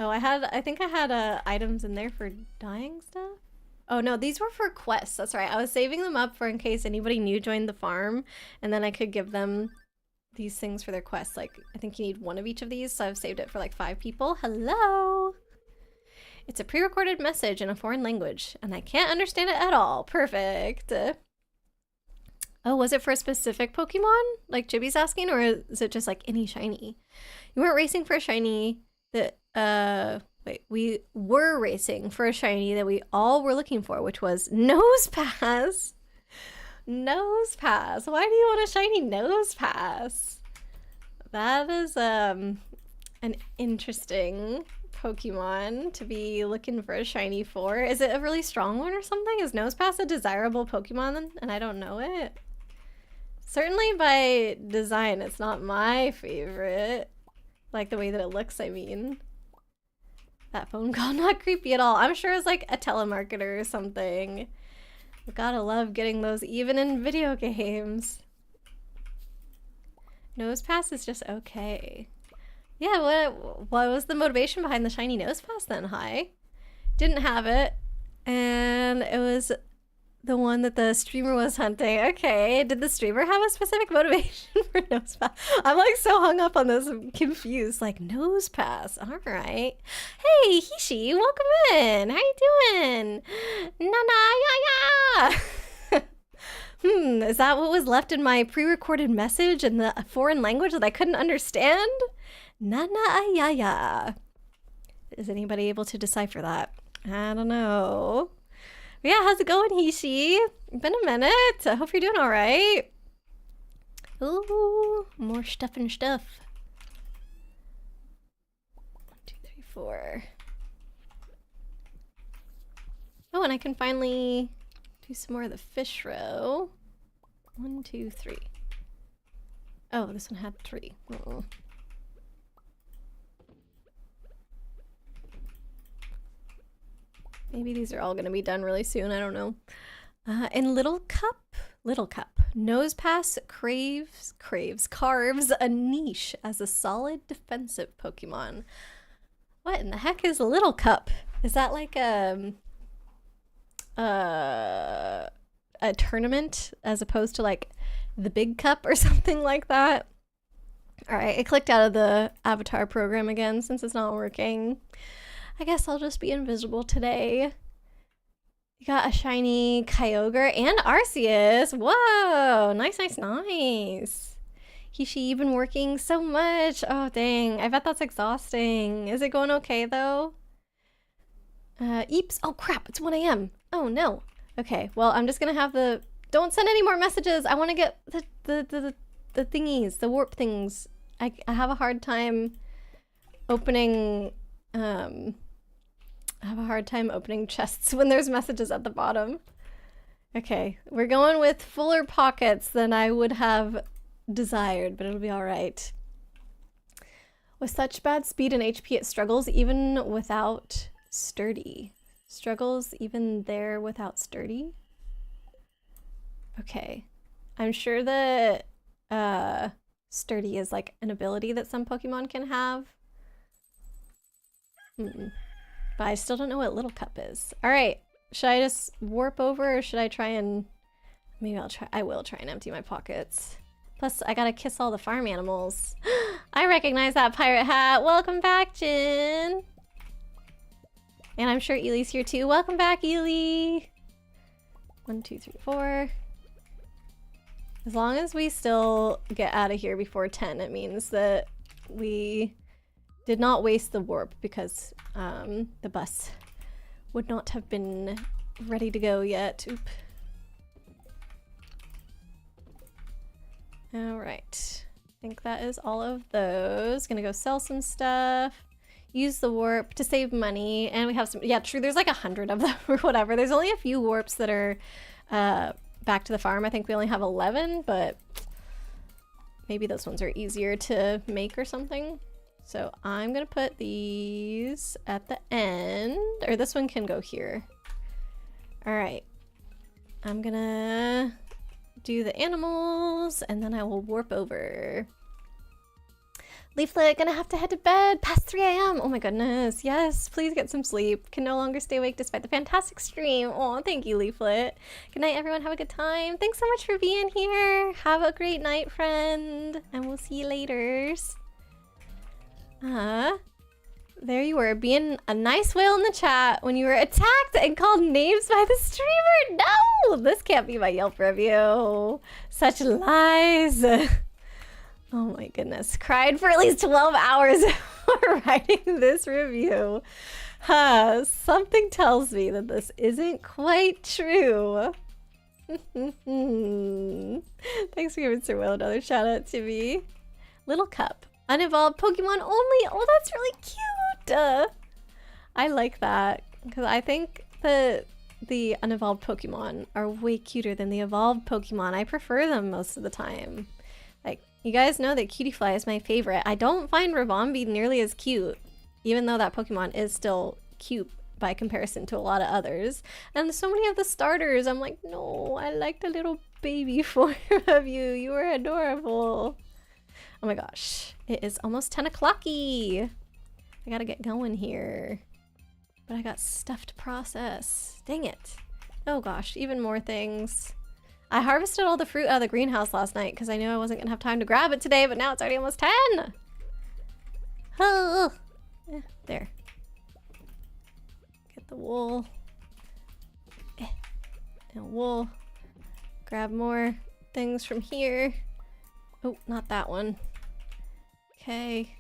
Oh, I think I had items in there for dyeing stuff. Oh no, these were for quests. That's right. I was saving them up for in case anybody new joined the farm, and then I could give them these things for their quests. Like, I think you need one of each of these, so I've saved it for like 5 people. Hello! It's a pre-recorded message in a foreign language, and I can't understand it at all. Perfect. Oh, was it for a specific Pokemon? Like Chibi's asking, or is it just like any shiny? You weren't racing for a shiny that, wait, we were racing for a shiny that we all were looking for, which was Nosepass. Nosepass. Why do you want a shiny Nosepass? That is an interesting Pokemon to be looking for a shiny for. Is it a really strong one or something? Is Nosepass a desirable Pokemon and I don't know it? Certainly by design, it's not my favorite. Like the way that it looks, I mean. That phone call, not creepy at all. I'm sure it's like a telemarketer or something. Gotta love getting those even in video games. Nosepass is just okay. Yeah, what was the motivation behind the shiny Nosepass then? Hi. Didn't have it. And it was the one that the streamer was hunting. Okay, did the streamer have a specific motivation for Nosepass? I'm like so hung up on this, I'm confused. Like, Nosepass, all right. Hey, Hishi, welcome in. How you doing? Nana, ya. Is that what was left in my pre-recorded message in the foreign language that I couldn't understand? Nana, ya. Is anybody able to decipher that? I don't know. Yeah, how's it going, Hishi? Been a minute. I hope you're doing all right. Ooh, more stuff and stuff. 1, 2, 3, 4. Oh, and I can finally do some more of the fish row. 1, 2, 3. Oh, this one had 3. Uh-oh. Maybe these are all gonna be done really soon, I don't know. And Little Cup, Nosepass carves a niche as a solid defensive Pokemon. What in the heck is Little Cup? Is that like a tournament as opposed to like the Big Cup or something like that? All right, I clicked out of the avatar program again since it's not working. I guess I'll just be invisible today. You got a shiny Kyogre and Arceus. Whoa, nice. Hishi, you've been working so much. Oh, dang. I bet that's exhausting. Is it going okay, though? Eeps. Oh, crap. It's 1 a.m. Oh, no. Okay, well, I'm just going to have the... Don't send any more messages. I want to get the thingies, the warp things. I have a hard time opening I have a hard time opening chests when there's messages at the bottom. Okay, we're going with fuller pockets than I would have desired, but it'll be all right. With such bad speed and HP, it struggles even without sturdy. Struggles even there without sturdy? Okay. I'm sure that sturdy is like an ability that some Pokemon can have. But I still don't know what Little Cup is. All right. Should I just warp over or should I try and... Maybe I will try and empty my pockets. Plus, I gotta kiss all the farm animals. I recognize that pirate hat. Welcome back, Jin. And I'm sure Ely's here too. Welcome back, Ely. 1, 2, 3, 4. As long as we still get out of here before 10, it means that we did not waste the warp because the bus would not have been ready to go yet. Oop. All right. I think that is all of those. Gonna go sell some stuff. Use the warp to save money. And we have some, yeah, true, there's like 100 of them or whatever. There's only a few warps that are back to the farm. I think we only have 11, but maybe those ones are easier to make or something. So I'm gonna put these at the end, or this one can go here. All right, I'm gonna do the animals and then I will warp over. Leaflet, gonna have to head to bed past 3 a.m. Oh my goodness, yes, please get some sleep. Can no longer stay awake despite the fantastic stream. Oh, thank you, Leaflet. Good night, everyone, have a good time. Thanks so much for being here. Have a great night, friend, and we'll see you later. There you were, being a nice whale in the chat when you were attacked and called names by the streamer. No, this can't be my Yelp review. Such lies. Oh my goodness. Cried for at least 12 hours before writing this review. Something tells me that this isn't quite true. Thanks for giving Sir Will another shout out to me. Little Cup. Unevolved Pokemon only. Oh, that's really cute. I like that because I think that the unevolved Pokemon are way cuter than the evolved Pokemon. I prefer them most of the time. Like, you guys know that Cutiefly is my favorite. I don't find Ribombee nearly as cute, even though that Pokemon is still cute by comparison to a lot of others. And so many of the starters, I'm like, no, I like the little baby form of you. You are adorable. Oh my gosh, it is almost 10 o'clocky. I gotta get going here. But I got stuff to process. Dang it. Oh gosh, even more things. I harvested all the fruit out of the greenhouse last night because I knew I wasn't gonna have time to grab it today, but now it's already almost 10. Oh, there. Get the wool. And wool. Grab more things from here. Oh, not that one. Okay.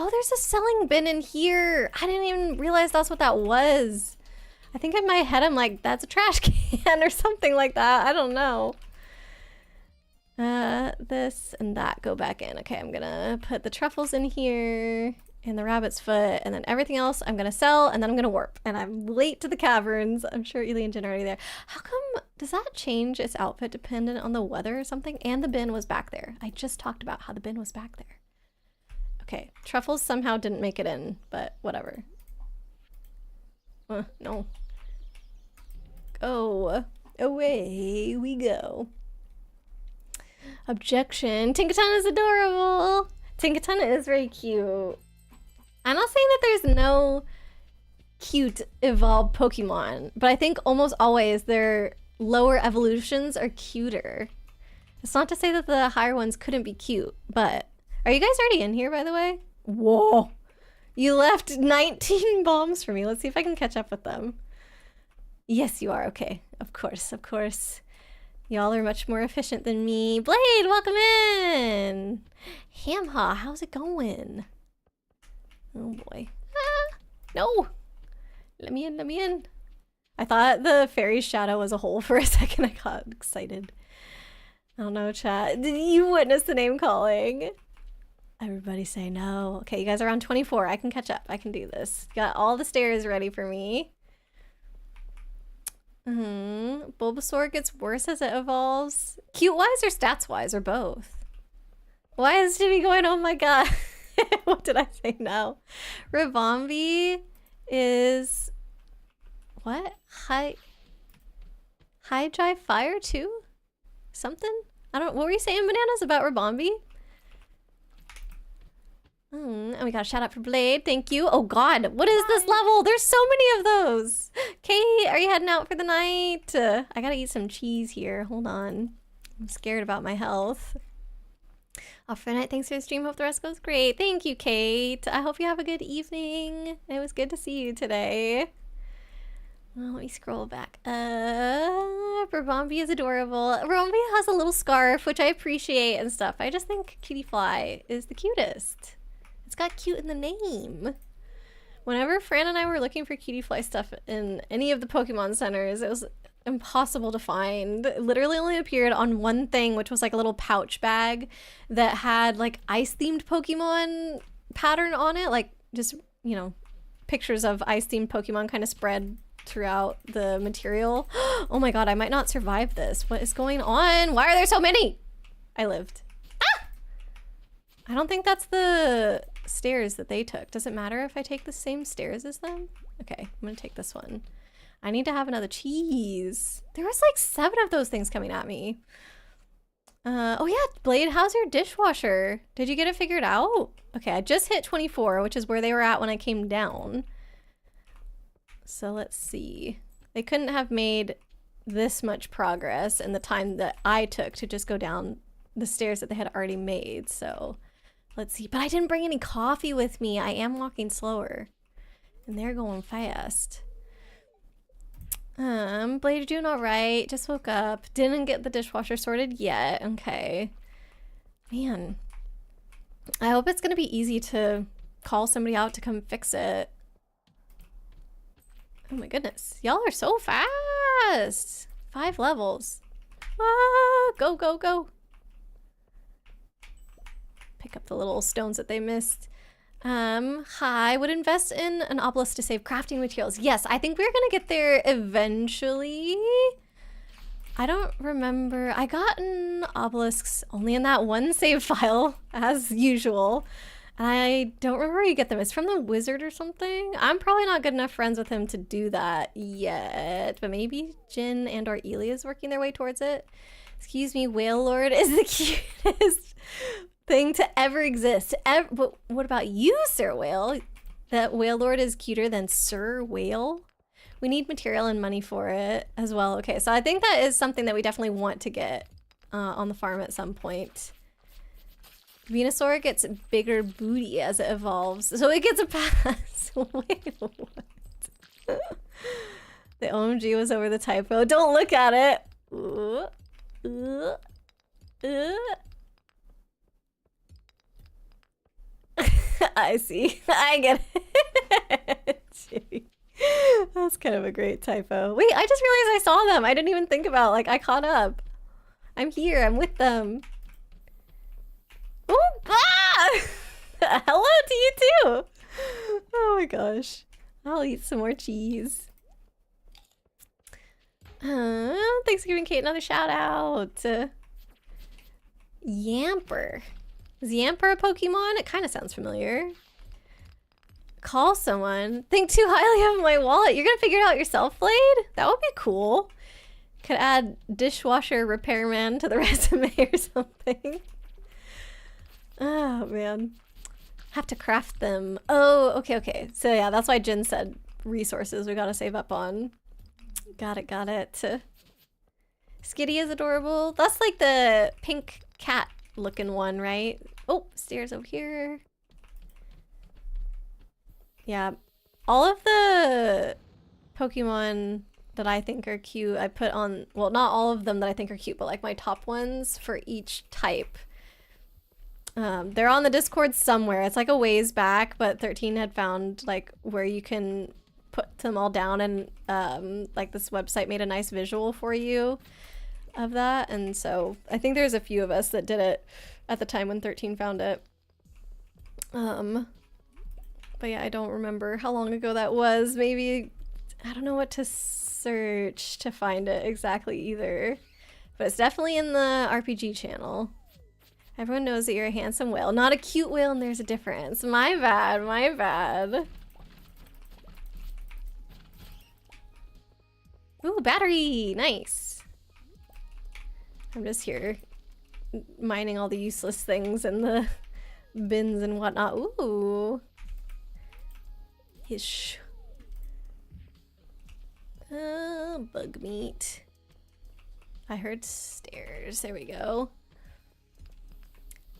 Oh, there's a selling bin in here. I didn't even realize that's what that was. I think in my head I'm like, that's a trash can or something like that. I don't know. This and that go back in. Okay, I'm gonna put the truffles in here and the rabbit's foot, and then everything else I'm gonna sell, and then I'm gonna warp. And I'm late to the caverns. I'm sure Ely and Jen are already there. How come, does that change its outfit dependent on the weather or something? And the bin was back there. I just talked about how the bin was back there. Okay, truffles somehow didn't make it in, but whatever. No. Go. Away we go. Objection. Tinkaton is adorable. Tinkaton is very cute. I'm not saying that there's no cute evolved Pokemon, but I think almost always their lower evolutions are cuter. It's not to say that the higher ones couldn't be cute, but... Are you guys already in here, by the way? Whoa. You left 19 bombs for me. Let's see if I can catch up with them. Yes, you are. Okay. Of course, of course. Y'all are much more efficient than me. Blade, welcome in! Hamha, how's it going? Oh boy. Ah, no! Let me in, let me in. I thought the fairy's shadow was a hole for a second. I got excited. I don't know, chat. Did you witness the name calling? Everybody say no. Okay, you guys are on 24. I can catch up. I can do this. Got all the stairs ready for me. Bulbasaur gets worse as it evolves. Cute-wise or stats-wise or both? Why is Jimmy going, oh my god? What did I say? No. Ribombi is... What? High drive fire too? Something? I don't... What were you saying, Bananas, about Ribombi? And we got a shout out for Blade. Thank you. Oh god, what is this level? There's so many of those. Kate, are you heading out for the night? I gotta eat some cheese here. Hold on. I'm scared about my health. Off for the night. Thanks for the stream. Hope the rest goes great. Thank you, Kate. I hope you have a good evening. It was good to see you today. Well, let me scroll back. Ribombi is adorable. Ribombi has a little scarf, which I appreciate and stuff. I just think Cutie Fly is the cutest. It's got cute in the name. Whenever Fran and I were looking for Cutie Fly stuff in any of the Pokemon centers, it was impossible to find. It literally only appeared on one thing, which was like a little pouch bag that had like ice-themed Pokemon pattern on it. Like just, you know, pictures of ice-themed Pokemon kind of spread throughout the material. Oh my god, I might not survive this. What is going on? Why are there so many? I lived. Ah! I don't think that's the stairs that they took. Does it matter if I take the same stairs as them? Okay, I'm gonna take this one. I need to have another cheese. There was like 7 of those things coming at me. Oh yeah, Blade, how's your dishwasher? Did you get it figured out? Okay, I just hit 24, which is where they were at when I came down. So let's see. They couldn't have made this much progress in the time that I took to just go down the stairs that they had already made. So let's see. But I didn't bring any coffee with me. I am walking slower. And they're going fast. Blade, you're doing all right. Just woke up. Didn't get the dishwasher sorted yet. Okay. Man. I hope it's going to be easy to call somebody out to come fix it. Oh my goodness. Y'all are so fast. 5 levels. Ah, go, go, go. Pick up the little stones that they missed. Hi, would invest in an obelisk to save crafting materials. Yes, I think we're gonna get there eventually. I don't remember. I got an obelisks only in that one save file, as usual. I don't remember where you get them. It's from the wizard or something. I'm probably not good enough friends with him to do that yet, but maybe Jin and or Ely is working their way towards it. Excuse me, Whale Lord is the cutest thing to ever exist. But what about you, Sir Whale? That Whale Lord is cuter than Sir Whale? We need material and money for it as well. Okay, so I think that is something that we definitely want to get on the farm at some point. Venusaur gets bigger booty as it evolves, so it gets a pass. Wait, what? The OMG was over the typo. Don't look at it. I see. I get it. Gee. That's kind of a great typo. Wait, I just realized I saw them. I didn't even think about, like, I caught up. I'm here. I'm with them. Oh, ah! Hello to you too. Oh my gosh. I'll eat some more cheese. Thanks for giving Kate another shout out. Yamper. Is Yamper a Pokemon? It kind of sounds familiar. Call someone. Think too highly of my wallet. You're gonna figure it out yourself, Blade? That would be cool. Could add dishwasher repairman to the resume or something. Oh man, have to craft them. Oh, okay. So yeah, that's why Jin said resources we gotta save up on. Got it. Skitty is adorable. That's like the pink cat looking one, right? Oh, stairs over here. Yeah, all of the Pokemon that I think are cute, I put on, well, not all of them that I think are cute, but like my top ones for each type. They're on the Discord somewhere. It's like a ways back, but 13 had found like where you can put them all down, and like this website made a nice visual for you of that. And so I think there's a few of us that did it at the time when 13 found it. But yeah, I don't remember how long ago that was. Maybe, I don't know what to search to find it exactly either. But it's definitely in the RPG channel. Everyone knows that you're a handsome whale. Not a cute whale, and there's a difference. My bad, my bad. Ooh, battery! Nice. I'm just here mining all the useless things in the bins and whatnot. Ooh. Ish. Bug meat. I heard stairs. There we go.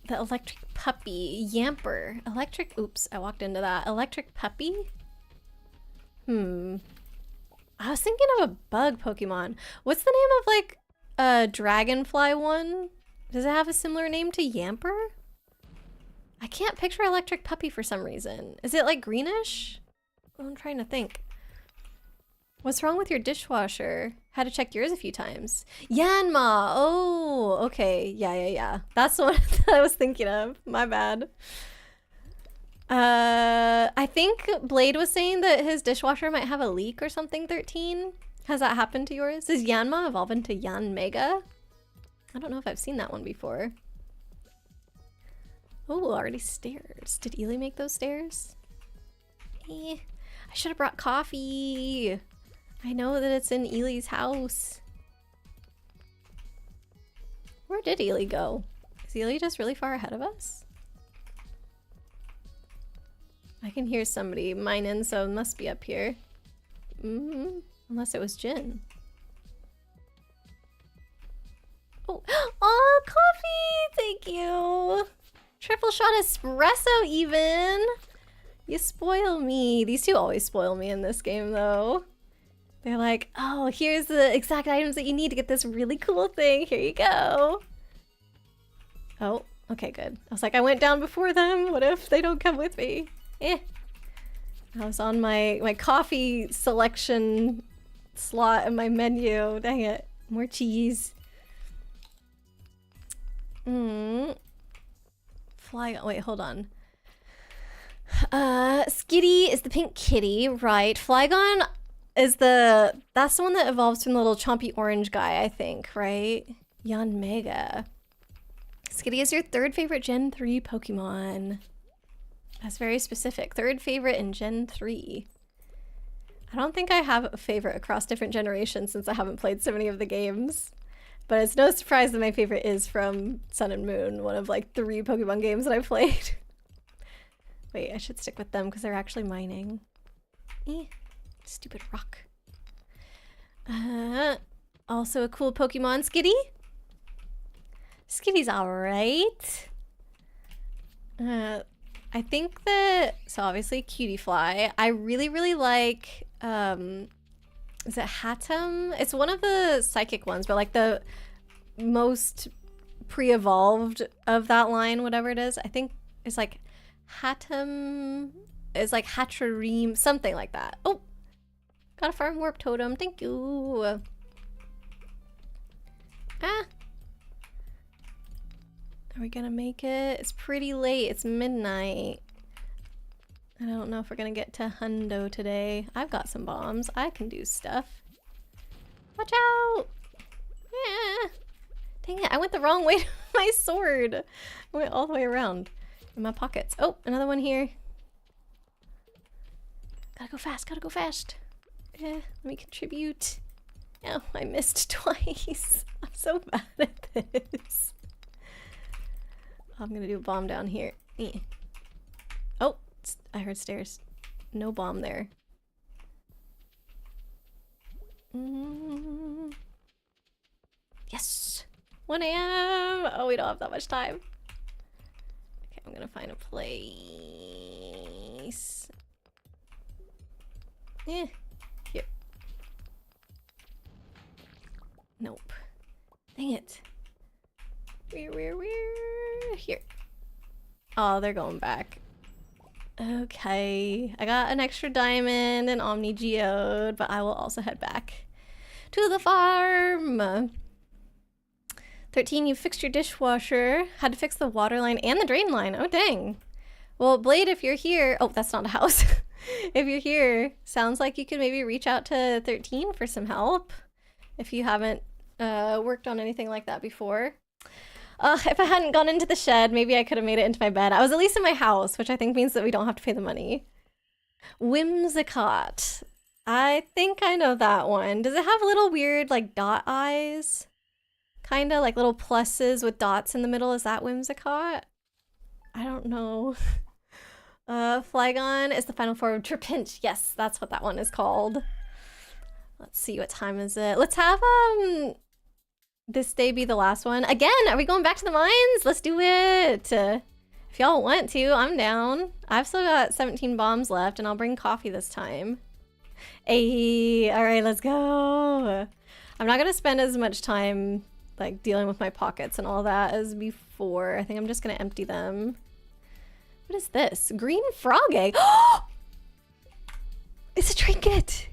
The electric puppy. Yamper. Electric. Oops, I walked into that. Electric puppy? I was thinking of a bug Pokemon. What's the name of like a dragonfly one? Does it have a similar name to Yamper? I can't picture electric puppy for some reason. Is it like greenish? I'm trying to think. What's wrong with your dishwasher? Had to check yours a few times. Yanma! Oh, okay. Yeah. That's the one that I was thinking of. My bad. I think Blade was saying that his dishwasher might have a leak or something, 13. Has that happened to yours? Does Yanma evolve into Yan Mega? I don't know if I've seen that one before. Oh, already stairs. Did Ely make those stairs? I should have brought coffee. I know that it's in Ely's house. Where did Ely go? Is Ely just really far ahead of us? I can hear somebody mining, so it must be up here. Unless it was Jin. Oh, coffee! Thank you! Triple shot espresso even! You spoil me. These two always spoil me in this game though. They're like, oh, here's the exact items that you need to get this really cool thing. Here you go. Oh, okay, good. I was like, I went down before them. What if they don't come with me? I was on my coffee selection slot in my menu. Dang it. More cheese. Fly. Wait, hold on. Skitty is the pink kitty, right? Flygon is that's the one that evolves from the little chompy orange guy, I think, right? Yan Mega. Skitty is your third favorite Gen 3 Pokemon. That's very specific. Third favorite in Gen 3. I don't think I have a favorite across different generations since I haven't played so many of the games. But it's no surprise that my favorite is from Sun and Moon, one of like 3 Pokemon games that I played. Wait, I should stick with them because they're actually mining. Stupid rock. Also a cool Pokemon, Skitty. Skitty's alright. I think that, so obviously Cutie Fly. I really, really like, is it Hatem? It's one of the psychic ones, but like the most pre-evolved of that line, whatever it is. I think it's like Hatem, is like Hatcherim, something like that. Oh, got a farm warp totem, thank you. Are we gonna make it? It's pretty late, it's midnight. I don't know if we're gonna get to Hundo today. I've got some bombs, I can do stuff. Watch out! Yeah. Dang it, I went the wrong way to my sword. I went all the way around in my pockets. Oh, another one here. Gotta go fast, gotta go fast. Let me contribute. Oh, I missed twice. I'm so bad at this. I'm gonna do a bomb down here. Oh, I heard stairs. No bomb there. Yes! 1 a.m. Oh, we don't have that much time. Okay, I'm gonna find a place. Here. Nope. Dang it. Where? Here. Oh, they're going back. Okay. I got an extra diamond and Omni Geode, but I will also head back to the farm. 13, you fixed your dishwasher. Had to fix the water line and the drain line. Oh, dang. Well, Blade, if you're here, oh, that's not a house. If you're here, sounds like you could maybe reach out to 13 for some help if you haven't worked on anything like that before. If I hadn't gone into the shed, maybe I could have made it into my bed. I was at least in my house, which I think means that we don't have to pay the money. Whimsicott. I think I know that one. Does it have little weird, like, dot eyes? Kinda like little pluses with dots in the middle. Is that Whimsicott? I don't know. Flygon is the final form of Trapinch. Yes, that's what that one is called. Let's see, what time is it? Let's have this day be the last one. Again, are we going back to the mines? Let's do it. If y'all want to, I'm down. I've still got 17 bombs left, and I'll bring coffee this time. Hey, all right, let's go. I'm not gonna spend as much time like dealing with my pockets and all that as before. I think I'm just gonna empty them. What is this? Green frog egg. It's a trinket.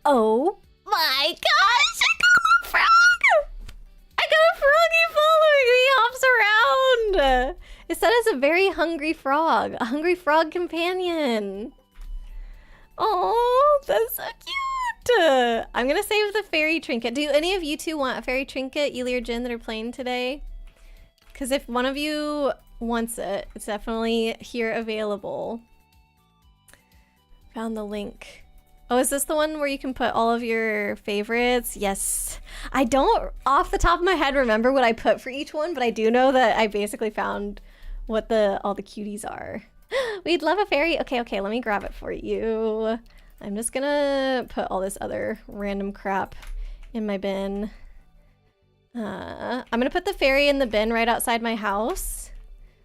Oh my gosh, I got a frog! I got a froggy following me, hops around! It said it's a very hungry frog. A hungry frog companion. Oh, that's so cute! I'm gonna save the fairy trinket. Do any of you two want a fairy trinket, Ely or Jin, that are playing today? Because if one of you wants it, it's definitely here available. Found the link. Oh, is this the one where you can put all of your favorites? Yes. I don't, off the top of my head, remember what I put for each one, but I do know that I basically found what all the cuties are. We'd love a fairy. Okay, okay, let me grab it for you. I'm just gonna put all this other random crap in my bin. I'm gonna put the fairy in the bin right outside my house.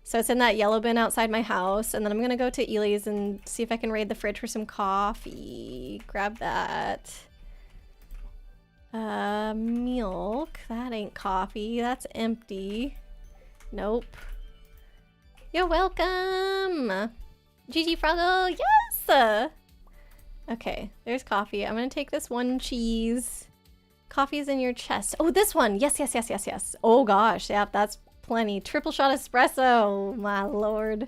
So it's in that yellow bin outside my house. And then I'm gonna go to Ely's and see if I can raid the fridge for some coffee. Grab that. Milk. That ain't coffee. That's empty. Nope. You're welcome. GG Froggo. Yes! Okay, there's coffee. I'm gonna take this one cheese. Coffee's in your chest. Oh, this one. Yes, yes, yes, yes, yes. Oh gosh, yeah, that's plenty. Triple shot espresso, my lord.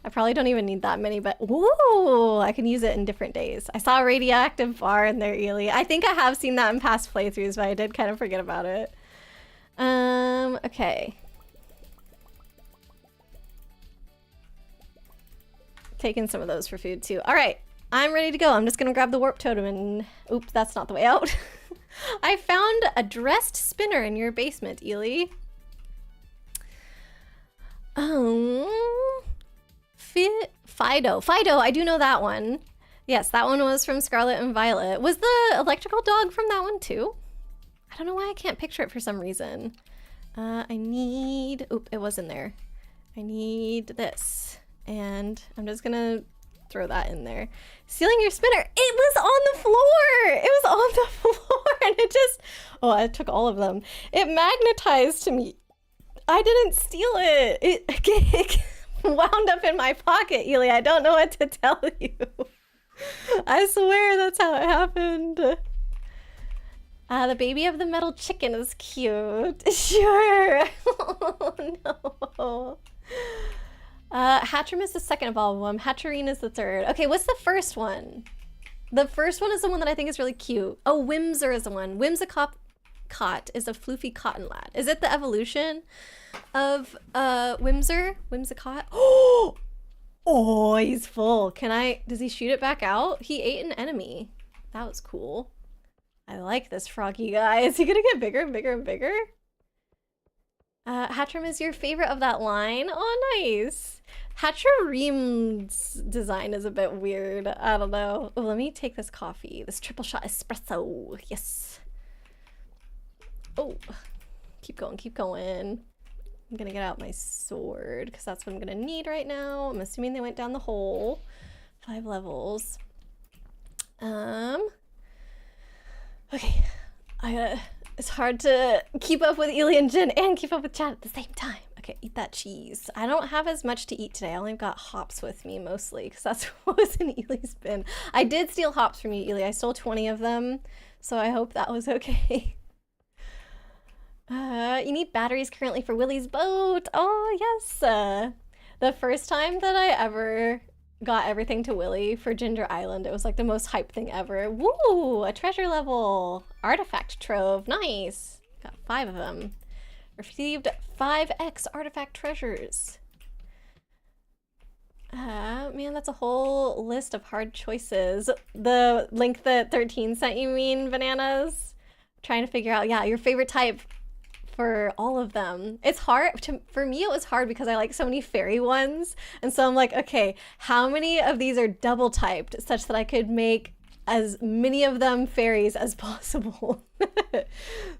I probably don't even need that many, but ooh, I can use it in different days. I saw a radioactive bar in there, Ely. I think I have seen that in past playthroughs, but I did kind of forget about it. Okay. Taking some of those for food too. All right, I'm ready to go. I'm just gonna grab the warp totem and, oops, that's not the way out. I found a dressed spinner in your basement, Ely. Fido. Fido, I do know that one. Yes, that one was from Scarlet and Violet. Was the electrical dog from that one too? I don't know why I can't picture it for some reason. I need, oop, it was in there. I need this. And I'm just gonna throw that in there. Stealing your spinner. It was on the floor. It was on the floor and it just, oh, I took all of them. It magnetized to me. I didn't steal it. It wound up in my pocket, Ely. I don't know what to tell you. I swear that's how it happened. The baby of the metal chicken is cute. Sure. Oh no. Hatchrim is the second of all of them. Hatcherine is the third. Okay, what's the first one? The first one is the one that I think is really cute. Oh, Whimser is the one. Whimsicott is a floofy cotton lad. Is it the evolution of Whimser? Whimsicott? Oh, he's full. Does he shoot it back out? He ate an enemy. That was cool. I like this froggy guy. Is he gonna get bigger and bigger and bigger? Hatchrim is your favorite of that line? Oh, nice. Hatcherim's design is a bit weird. I don't know. Oh, let me take this coffee. This triple shot espresso. Yes. Oh, keep going, keep going. I'm gonna get out my sword because that's what I'm gonna need right now. I'm assuming they went down the hole. 5 levels. Okay. It's hard to keep up with Ely and Jin and keep up with chat at the same time. Okay, eat that cheese. I don't have as much to eat today. I only got hops with me mostly because that's what was in Ely's bin. I did steal hops from you, Ely. I stole 20 of them, so I hope that was okay. You need batteries currently for Willie's boat. Oh, yes. The first time that I ever got everything to Willie for Ginger Island, it was like the most hype thing ever. Woo! A treasure level. Artifact trove. Nice. Got 5 of them. Received 5x artifact treasures. Man, that's a whole list of hard choices. The link that 13 sent you mean, Bananas? Trying to figure out, yeah, your favorite type for all of them. It's hard for me. It was hard because I like so many fairy ones, and so I'm like, okay, how many of these are double typed such that I could make as many of them fairies as possible.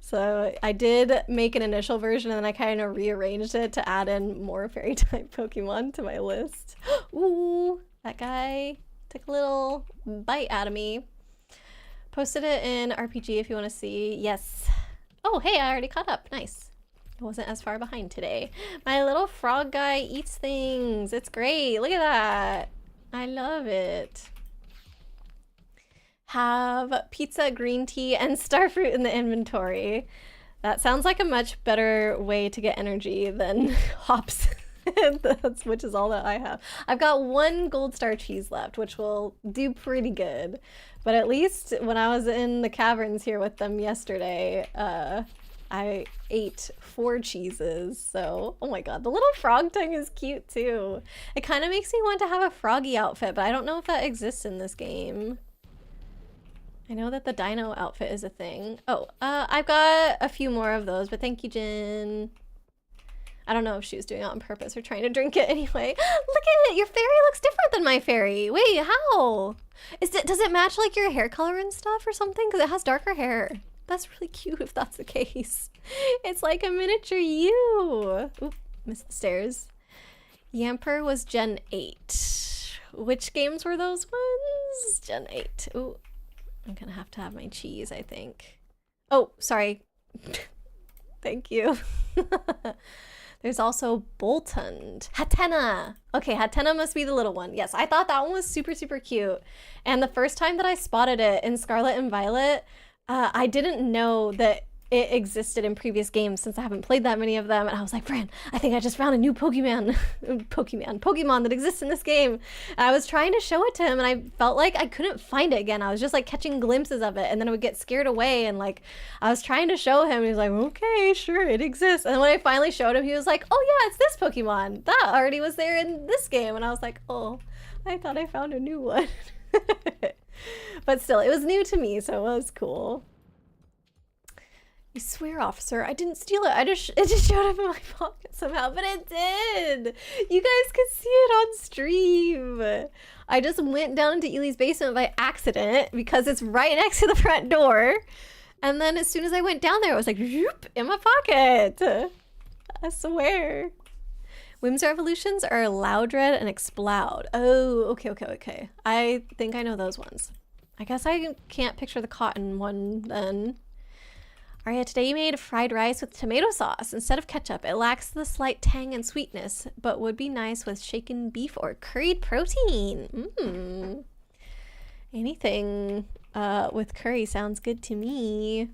So I did make an initial version and then I kind of rearranged it to add in more fairy type Pokemon to my list. Ooh, that guy took a little bite out of me. Posted it in RPG if you want to see. Yes. Oh, hey, I already caught up. Nice. I wasn't as far behind today. My little frog guy eats things. It's great. Look at that. I love it. Have pizza, green tea, and starfruit in the inventory. That sounds like a much better way to get energy than hops, which is all that I have. I've got 1 gold star cheese left, which will do pretty good. But at least when I was in the caverns here with them yesterday, I ate 4 cheeses. So, oh my god, the little frog tongue is cute too. It kind of makes me want to have a froggy outfit, but I don't know if that exists in this game. I know that the dino outfit is a thing. Oh, I've got a few more of those, but thank you, Jen. I don't know if she was doing it on purpose or trying to drink it anyway. Look at it! Your fairy looks different than my fairy. Wait, how? Does it match like your hair color and stuff or something? Because it has darker hair. That's really cute if that's the case. It's like a miniature you. Oop, missed the stairs. Yamper was Gen 8. Which games were those ones? Gen 8. Ooh. I'm gonna have to have my cheese, I think. Oh, sorry. Thank you. There's also Boltund. Hatena! Okay, Hatena must be the little one. Yes, I thought that one was super, super cute. And the first time that I spotted it in Scarlet and Violet, I didn't know that it existed in previous games since I haven't played that many of them. And I was like, Fran, I think I just found a new Pokemon that exists in this game. And I was trying to show it to him and I felt like I couldn't find it again. I was just like catching glimpses of it and then I would get scared away. And like, I was trying to show him. He was like, okay, sure, it exists. And when I finally showed him, he was like, oh yeah, it's this Pokemon. That already was there in this game. And I was like, oh, I thought I found a new one. But still, it was new to me, so it was cool. You swear, officer, I didn't steal it. It just showed up in my pocket somehow, but it did. You guys could see it on stream. I just went down into Ely's basement by accident because it's right next to the front door. And then as soon as I went down there, it was like, zoop, in my pocket. I swear. Whimsy evolutions are Loudred and Exploud. Oh, okay. I think I know those ones. I guess I can't picture the cotton one then. Aria, today you made fried rice with tomato sauce instead of ketchup. It lacks the slight tang and sweetness, but would be nice with shaken beef or curried protein. Anything with curry sounds good to me.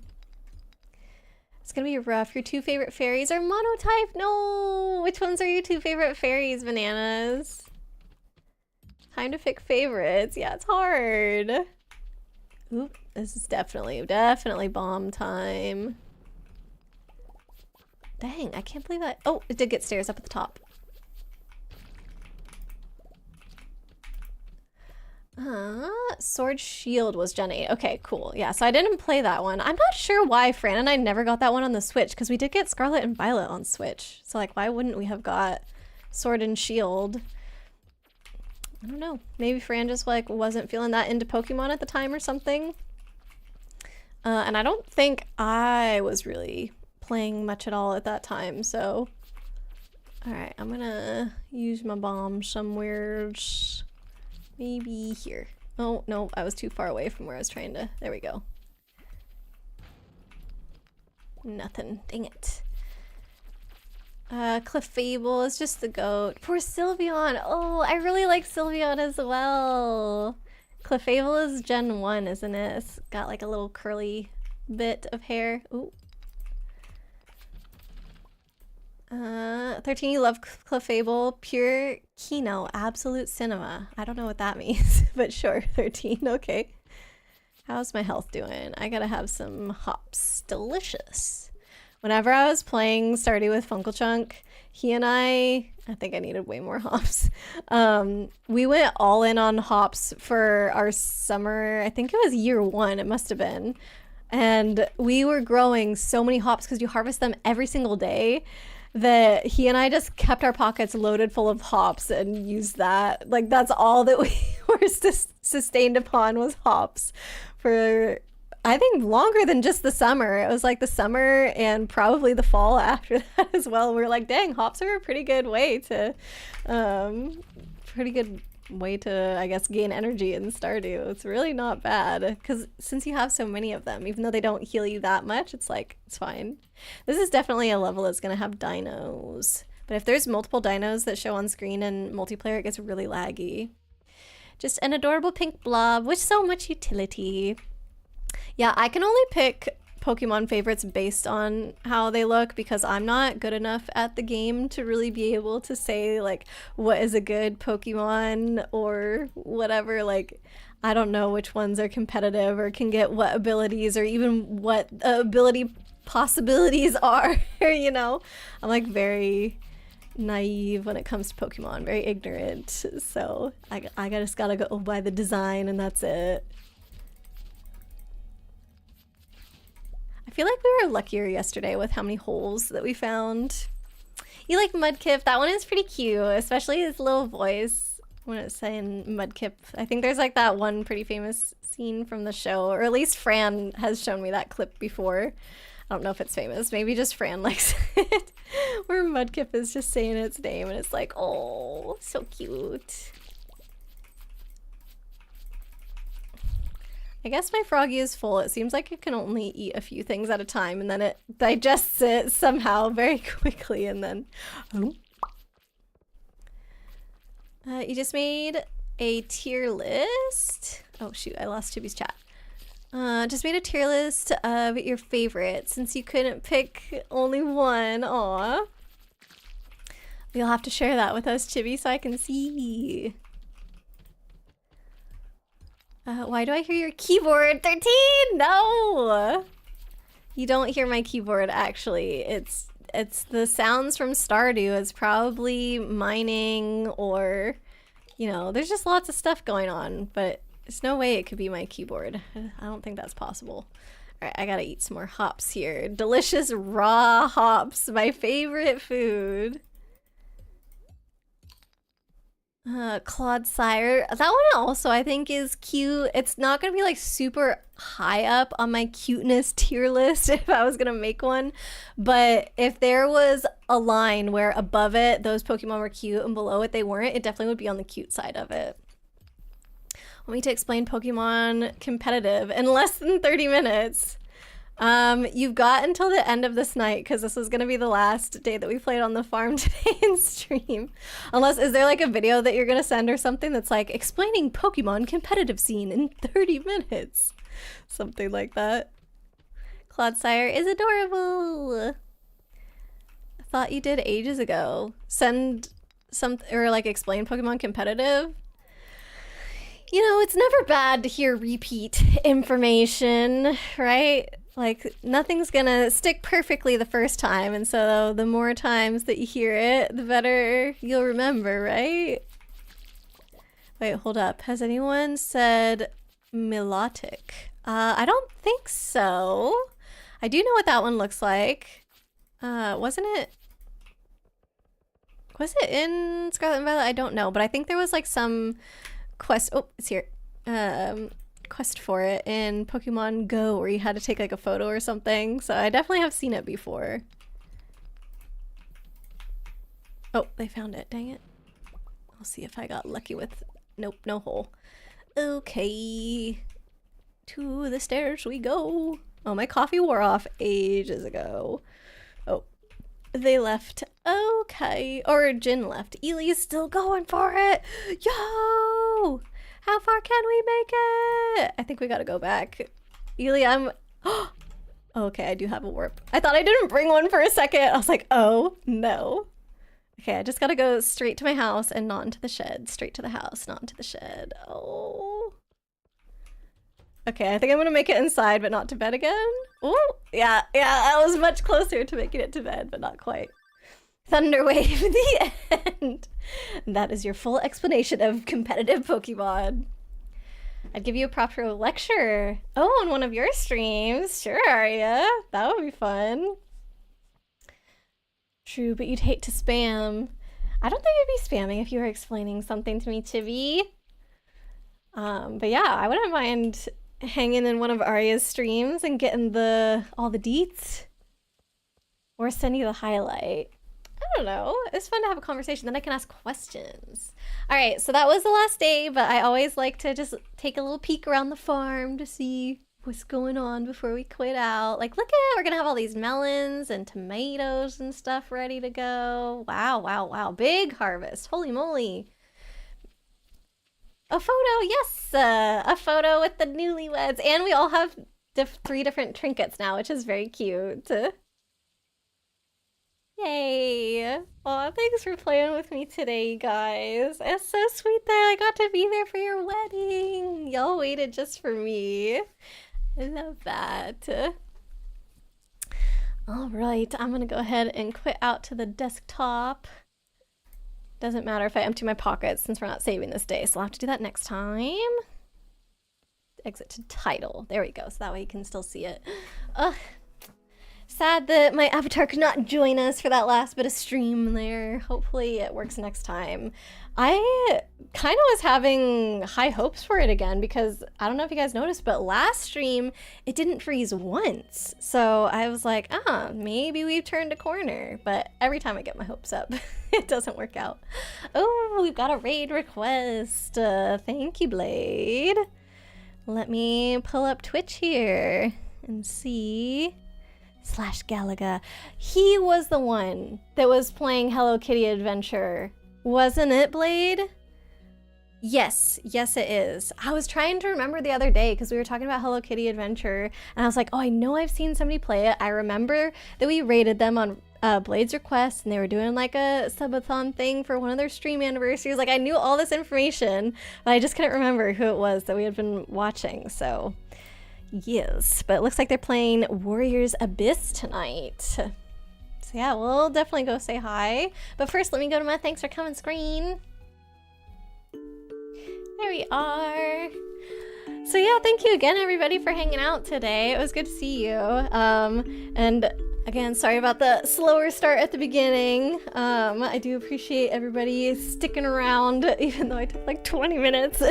It's gonna be rough. Your 2 favorite fairies are monotype. No! Which ones are your 2 favorite fairies, Bananas? Time to pick favorites. Yeah, it's hard. Oop, this is definitely bomb time. Dang, I can't believe that. Oh, it did get stairs up at the top. Sword Shield was Gen 8. Okay, cool. Yeah, so I didn't play that one. I'm not sure why Fran and I never got that one on the Switch, because we did get Scarlet and Violet on Switch. So like, why wouldn't we have got Sword and Shield? I don't know. Maybe Fran just like wasn't feeling that into Pokemon at the time or something. And I don't think I was really playing much at all at that time, so. Alright, I'm gonna use my bomb somewhere. Maybe here. Oh, no, I was too far away from where I was trying to. There we go. Nothing. Dang it. Clefable is just the goat. Poor Sylveon. Oh, I really like Sylveon as well. Clefable is Gen 1, isn't it? It's got like a little curly bit of hair. Ooh. 13, you love Clefable. Pure Kino, absolute cinema. I don't know what that means, but sure, 13, okay. How's my health doing? I gotta have some hops. Delicious. Whenever I was playing Stardew with Funkelchunk, he and I think I needed way more hops. We went all in on hops for our summer. I think it was year 1, it must have been. And we were growing so many hops because you harvest them every single day that he and I just kept our pockets loaded full of hops and used that. Like, that's all that we were sustained upon was hops for, I think, longer than just the summer. It was like the summer and probably the fall after that as well. We were like, dang, hops are a pretty good way to, I guess, gain energy in Stardew. It's really not bad because since you have so many of them, even though they don't heal you that much, it's like, it's fine. This is definitely a level that's going to have dinos. But if there's multiple dinos that show on screen in multiplayer, it gets really laggy. Just an adorable pink blob with so much utility. Yeah, I can only pick Pokemon favorites based on how they look because I'm not good enough at the game to really be able to say like what is a good Pokemon or whatever. Like, I don't know which ones are competitive or can get what abilities or even what ability possibilities are, you know? I'm like very naive when it comes to Pokemon, very ignorant. So I just gotta go by the design and that's it. I feel like we were luckier yesterday with how many holes that we found. You like Mudkip? That one is pretty cute, especially his little voice when it's saying Mudkip. I think there's like that one pretty famous scene from the show, or at least Fran has shown me that clip before. I don't know if it's famous. Maybe just Fran likes it. Where Mudkip is just saying its name and it's like, oh, so cute. I guess my froggy is full. It seems like it can only eat a few things at a time and then it digests it somehow very quickly and then... Oh. You just made a tier list. Oh shoot, I lost Chibi's chat. Just made a tier list of your favorites since you couldn't pick only one. Aw. You'll have to share that with us, Chibi, so I can see. Why do I hear your keyboard? 13? No! You don't hear my keyboard, actually. It's the sounds from Stardew. It's probably mining or, you know, there's just lots of stuff going on, but there's no way it could be my keyboard. I don't think that's possible. Alright, I gotta eat some more hops here. Delicious raw hops, my favorite food. Claude Sire. That one also I think is cute. It's not gonna be like super high up on my cuteness tier list if I was gonna make one, but if there was a line where above it those Pokemon were cute and below it they weren't, it definitely would be on the cute side of it. Want me to explain Pokemon competitive in less than 30 minutes. You've got until the end of this night because this is going to be the last day that we played on the farm today in stream. Unless, is there like a video that you're going to send or something that's like explaining Pokemon competitive scene in 30 minutes? Something like that. Clodsire is adorable. I thought you did ages ago. Send some, or like explain Pokemon competitive. You know, it's never bad to hear repeat information, right? Like, nothing's gonna stick perfectly the first time, and so the more times that you hear it, the better you'll remember, right? Wait, hold up. Has anyone said Milotic? I don't think so. I do know what that one looks like. Wasn't it? Was it in Scarlet and Violet? I don't know, but I think there was like some quest. Oh, it's here. Quest for it in Pokemon Go where you had to take like a photo or something. So I definitely have seen it before. Oh, they found it. Dang it. I'll see if I got lucky with... Nope, no hole. Okay. To the stairs we go. Oh, my coffee wore off ages ago. Oh, they left. Okay. Or Jin left. Ely's still going for it. Yo! How far can we make it? I think we gotta go back. Ely, I'm... Oh, okay, I do have a warp. I thought I didn't bring one for a second. I was like, oh, no. Okay, I just gotta go straight to my house and not into the shed. Straight to the house, not into the shed. Oh. Okay, I think I'm gonna make it inside, but not to bed again. Oh, yeah, I was much closer to making it to bed, but not quite. Thunderwave, the end. That is your full explanation of competitive Pokemon. I'd give you a proper lecture. Oh, on one of your streams. Sure, Arya. That would be fun. True, but you'd hate to spam. I don't think you'd be spamming if you were explaining something to me, Chibi. But yeah, I wouldn't mind hanging in one of Arya's streams and getting all the deets. Or send you the highlight. I don't know. It's fun to have a conversation. Then I can ask questions. All right, so that was the last day, but I always like to just take a little peek around the farm to see what's going on before we quit out. Like, look at, we're gonna have all these melons and tomatoes and stuff ready to go. Wow. Big harvest. Holy moly. A photo, yes. A photo with the newlyweds. And we all have 3 different trinkets now, which is very cute. Yay! Aw, thanks for playing with me today, you guys. It's so sweet that I got to be there for your wedding. Y'all waited just for me. I love that. All right, I'm gonna go ahead and quit out to the desktop. Doesn't matter if I empty my pockets since we're not saving this day, so I'll have to do that next time. Exit to title. There we go, so that way you can still see it. Ugh. Sad that my avatar could not join us for that last bit of stream there. Hopefully it works next time. I kind of was having high hopes for it again because I don't know if you guys noticed, but last stream it didn't freeze once. So I was like, maybe we've turned a corner. But every time I get my hopes up, it doesn't work out. Oh, we've got a raid request. Thank you, Blade. Let me pull up Twitch here and see. /Galaga. He was the one that was playing Hello Kitty Adventure. Wasn't it, Blade? Yes, it is. I was trying to remember the other day because we were talking about Hello Kitty Adventure and I was like, oh, I know I've seen somebody play it. I remember that we rated them on Blade's request and they were doing like a subathon thing for one of their stream anniversaries. Like I knew all this information, but I just couldn't remember who it was that we had been watching, so... Yes, but it looks like they're playing Warriors Abyss tonight. So yeah, we'll definitely go say hi. But first, let me go to my thanks for coming screen. There we are. So yeah, thank you again, everybody, for hanging out today. It was good to see you. And again, sorry about the slower start at the beginning. I do appreciate everybody sticking around, even though I took like 20 minutes.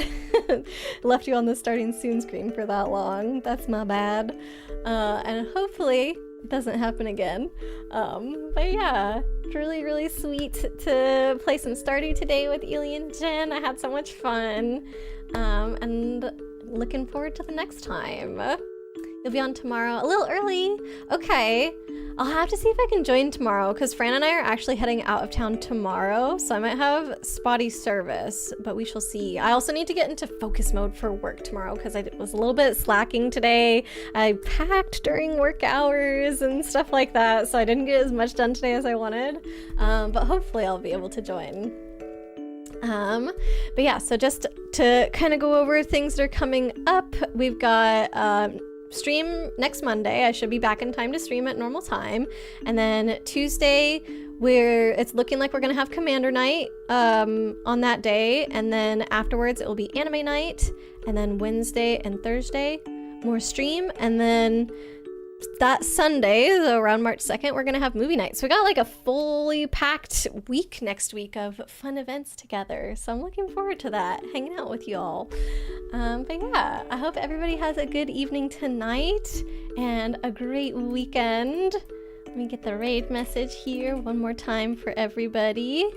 Left you on the starting soon screen for that long. That's my bad. And hopefully it doesn't happen again. But yeah, really, really sweet to play some Stardew today with Ely and Jen. I had so much fun. And looking forward to the next time. You'll be on tomorrow a little early. Okay, I'll have to see if I can join tomorrow because Fran and I are actually heading out of town tomorrow, so I might have spotty service, but we shall see. I also need to get into focus mode for work tomorrow because I was a little bit slacking today. I packed during work hours and stuff like that, so I didn't get as much done today as I wanted, but hopefully I'll be able to join. But yeah, so just to kind of go over things that are coming up, we've got stream next Monday. I should be back in time to stream at normal time. And then Tuesday, it's looking like we're gonna have Commander Night on that day. And then afterwards it will be Anime Night. And then Wednesday and Thursday, more stream. And then that Sunday, so around March 2nd, we're gonna have movie night. So we got like a fully packed week next week of fun events together. So I'm looking forward to that, hanging out with you all. But yeah, I hope everybody has a good evening tonight and a great weekend. Let me get the raid message here one more time for everybody.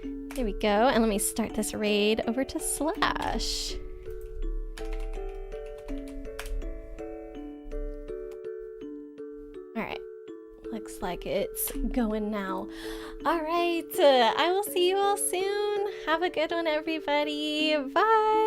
There we go. And let me start this raid over to Slash. All right, looks like it's going now. All right, I will see you all soon. Have a good one, everybody. Bye.